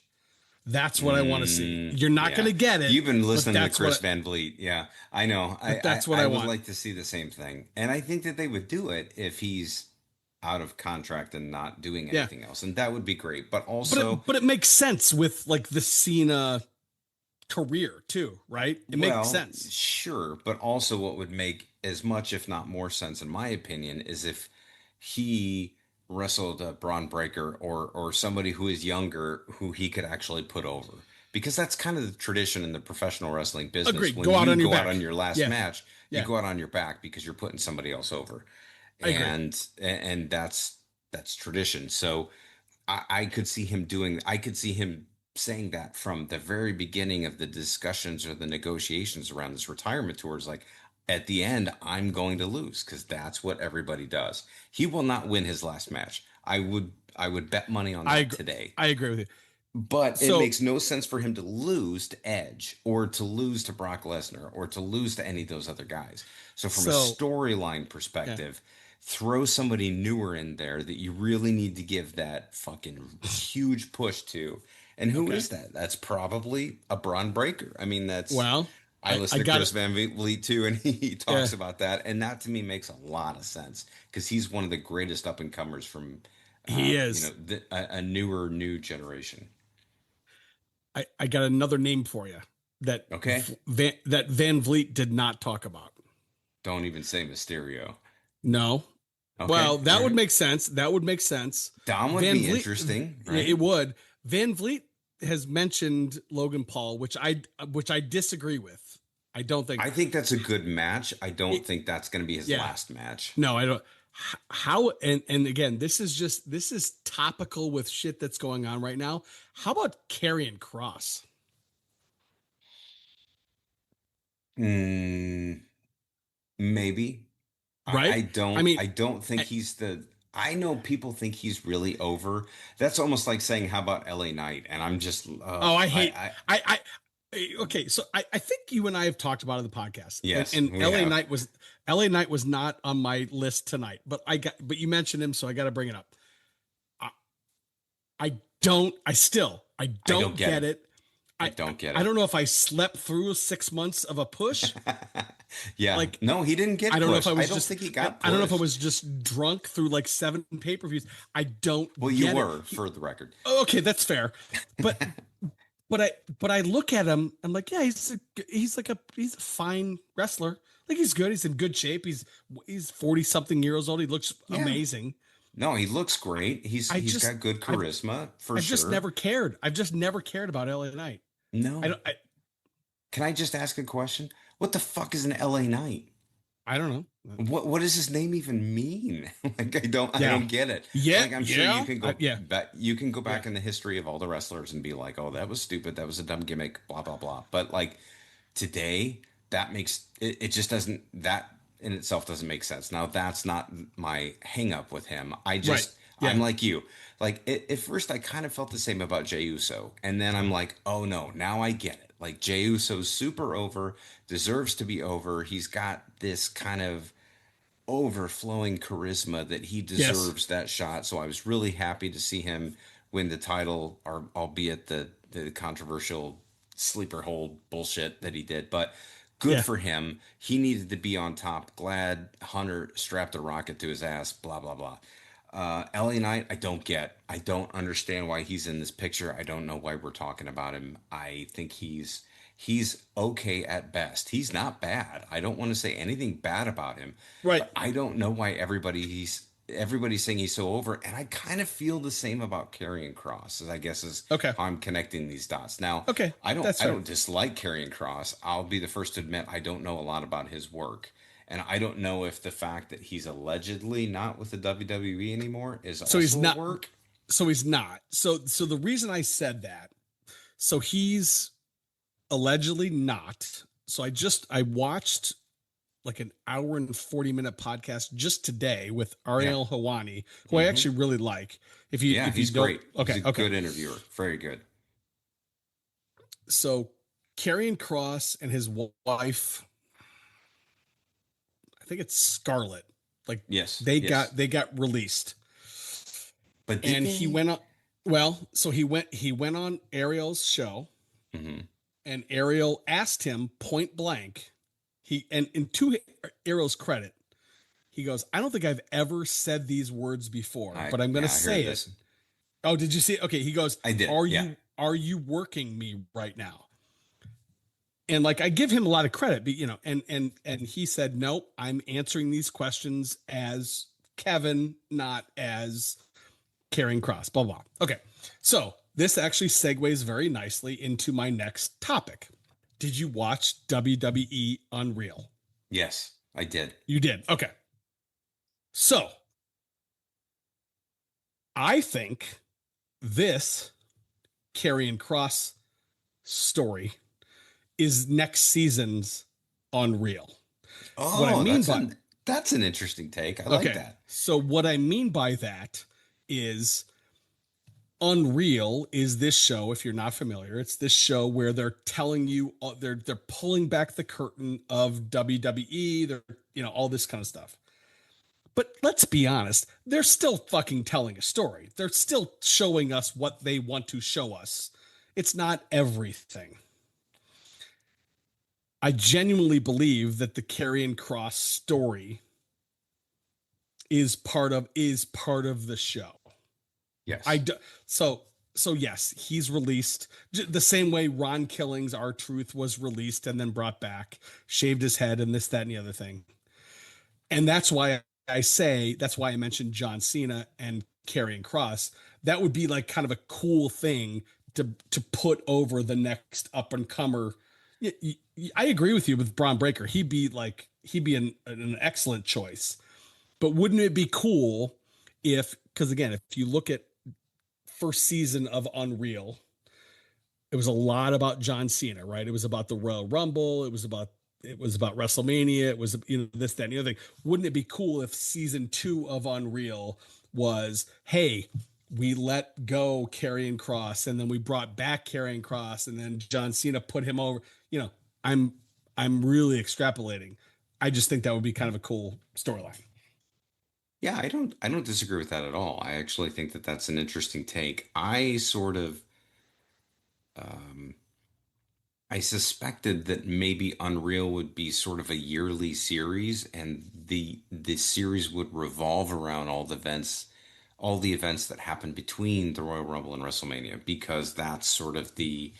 That's what I want to see. You're not going to get it. You've been listening to Chris Van Vliet. Yeah, I know. That's what I would want. like to see the same thing. And I think that they would do it if he's out of contract and not doing anything else. And that would be great. But also... But it makes sense with like the Cena career too, right? It makes sense. Sure. But also what would make as much, if not more sense, in my opinion, is if he wrestled a Braun Breaker or somebody who is younger who he could actually put over, because that's kind of the tradition in the professional wrestling business. Agreed. When go out you on go your out back. on your last match, you go out on your back because you're putting somebody else over. I agree. and that's tradition. So I could see him doing, I could see him saying that from the very beginning of the discussions or the negotiations around this retirement tour is like, at the end, I'm going to lose because that's what everybody does. He will not win his last match. I would bet money on I that agree. today. I agree with you. But it So makes no sense for him to lose to Edge or to lose to Brock Lesnar or to lose to any of those other guys. So, from a so storyline yeah. perspective, throw somebody newer in there that you really need to give that fucking huge push to. And who Okay. is that? That's probably a Braun Breaker. I mean, Well, I I listen to got it. Chris Van Vliet too, and he Yeah. talks about that. And that to me makes a lot of sense because he's one of the greatest up and comers from, He is. a newer, new generation. I got another name for you that Okay. That Van Vliet did not talk about. Don't even say Mysterio. No. Okay. Well, All that would right. make sense. That would make sense. Dom would Van be Vliet, interesting, yeah, it right? would. Van Vliet has mentioned Logan Paul, which I disagree with. I don't think I think that's a good match. I don't it, think that's going to be his yeah. last match. No, I don't. How and again, this is topical with shit that's going on right now. How about Karrion Cross? Mm, maybe. I Right? I don't. mean, I don't think I, he's the. I know people think he's really over. That's almost like saying, "How about LA Knight?" And I'm just, oh, I I, hate. I, Okay, so I think you and I have talked about it in the podcast, yes, and we have. LA Knight was not on my list tonight, but you mentioned him, so I got to bring it up. I, I I don't don't get get it. it. I I don't get I it. don't know if I slept through 6 months of a push. Yeah. Like No, he didn't I get don't know if I pushed. I was don't just think he got I don't know if I pushed. was just drunk through like 7 pay-per-views. I Well, don't you get it. were, for the record. Okay, that's fair, but but I look at him. I'm like, yeah, he's a fine wrestler. Like he's good. He's in good shape. He's 40 something years old. He looks Yeah. amazing. No, he looks great. He's I he's just got good I've charisma for I've just sure. never cared. I've just never cared about LA Knight. I No. don't I, Can I just ask a question? What the fuck is an LA Knight? I don't know. What does his name even mean? Like I Yeah. don't get it. Yeah, Like I'm sure yeah. Yeah. you can go Yeah. back in the history of all the wrestlers and be like, "Oh, that was stupid. That was a dumb gimmick, blah blah blah." But like today, that makes it just doesn't, that in itself doesn't make sense. Now, that's not my hang up with him. Right. I'm Yeah. like you. Like at first I kind of felt the same about Jey Uso, and then I'm like, "Oh no, now I get it." Like Jey Uso's super over, deserves to be over. He's got this kind of overflowing charisma that he Yes. deserves that shot. So I was really happy to see him win the title, or albeit the controversial sleeper hold bullshit that he did. But good Yeah. for him. He needed to be on top. Glad Hunter strapped a rocket to his ass. Blah blah blah. LA Knight, I don't get. I don't understand why he's in this picture. I don't know why we're talking about him. I think he's okay at best. He's not bad. I don't want to say anything bad about him, Right. but I don't know why everybody's saying he's so over. And I kind of feel the same about Karrion Cross, as I guess is Okay. how I'm connecting these dots. Now, Okay. That's I fair. don't dislike Karrion Cross. I'll be the first to admit I don't know a lot about his work. And I don't know if the fact that he's allegedly not with the WWE anymore is So he's also a not work. so he's not. So the reason I said that, so he's allegedly not. So I watched like an hour and 40-minute podcast just today with Yeah. Ariel Hawani, who I Hmm. actually really like. Yeah, If you he's don't, great. He's okay, a okay. good interviewer. Very good. So Karrion Cross and his wife, I think it's Scarlett, like Yes, they yes. got released. But did And he they? went on, well, so he went on Ariel's show, Hmm. and Ariel asked him point blank. And to Ariel's credit, he goes, I don't think I've ever said these words before, but I'm going to I say heard it. this. Oh, did you see it? Okay. He goes, I did. Yeah. are you working me right now? And like, I give him a lot of credit, but and he said, nope, I'm answering these questions as Kevin, not as Karrion Cross, blah, blah. Okay. So this actually segues very nicely into my next topic. Did you watch WWE Unreal? Yes, I did. You did. Okay. So I think this Karrion Kross story is next season's Unreal. What I Oh, mean by that's an interesting take. I like okay, that. so what I mean by that is Unreal is this show. If you're not familiar, it's this show where they're telling you they're pulling back the curtain of WWE. They're all this kind of stuff. But let's be honest, they're still fucking telling a story. They're still showing us what they want to show us. It's not everything. I genuinely believe that the Karrion Kross story is part of the show. I Yes. do, so so yes, he's released the same way Ron Killing's R Truth was released and then brought back, shaved his head and this, that, and the other thing. And that's why I mentioned John Cena and Karrion Kross. That would be like kind of a cool thing to put over the next up and comer. I agree with you with Braun Breaker. He'd be an excellent choice. But wouldn't it be cool if, because again, if you look at first season of Unreal, it was a lot about John Cena, right? It was about the Royal Rumble. It was about WrestleMania. It was this, that, and the other thing. Wouldn't it be cool if season 2 of Unreal was, hey, we let go Karrion Kross, and then we brought back Karrion Kross, and then John Cena put him over. I'm I'm really extrapolating. I just think that would be kind of a cool storyline. Yeah, I don't disagree with that at all. I actually think that that's an interesting take. Um, I suspected that maybe Unreal would be sort of a yearly series, and the series would revolve around all the events that happened between the Royal Rumble and WrestleMania, because that's sort of the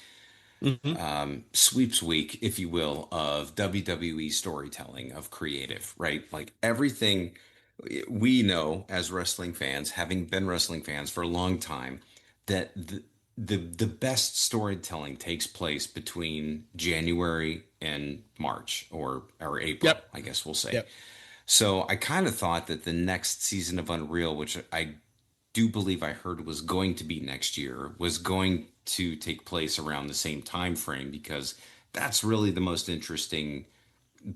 Mm-hmm. sweeps week, if you will, of WWE storytelling, of creative, right? Like everything we know as wrestling fans, having been wrestling fans for a long time, that the best storytelling takes place between January and March, or April, Yep. I guess we'll say. Yep. So I kind of thought that the next season of Unreal, which I do believe I heard was going to be next year, was going to take place around the same time frame, because that's really the most interesting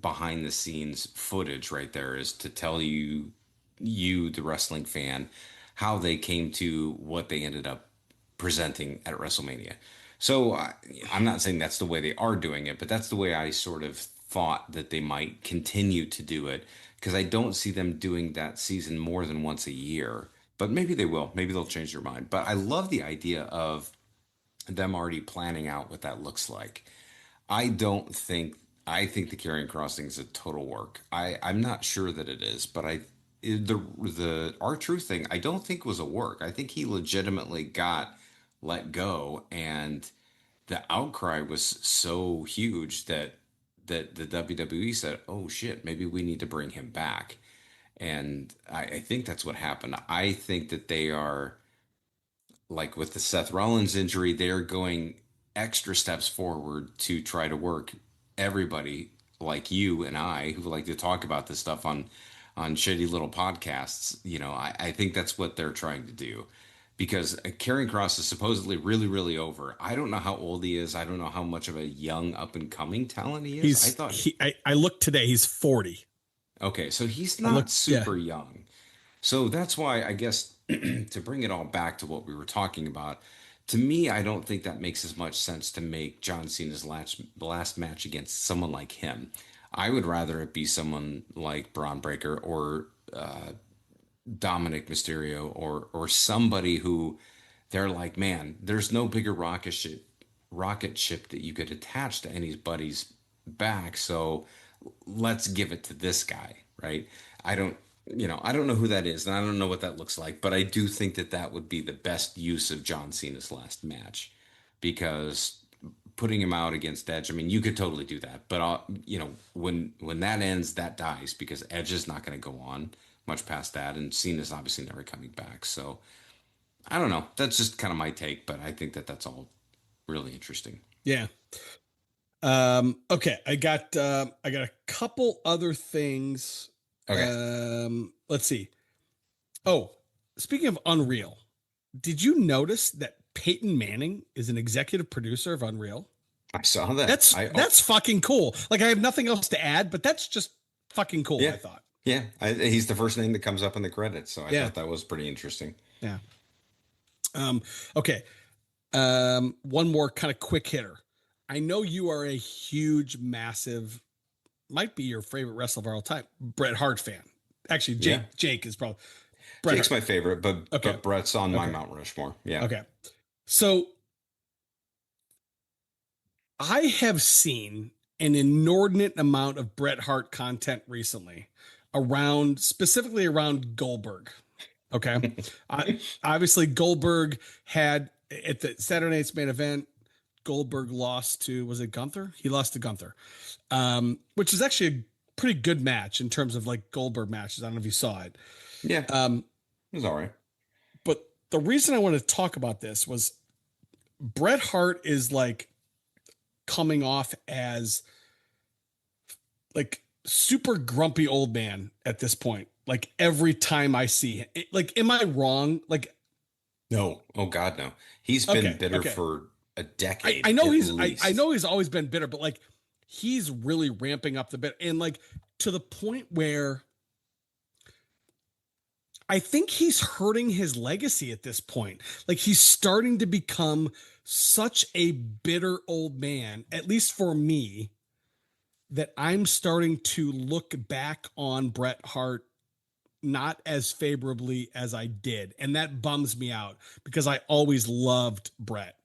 behind the scenes footage right there, is to tell you the wrestling fan, how they came to what they ended up presenting at WrestleMania. So I'm not saying that's the way they are doing it, but that's the way I sort of thought that they might continue to do it, because I don't see them doing that season more than once a year. But maybe they will. Maybe they'll change their mind. But I love the idea of them already planning out what that looks like. I don't think I think the Carrying Crossing is a total work. I'm not sure that it is, but the R Truth thing I don't think was a work. I think he legitimately got let go, and the outcry was so huge that the WWE said, "Oh shit, maybe we need to bring him back." And I think that's what happened. I think that they are, like with the Seth Rollins injury, they're going extra steps forward to try to work everybody like you and I, who like to talk about this stuff on shitty little podcasts. I think that's what they're trying to do, because Karrion Kross is supposedly really, really over. I don't know how old he is. I don't know how much of a young up and coming talent he is. I He's thought, he. I looked today. He's 40. okay, so he's I not looked. Yeah. super young. So that's why I guess to bring it all back to what we were talking about, to me, I don't think that makes as much sense to make John Cena's last match against someone like him. I would rather it be someone like Braun Breaker, or Dominic Mysterio, or somebody who they're like, man, there's no bigger rocket ship that you could attach to anybody's back. So let's give it to this guy, right? I don't, I don't know who that is, and I don't know what that looks like, but I do think that that would be the best use of John Cena's last match, because putting him out against Edge, I mean, you could totally do that, but when that ends, that dies, because Edge is not going to go on much past that, and Cena's obviously never coming back. So I don't know. That's just kind of my take, but I think that that's all really interesting. Yeah. Okay. I got a couple other things Okay. Let's see. Oh, speaking of Unreal, did you notice that Peyton Manning is an executive producer of Unreal? I saw that. That's fucking cool. Like I have nothing else to add, but that's just fucking cool, Yeah. I thought. Yeah. He's the first name that comes up in the credits. So I Yeah. thought that was pretty interesting. Yeah. Um, okay. One more kind of quick hitter. I know you are a huge, massive, might be your favorite wrestler of all time, Bret Hart fan. Actually, Yeah. Jake is probably Bret Jake's Hart. my favorite, Okay. but Brett's on my Okay. Mount Rushmore. Yeah. Okay. So I have seen an inordinate amount of Bret Hart content recently around, specifically around Goldberg. Okay. I, Obviously, Goldberg had at the Saturday night's main event, Goldberg lost to, was it Gunther? He lost to Gunther, which is actually a pretty good match in terms of like Goldberg matches. I don't know if you saw it. Yeah. It Um, was all right. but the reason I want to talk about this was Bret Hart is like coming off as like super grumpy old man at this point. Like every time I see him, like, am I wrong? Like, No. Oh God, no. He's been okay, bitter okay. for a I decade know at I least. know he's always been bitter, but like he's really ramping up the bit and like to the point where I think he's hurting his legacy at this point. Like he's starting to become such a bitter old man, at least for me, that I'm starting to look back on Bret Hart not as favorably as I did. And that bums me out because I always loved Bret.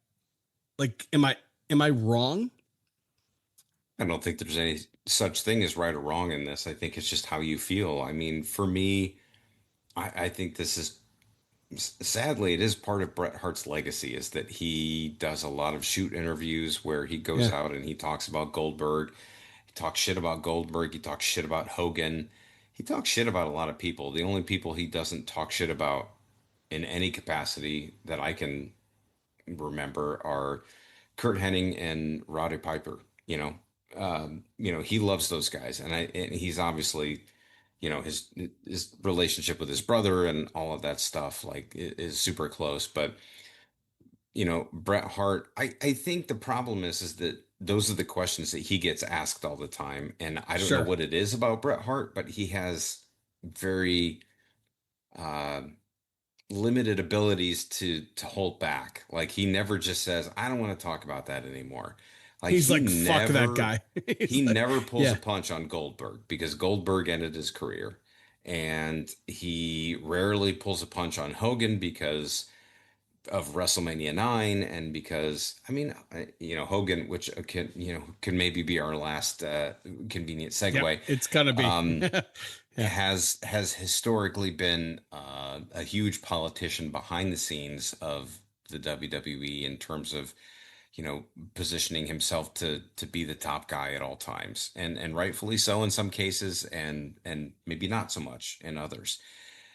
Like, am I wrong? I don't think there's any such thing as right or wrong in this. I think it's just how you feel. I mean, for me, I think this is sadly, it is part of Bret Hart's legacy is that he does a lot of shoot interviews where he goes Yeah. out and he talks about Goldberg. He talks shit about Goldberg. He talks shit about Hogan. He talks shit about a lot of people. The only people he doesn't talk shit about in any capacity that I can remember are Kurt Hennig and Roddy Piper. He loves those guys, and he's obviously, his relationship with his brother and all of that stuff is super close. But Bret Hart, I think the problem is that those are the questions that he gets asked all the time, and I don't know Sure. what it is about Bret Hart, but he has very uh, limited abilities to hold back. Like he never just says, "I don't want to talk about that anymore." Like He's like, fuck that guy. he He's like, never pulls a yeah. punch on Goldberg because Goldberg ended his career. And he rarely pulls a punch on Hogan because of WrestleMania 9 and because Hogan, which can maybe be our last convenient Yep. segue, It's gonna be. um, Yeah. has historically been a huge politician behind the scenes of the WWE in terms of positioning himself to be the top guy at all times, and rightfully so in some cases, and maybe not so much in others.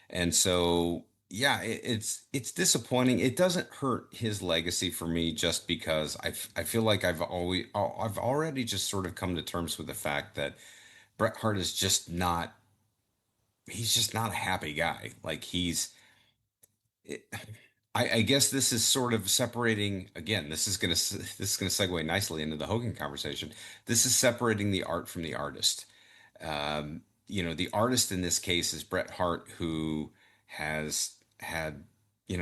And so yeah, it's disappointing. It doesn't hurt his legacy for me just because I feel like I've already just sort of come to terms with the fact that Bret Hart is just not he's just not a happy guy. Like it, I guess this is sort of separating again. This is gonna segue nicely into the Hogan conversation. This is separating the art from the artist. The artist in this case is Bret Hart, who has had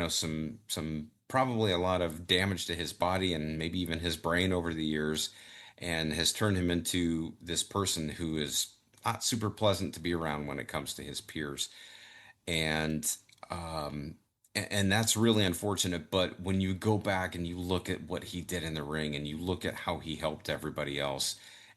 some probably a lot of damage to his body and maybe even his brain over the years, and has turned him into this person who is not super pleasant to be around when it comes to his peers. And um and that's really unfortunate. But when you go back and you look at what he did in the ring and you look at how he helped everybody else,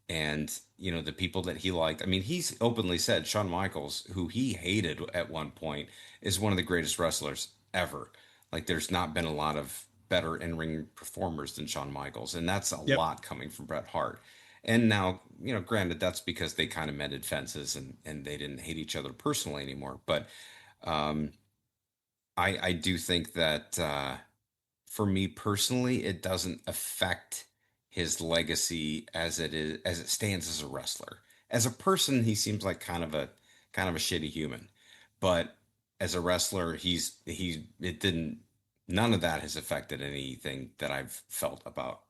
and the people that he liked, I mean, he's openly said Shawn Michaels, who he hated at one point, is one of the greatest wrestlers ever. Like there's not been a lot of better in-ring performers than Shawn Michaels, and that's a Yep. lot coming from Bret Hart. And now, granted, that's because they kind of mended fences and they didn't hate each other personally anymore. But um, I do think that for me personally, it doesn't affect his legacy as it stands as a wrestler. As a person, he seems like kind of a kind of a shitty human. But as a wrestler, it didn't, none of that has affected anything that I've felt about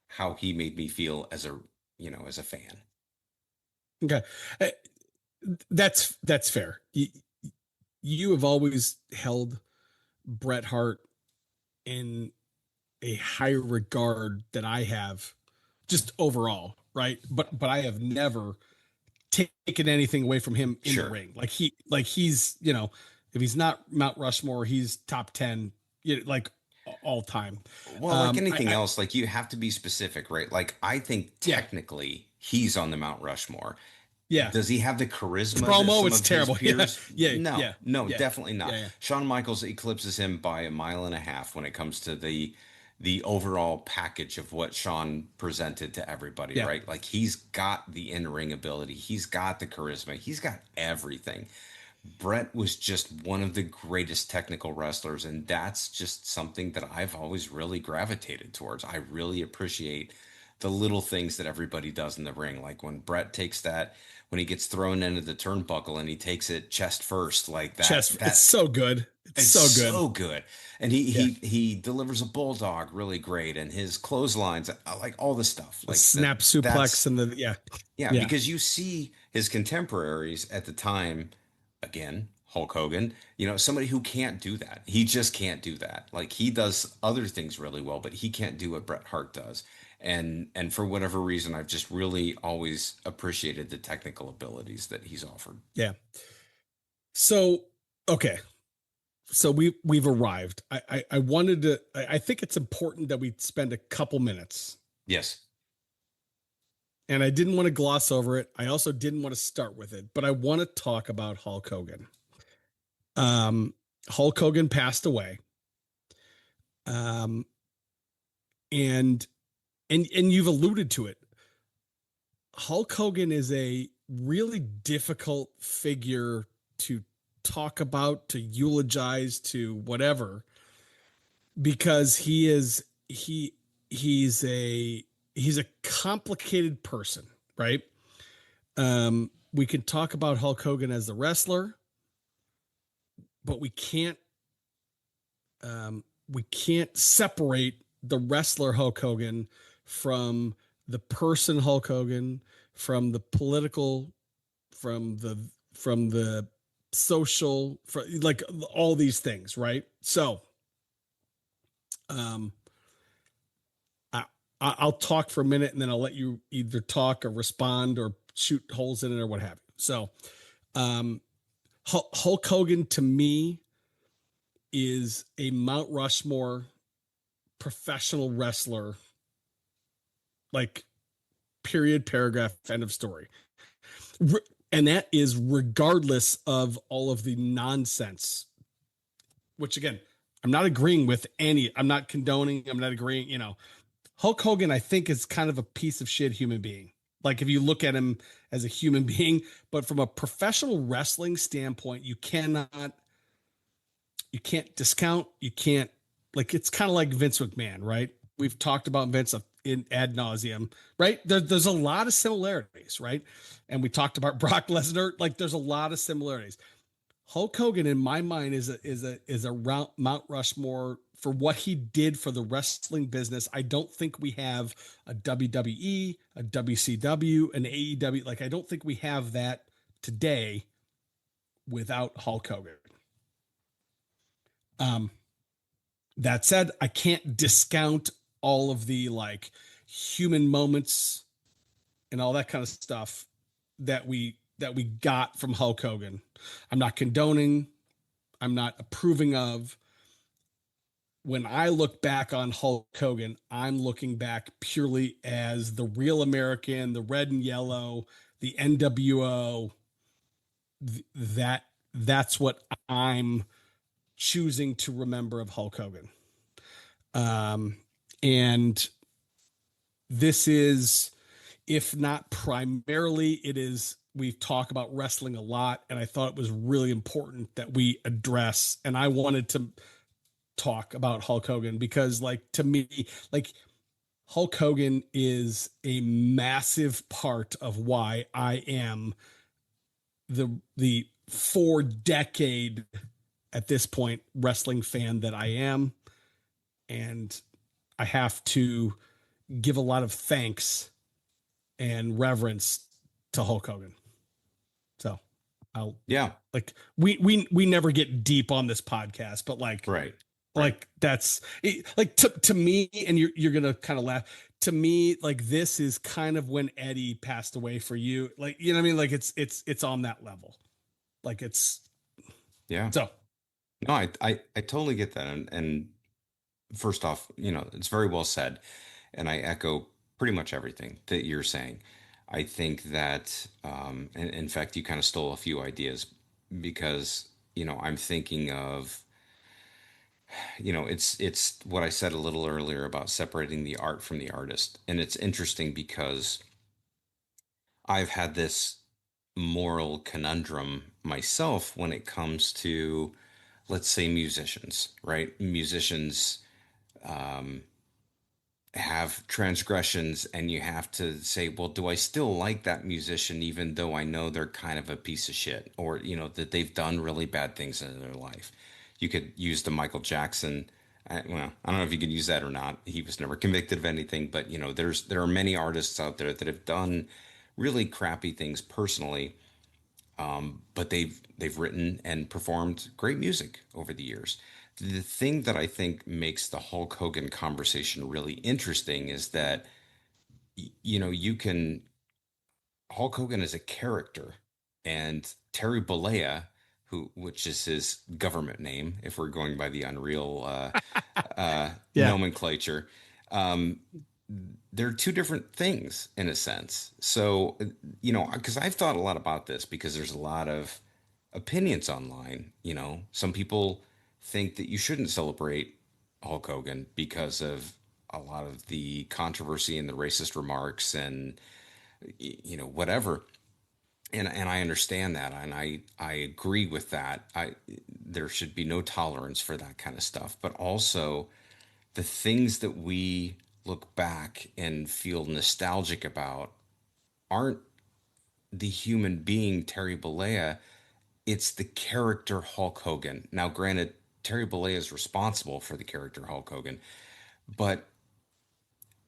how he made me feel as a, as a fan. Okay. Uh, that's fair. You have always held Bret Hart in a higher regard than I have just overall, right? But I have never taken anything away from him in the Sure. ring. He's, if he's not Mount Rushmore, he's top 10, like all time. Well, like anything I else, like you have to be specific, right? Like I think yeah, technically he's on the Mount Rushmore. yeah. Does he have the charisma that Promo, some it's of his terrible. Yeah, peers? yeah, No, yeah, no, yeah, definitely not. yeah, Shawn Michaels eclipses him by a mile and a half when it comes to the overall package of what Shawn presented to everybody, yeah, right? Like he's got the in-ring ability, he's got the charisma, he's got everything. Brett was just one of the greatest technical wrestlers, and that's just something that I've always really gravitated towards. I really appreciate the little things that everybody does in the ring. Like when Brett takes that, when he gets thrown into the turnbuckle and he takes it chest first, like that, Chest. It's that so good. It's it's so good. so good. And he Yeah, he delivers a bulldog really great, and his clotheslines, like all the stuff, the like that. snap suplex That's and the yeah, yeah, yeah, because you see his contemporaries at the time, again, Hulk Hogan, somebody who can't do that. He just can't do that. Like he does other things really well, but he can't do what Bret Hart does. And for whatever reason, I've just really always appreciated the technical abilities that he's offered. yeah. So okay, so we've arrived. I wanted to. I think it's important that we spend a couple minutes, Yes. and I didn't want to gloss over it. I also didn't want to start with it, but I want to talk about Hulk Hogan. Um, Hulk Hogan passed away. Um, and and you've alluded to it. Hulk Hogan is a really difficult figure to talk about, to eulogize, to whatever, because he's a complicated person, right? We can talk about Hulk Hogan as the wrestler, but we can't separate the wrestler Hulk Hogan from the person Hulk Hogan, from the political, from the social, like all these things, right? So, um, I, I'll talk for a minute and then I'll let you either talk or respond or shoot holes in it or what have you. So, um, Hulk Hogan to me is a Mount Rushmore professional wrestler, like period, paragraph, end of story. And that is regardless of all of the nonsense, which again, I'm not agreeing with any, I'm not condoning, I'm not agreeing, Hulk Hogan, I think, is kind of a piece of shit human being. Like if you look at him as a human being, but from a professional wrestling standpoint, you can't discount, you can't, like, it's kind of like Vince McMahon, right? We've talked about Vince in ad nauseum, right? There's a lot of similarities, right? And we talked about Brock Lesnar. Like, there's a lot of similarities. Hulk Hogan, in my mind, is a Mount Rushmore for what he did for the wrestling business. I don't think we have a WWE, a WCW, an AEW. Like, I don't think we have that today without Hulk Hogan. Um, that said, I can't discount all of the like human moments and all that kind of stuff that we got from Hulk Hogan. I'm not condoning, I'm not approving of. When I look back on Hulk Hogan, I'm looking back purely as the real American, the red and yellow, the NWO. That that's what I'm choosing to remember of Hulk Hogan. Um, and this is, if not primarily, it is, we talk about wrestling a lot, and I thought it was really important that we address, and I wanted to talk about Hulk Hogan because, like, to me, like, Hulk Hogan is a massive part of why I am the 4 decade at this point wrestling fan that I am, and I have to give a lot of thanks and reverence to Hulk Hogan. So I'll Yeah. like we never get deep on this podcast, but Right. Right. like that's like to me, and you're gonna kind of laugh. To me, like this is kind of when Eddie passed away for you. Like, you know what I mean? Like it's on that level. Like it's Yeah. so No, I totally get that. And first off, it's very well said. And I echo pretty much everything that you're saying. I think that, and in fact, you kind of stole a few ideas because, I'm thinking of, it's what I said a little earlier about separating the art from the artist. And it's interesting because I've had this moral conundrum myself when it comes to, let's say, musicians, right? Musicians have transgressions, and you have to say, well, do I still like that musician even though I know they're kind of a piece of shit, or that they've done really bad things in their life? You could use the Michael Jackson. Well, I don't know if you could use that or not. He was never convicted of anything, but there are many artists out there that have done really crappy things personally, but they've written and performed great music over the years. The thing that I think makes the Hulk Hogan conversation really interesting is that you can Hulk Hogan is a character, and Terry Bollea, which is his government name, if we're going by the Unreal yeah. nomenclature, um, they're two different things in a sense. So, because I've thought a lot about this because there's a lot of opinions online. Some people think that you shouldn't celebrate Hulk Hogan because of a lot of the controversy and the racist remarks and whatever. And I understand that, and I agree with that. There should be no tolerance for that kind of stuff, but also the things that we look back and feel nostalgic about aren't the human being Terry Bollea, it's the character Hulk Hogan. Now, granted, Terry Bollea is responsible for the character Hulk Hogan, but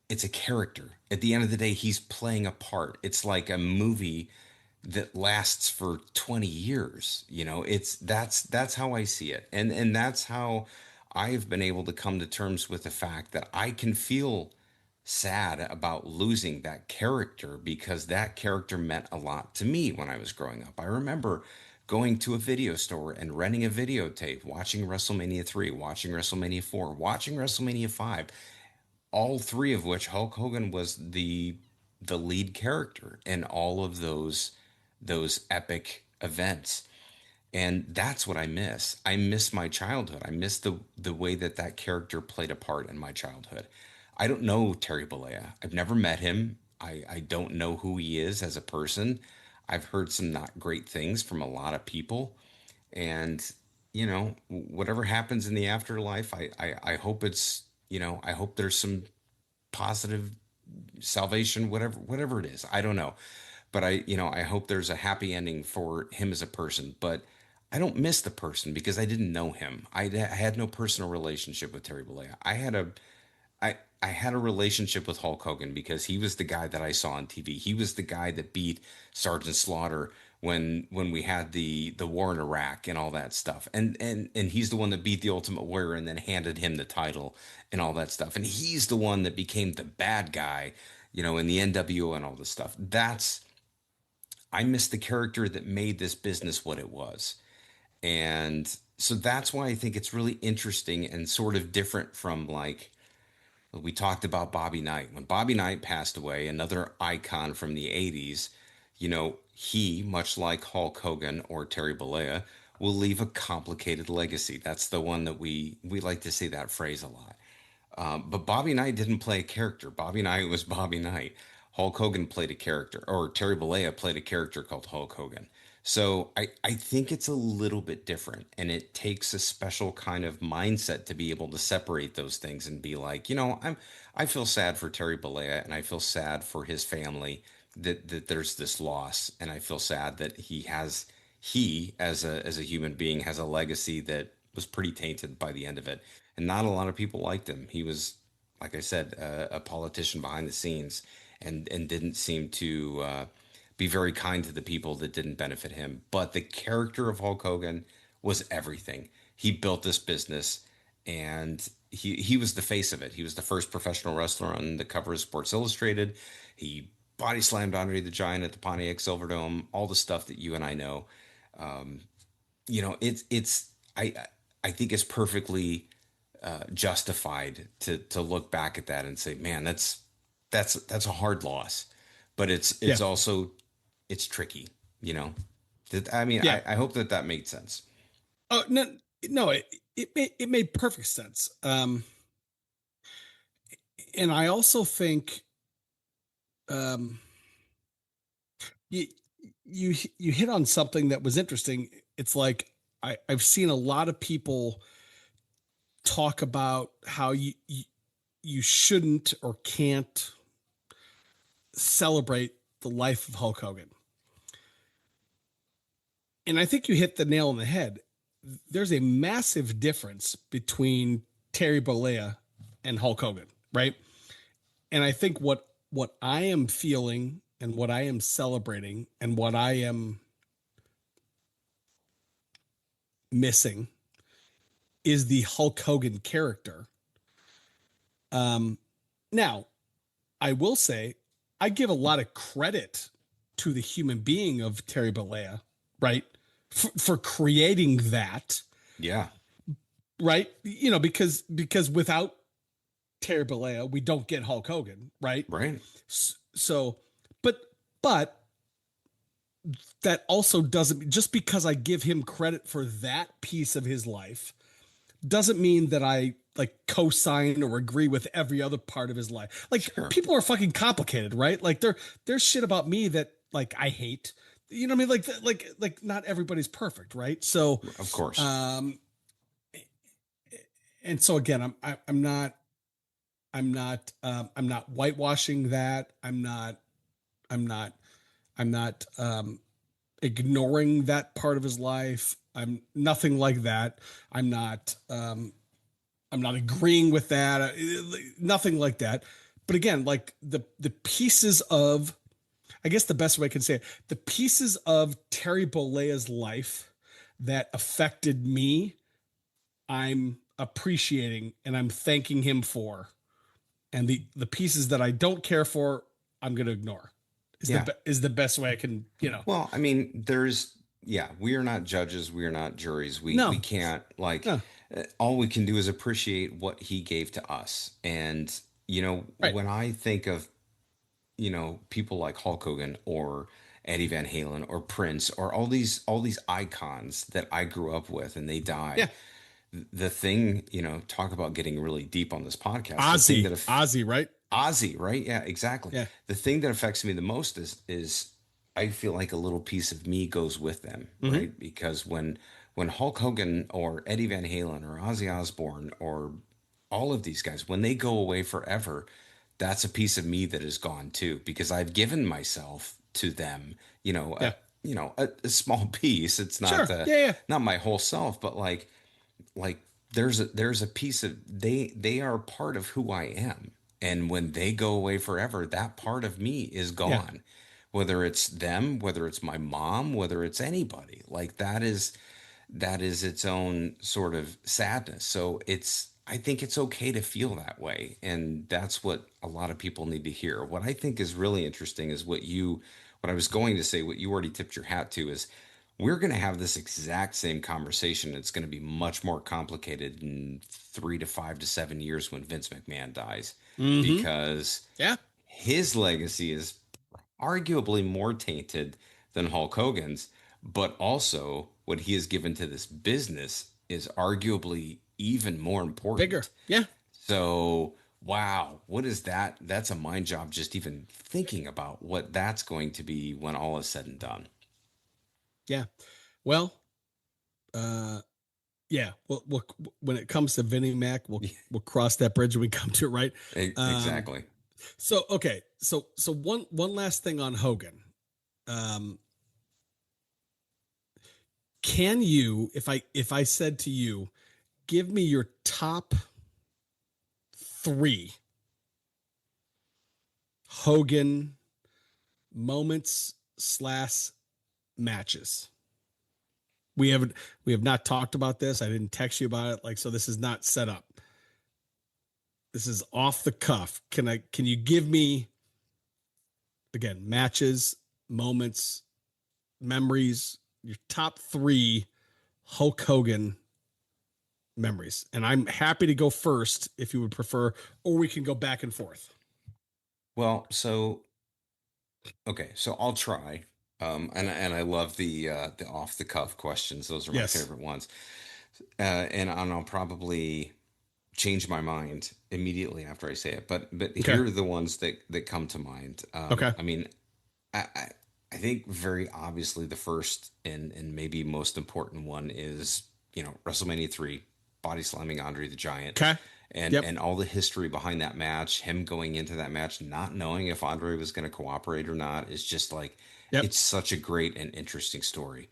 it's a character. At the end of the day, he's playing a part. It's like a movie that lasts for 20 years. That's how I see it. And that's how I've been able to come to terms with the fact that I can feel sad about losing that character because that character meant a lot to me when I was growing up. I remember going to a video store and renting a videotape, watching WrestleMania 3, watching WrestleMania 4, watching WrestleMania 5, all three of which Hulk Hogan was the lead character in all of those epic events. And that's what I miss. I miss my childhood. I miss the way that character played a part in my childhood. I don't know Terry Bollea. I've never met him. I don't know who he is as a person. I've heard some not great things from a lot of people. And, whatever happens in the afterlife, I hope I hope there's some positive salvation, whatever it is. I don't know. But I hope there's a happy ending for him as a person. But I don't miss the person because I didn't know him. I had no personal relationship with Terry Bollea. I had a relationship with Hulk Hogan because he was the guy that I saw on TV. He was the guy that beat Sergeant Slaughter when we had the war in Iraq and all that stuff. And he's the one that beat the Ultimate Warrior and then handed him the title and all that stuff. And he's the one that became the bad guy, in the NWO and all this stuff. I miss the character that made this business what it was. And so that's why I think it's really interesting and sort of different from, like, we talked about Bobby Knight. When Bobby Knight passed away, another icon from the 80s, he, much like Hulk Hogan or Terry Bollea, will leave a complicated legacy. That's the one that we like to say that phrase a lot. But Bobby Knight didn't play a character. Bobby Knight was Bobby Knight. Hulk Hogan played a character, or Terry Bollea played a character called Hulk Hogan. So I think it's a little bit different, and it takes a special kind of mindset to be able to separate those things and be like, I feel sad for Terry Bollea, and I feel sad for his family that there's this loss, and I feel sad that he as a human being has a legacy that was pretty tainted by the end of it, and not a lot of people liked him. He was, like I said, a politician behind the scenes, and didn't seem to be very kind to the people that didn't benefit him. But the character of Hulk Hogan was everything. He built this business, and he was the face of it. He was the first professional wrestler on the cover of Sports Illustrated. He body slammed Andre the Giant at the Pontiac Silverdome. All the stuff that you and I know. It's I think it's perfectly justified to look back at that and say, man, that's a hard loss, but it's Yeah. also it's tricky, you know. I mean, Yeah. I hope that made sense. Oh, no, it made perfect sense. And I also think, um, you, you hit on something that was interesting. It's like, I've seen a lot of people talk about how you shouldn't or can't celebrate the life of Hulk Hogan. And I think you hit the nail on the head. There's a massive difference between Terry Bollea and Hulk Hogan, right? And I think what I am feeling and what I am celebrating and what I am missing is the Hulk Hogan character. Now, I will say I give a lot of credit to the human being of Terry Bollea, right? For creating that, Yeah, right? Because without Terry Bollea, we don't get Hulk Hogan, right? right. So, but that also doesn't, just because I give him credit for that piece of his life doesn't mean that I like co-sign or agree with every other part of his life. Like, Sure. people are fucking complicated, right? Like, there's shit about me that like I hate. You know what I mean? Like not everybody's perfect, right? So, Of course. um, and so again, I'm not whitewashing that. I'm not, I'm not, ignoring that part of his life. I'm nothing like that. I'm not, I'm not agreeing with that. Nothing like that. But again, like the pieces of, I guess the best way I can say it, the pieces of Terry Bollea's life that affected me, I'm appreciating and I'm thanking him for. And the pieces that I don't care for, I'm going to ignore. Yeah. Is the best way I can, Well, I mean, yeah, we are not judges, we are not juries. We No, can't like no, all we can do is appreciate what he gave to us. And right. when I think of people like Hulk Hogan or Eddie Van Halen or Prince or all these icons that I grew up with and they Yeah. died. The thing, talk about getting really deep on this podcast. The thing that Ozzy, right? Ozzy, right? Yeah, exactly. Yeah. The thing that affects me the most is I feel like a little piece of me goes with them, Mm-hmm. right? Because when Hulk Hogan or Eddie Van Halen or Ozzy Osbourne or all of these guys, when they go away forever, that's a piece of me that is gone too, because I've given myself to them, Yeah. a small piece. It's not Sure. the Yeah. Yeah. not my whole self, but like there's a piece of they are part of who I am. And when they go away forever, that part of me is Yeah. gone. Whether it's them, whether it's my mom, whether it's anybody. Like that is its own sort of sadness. So I think it's okay to feel that way. And that's what a lot of people need to hear. What I think is really interesting is what I was going to say, what you already tipped your hat to is we're going to have this exact same conversation. It's going to be much more complicated in 3 to 5 to 7 years when Vince McMahon dies, Mm-hmm. because Yeah. his legacy is arguably more tainted than Hulk Hogan's, but also what he has given to this business is arguably even more Bigger. important. Yeah. So, wow, what is that? That's a mind job just even thinking about what that's going to be when all is said and done. Yeah. Well, uh, yeah. When it comes to Vinnie Mac, we'll cross that bridge when we come to it, right? Um, Exactly. So okay, so one last thing on Hogan. Um, can you, if I said to you, give me your top three Hogan moments slash matches? We haven't we have not talked about this. I didn't text you about it. Like, so this is not set up. This is off the cuff. Can you give me again matches, moments, memories, your top three Hulk Hogan memories? And I'm happy to go first if you would prefer, or we can go back and forth. Well, so okay, so I'll try. And I love the off the cuff questions. Those are my Yes. favorite ones. And I'll probably change my mind immediately after I say it. But Okay. here are the ones that come to mind. Okay. I mean, I, I I think very obviously the first and maybe most important one is, WrestleMania 3, body slamming Andre the Giant, Okay. and Yep. and all the history behind that match, him going into that match not knowing if Andre was going to cooperate or not, is just like Yep. it's such a great and interesting story.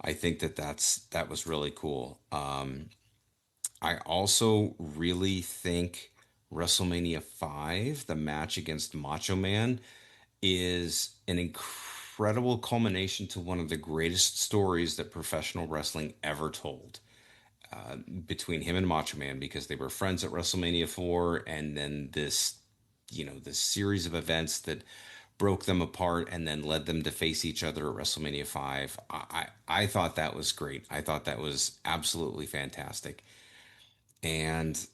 I think that was really cool. I also really think WrestleMania 5, the match against Macho Man, is an incredible culmination to one of the greatest stories that professional wrestling ever told, between him and Macho Man, because they were friends at WrestleMania 4, and then this series of events that broke them apart and then led them to face each other at WrestleMania 5. I thought that was great. I thought that was absolutely fantastic. And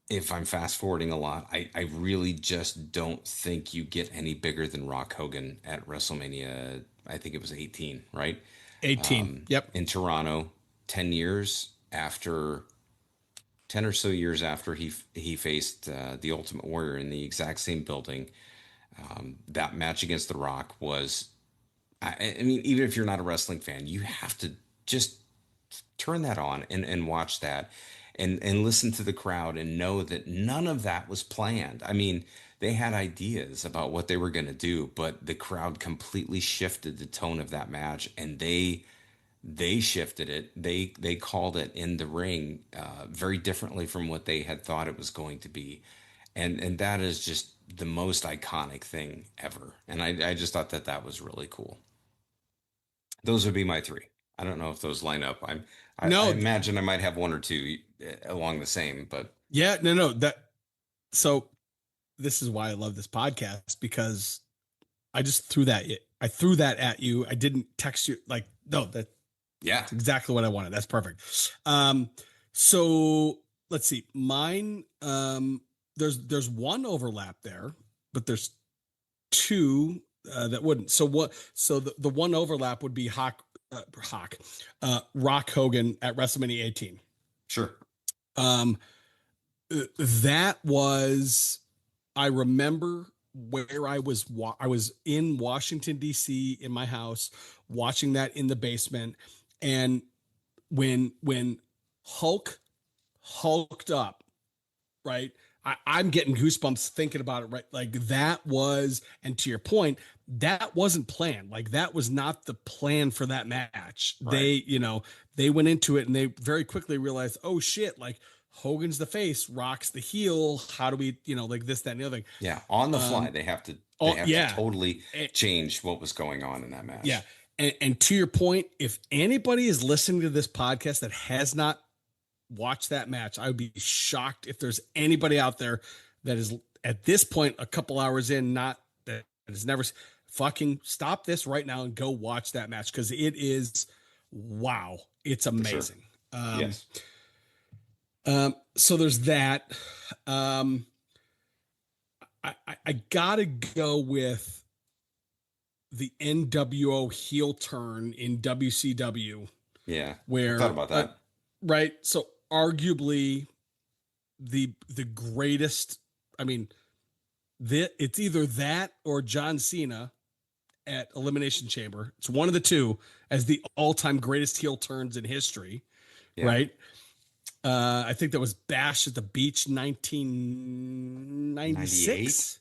if I'm fast forwarding a lot, I really just don't think you get any bigger than Rock Hogan at WrestleMania. I think it was 18, right? 18. Yep. In Toronto, 10 years after, 10 or so years after he faced the Ultimate Warrior in the exact same building. That match against The Rock was, I mean, even if you're not a wrestling fan, you have to just turn that on and watch that and listen to the crowd and know that none of that was planned. I mean, they had ideas about what they were going to do, but the crowd completely shifted the tone of that match, and they shifted it. They called it in the ring very differently from what they had thought it was going to be, and that is just the most iconic thing ever. And I just thought that was really cool. Those would be my three. I don't know if those line up. I No, imagine I might have one or two along the same, but yeah, no. So this is why I love this podcast, because I just I threw that at you. I didn't text you like, no, that's yeah, exactly what I wanted. That's perfect. Um, so let's see. Mine, there's one overlap there, but there's two that wouldn't. So what? So the one overlap would be Rock Hogan at WrestleMania 18. sure. Um, that was, I remember where I was in Washington D.C. in my house watching that in the basement, and when Hulk hulked up, right? I'm getting goosebumps thinking about it, right? Like that was, and to your point, that wasn't planned. Like that was not the plan for that match. Right. They went into it and they very quickly realized, oh shit, like Hogan's the face, Rock's the heel. How do we, like this, that, and the other thing. Yeah, on the fly, Um, they oh have to yeah, totally and, change what was going on in that yeah, match. and to your point, if anybody is listening to this podcast that has not watch that match, I would be shocked if there's anybody out there that is at this point a couple hours in, not that has never fucking stop this right now and go watch that match, because it is, wow, it's For sure. amazing. Yes. So there's that. um I gotta go with the NWO heel turn in WCW, Yeah. I thought where about that. right, so arguably the greatest, I mean, it's either that or John Cena at Elimination Chamber. It's one of the two as the all-time greatest heel turns in history, Yeah. right? I think that was Bash at the Beach 98. 1996.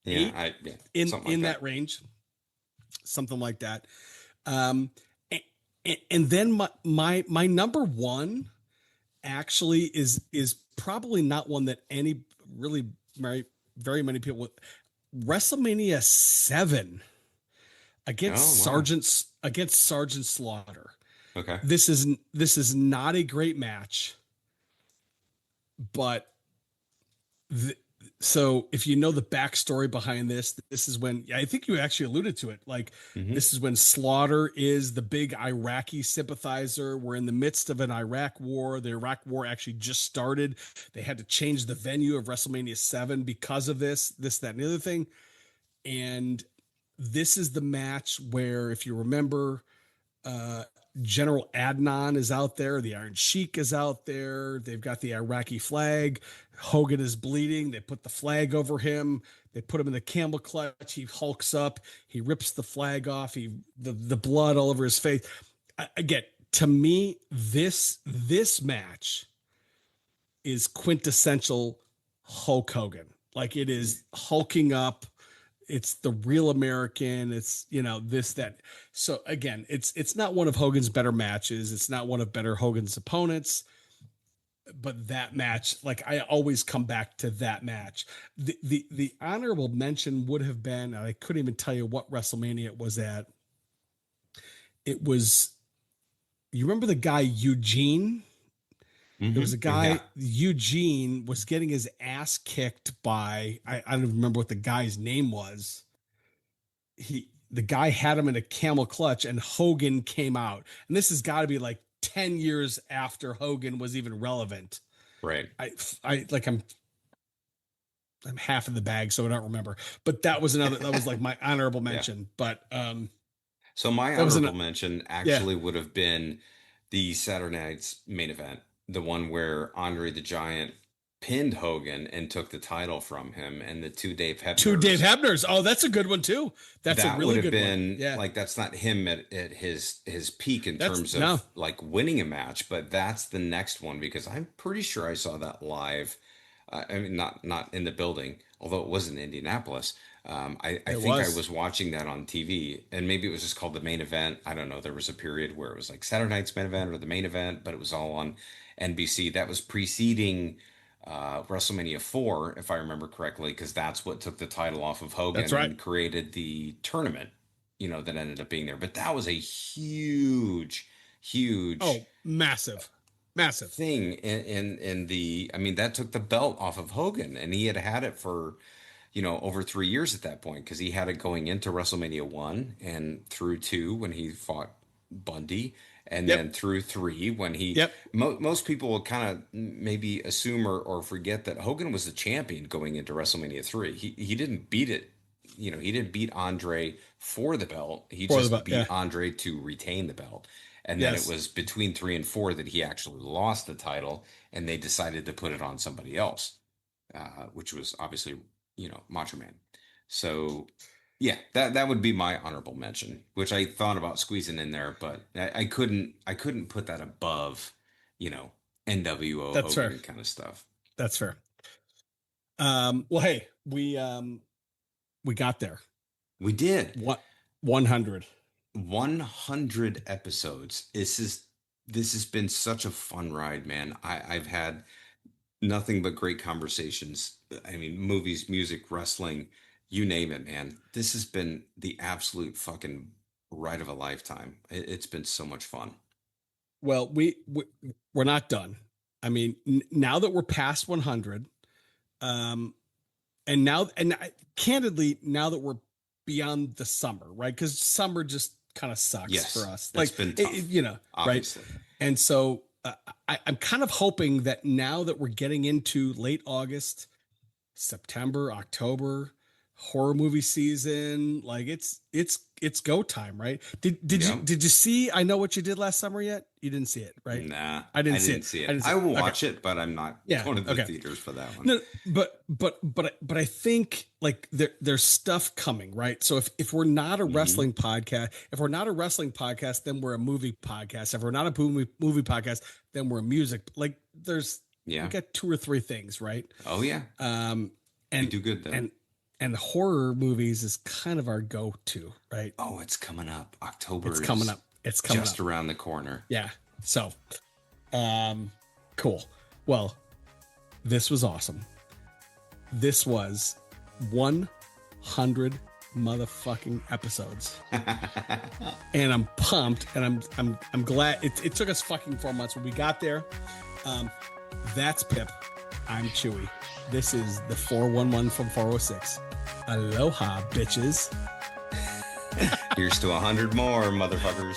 Yeah, eight yeah, in something like that. that range, something like that. Um, and then my number one actually is probably not one that any really very many people would. WrestleMania 7 Oh wow. against Sergeant Slaughter. Okay. This is not a great match, but the, so if you know the backstory behind this is when I think you actually alluded to it. Like Hmm. this is when Slaughter is the big Iraqi sympathizer. We're in the midst of an Iraq war. The Iraq war actually just started. They had to change the venue of WrestleMania 7 because of this, that, and the other thing. And this is the match where, if you remember, uh, General Adnan is out there. The Iron Sheik is out there. They've got the Iraqi flag. Hogan is bleeding. They put the flag over him. They put him in the camel clutch. He hulks up. He rips the flag off. The blood all over his face. Again, to me, this match is quintessential Hulk Hogan. Like it is hulking up. It's the real American. It's this that. So again, it's not one of Hogan's better matches. It's not one of better Hogan's opponents. But that match, like I always come back to that match. The honorable mention would have been, I couldn't even tell you what WrestleMania it was at. It was, you remember the guy Eugene? There was a Yeah. guy, Eugene was getting his ass kicked by, I don't even remember what the guy's name was. The guy had him in a camel clutch and Hogan came out. And this has got to be like 10 years after Hogan was even relevant. Right. I'm half in the bag, so I don't remember. But that was like my honorable Yeah. mention. But So my that was honorable mention yeah, actually would have been the Saturday night's main event, the one where Andre the Giant pinned Hogan and took the title from him, and the two Dave two Dave Hebners. Hebners. Oh, that's a good one too. That's a That would really have good one. been Yeah. like that's not him at his peak in That's terms no. of like winning a match, but that's the next one because I'm pretty sure I saw that live. I mean, not in the building, although it was in Indianapolis. I It think I was. was watching that on TV, and maybe it was just called the main event. I don't know. There was a period where it was like Saturday night's main event or the main event, but it was all on NBC. That was preceding WrestleMania 4, if I remember correctly, because that's what took the title off of That's Hogan right. and created the tournament, that ended up being there. But that was a huge Oh, massive. Massive. thing in the, I mean, that took the belt off of Hogan, and he had it for, over 3 years at that point, because he had it going into WrestleMania 1 and through 2 when he fought Bundy, and Yep. then through 3 when Yep. most people will kind of maybe assume or forget that Hogan was the champion going into WrestleMania 3. He didn't beat it. He didn't beat Andre for the belt. He For the just yeah. beat Andre to retain the belt. And then it Yes. was between 3 and 4 that he actually lost the title, and they decided to put it on somebody else, which was obviously, Macho Man. So, yeah, that would be my honorable mention, which I thought about squeezing in there, but I couldn't put that above, you know, NWO That's fair. Hogan kind of stuff. That's fair. Well, hey, we got there. We did What 100. 100 episodes. This has been such a fun ride, man. I've had nothing but great conversations. I mean, movies, music, wrestling, you name it, man. This has been the absolute fucking ride of a lifetime. It's been so much fun. Well, we're not done. I mean, now that we're past 100, um, candidly, now that we're beyond the summer, right? Because summer just kind of sucks for Yes, us, it's like been tough, right? obviously. And so I'm kind of hoping that now that we're getting into late August, September, October, horror movie season, like it's go time, right? Yeah. Did you see I Know What You Did Last Summer yet? You didn't see it, right? Nah, I I didn't see didn't it. see I it. didn't see I it. will Okay. watch it, but I'm not Yeah. going to the Okay. theaters for that one. No, but I think there's stuff coming, right? So if we're not a Hmm. wrestling podcast, then we're a movie podcast. If we're not a movie podcast, then we're a music. Like we Yeah. got two or three things, right? Oh yeah. Um, We and do good and there. And horror movies is kind of our go-to, right? Oh, it's coming up. October. It's coming up. It's coming just up. around the corner. Yeah. So, cool. Well, this was awesome. This was 100 motherfucking episodes. And I'm pumped, and I'm glad it took us fucking 4 months when we got there. That's Pip. I'm Chewie. This is the 411 from 406. Aloha, bitches. Here's to 100 more, motherfuckers.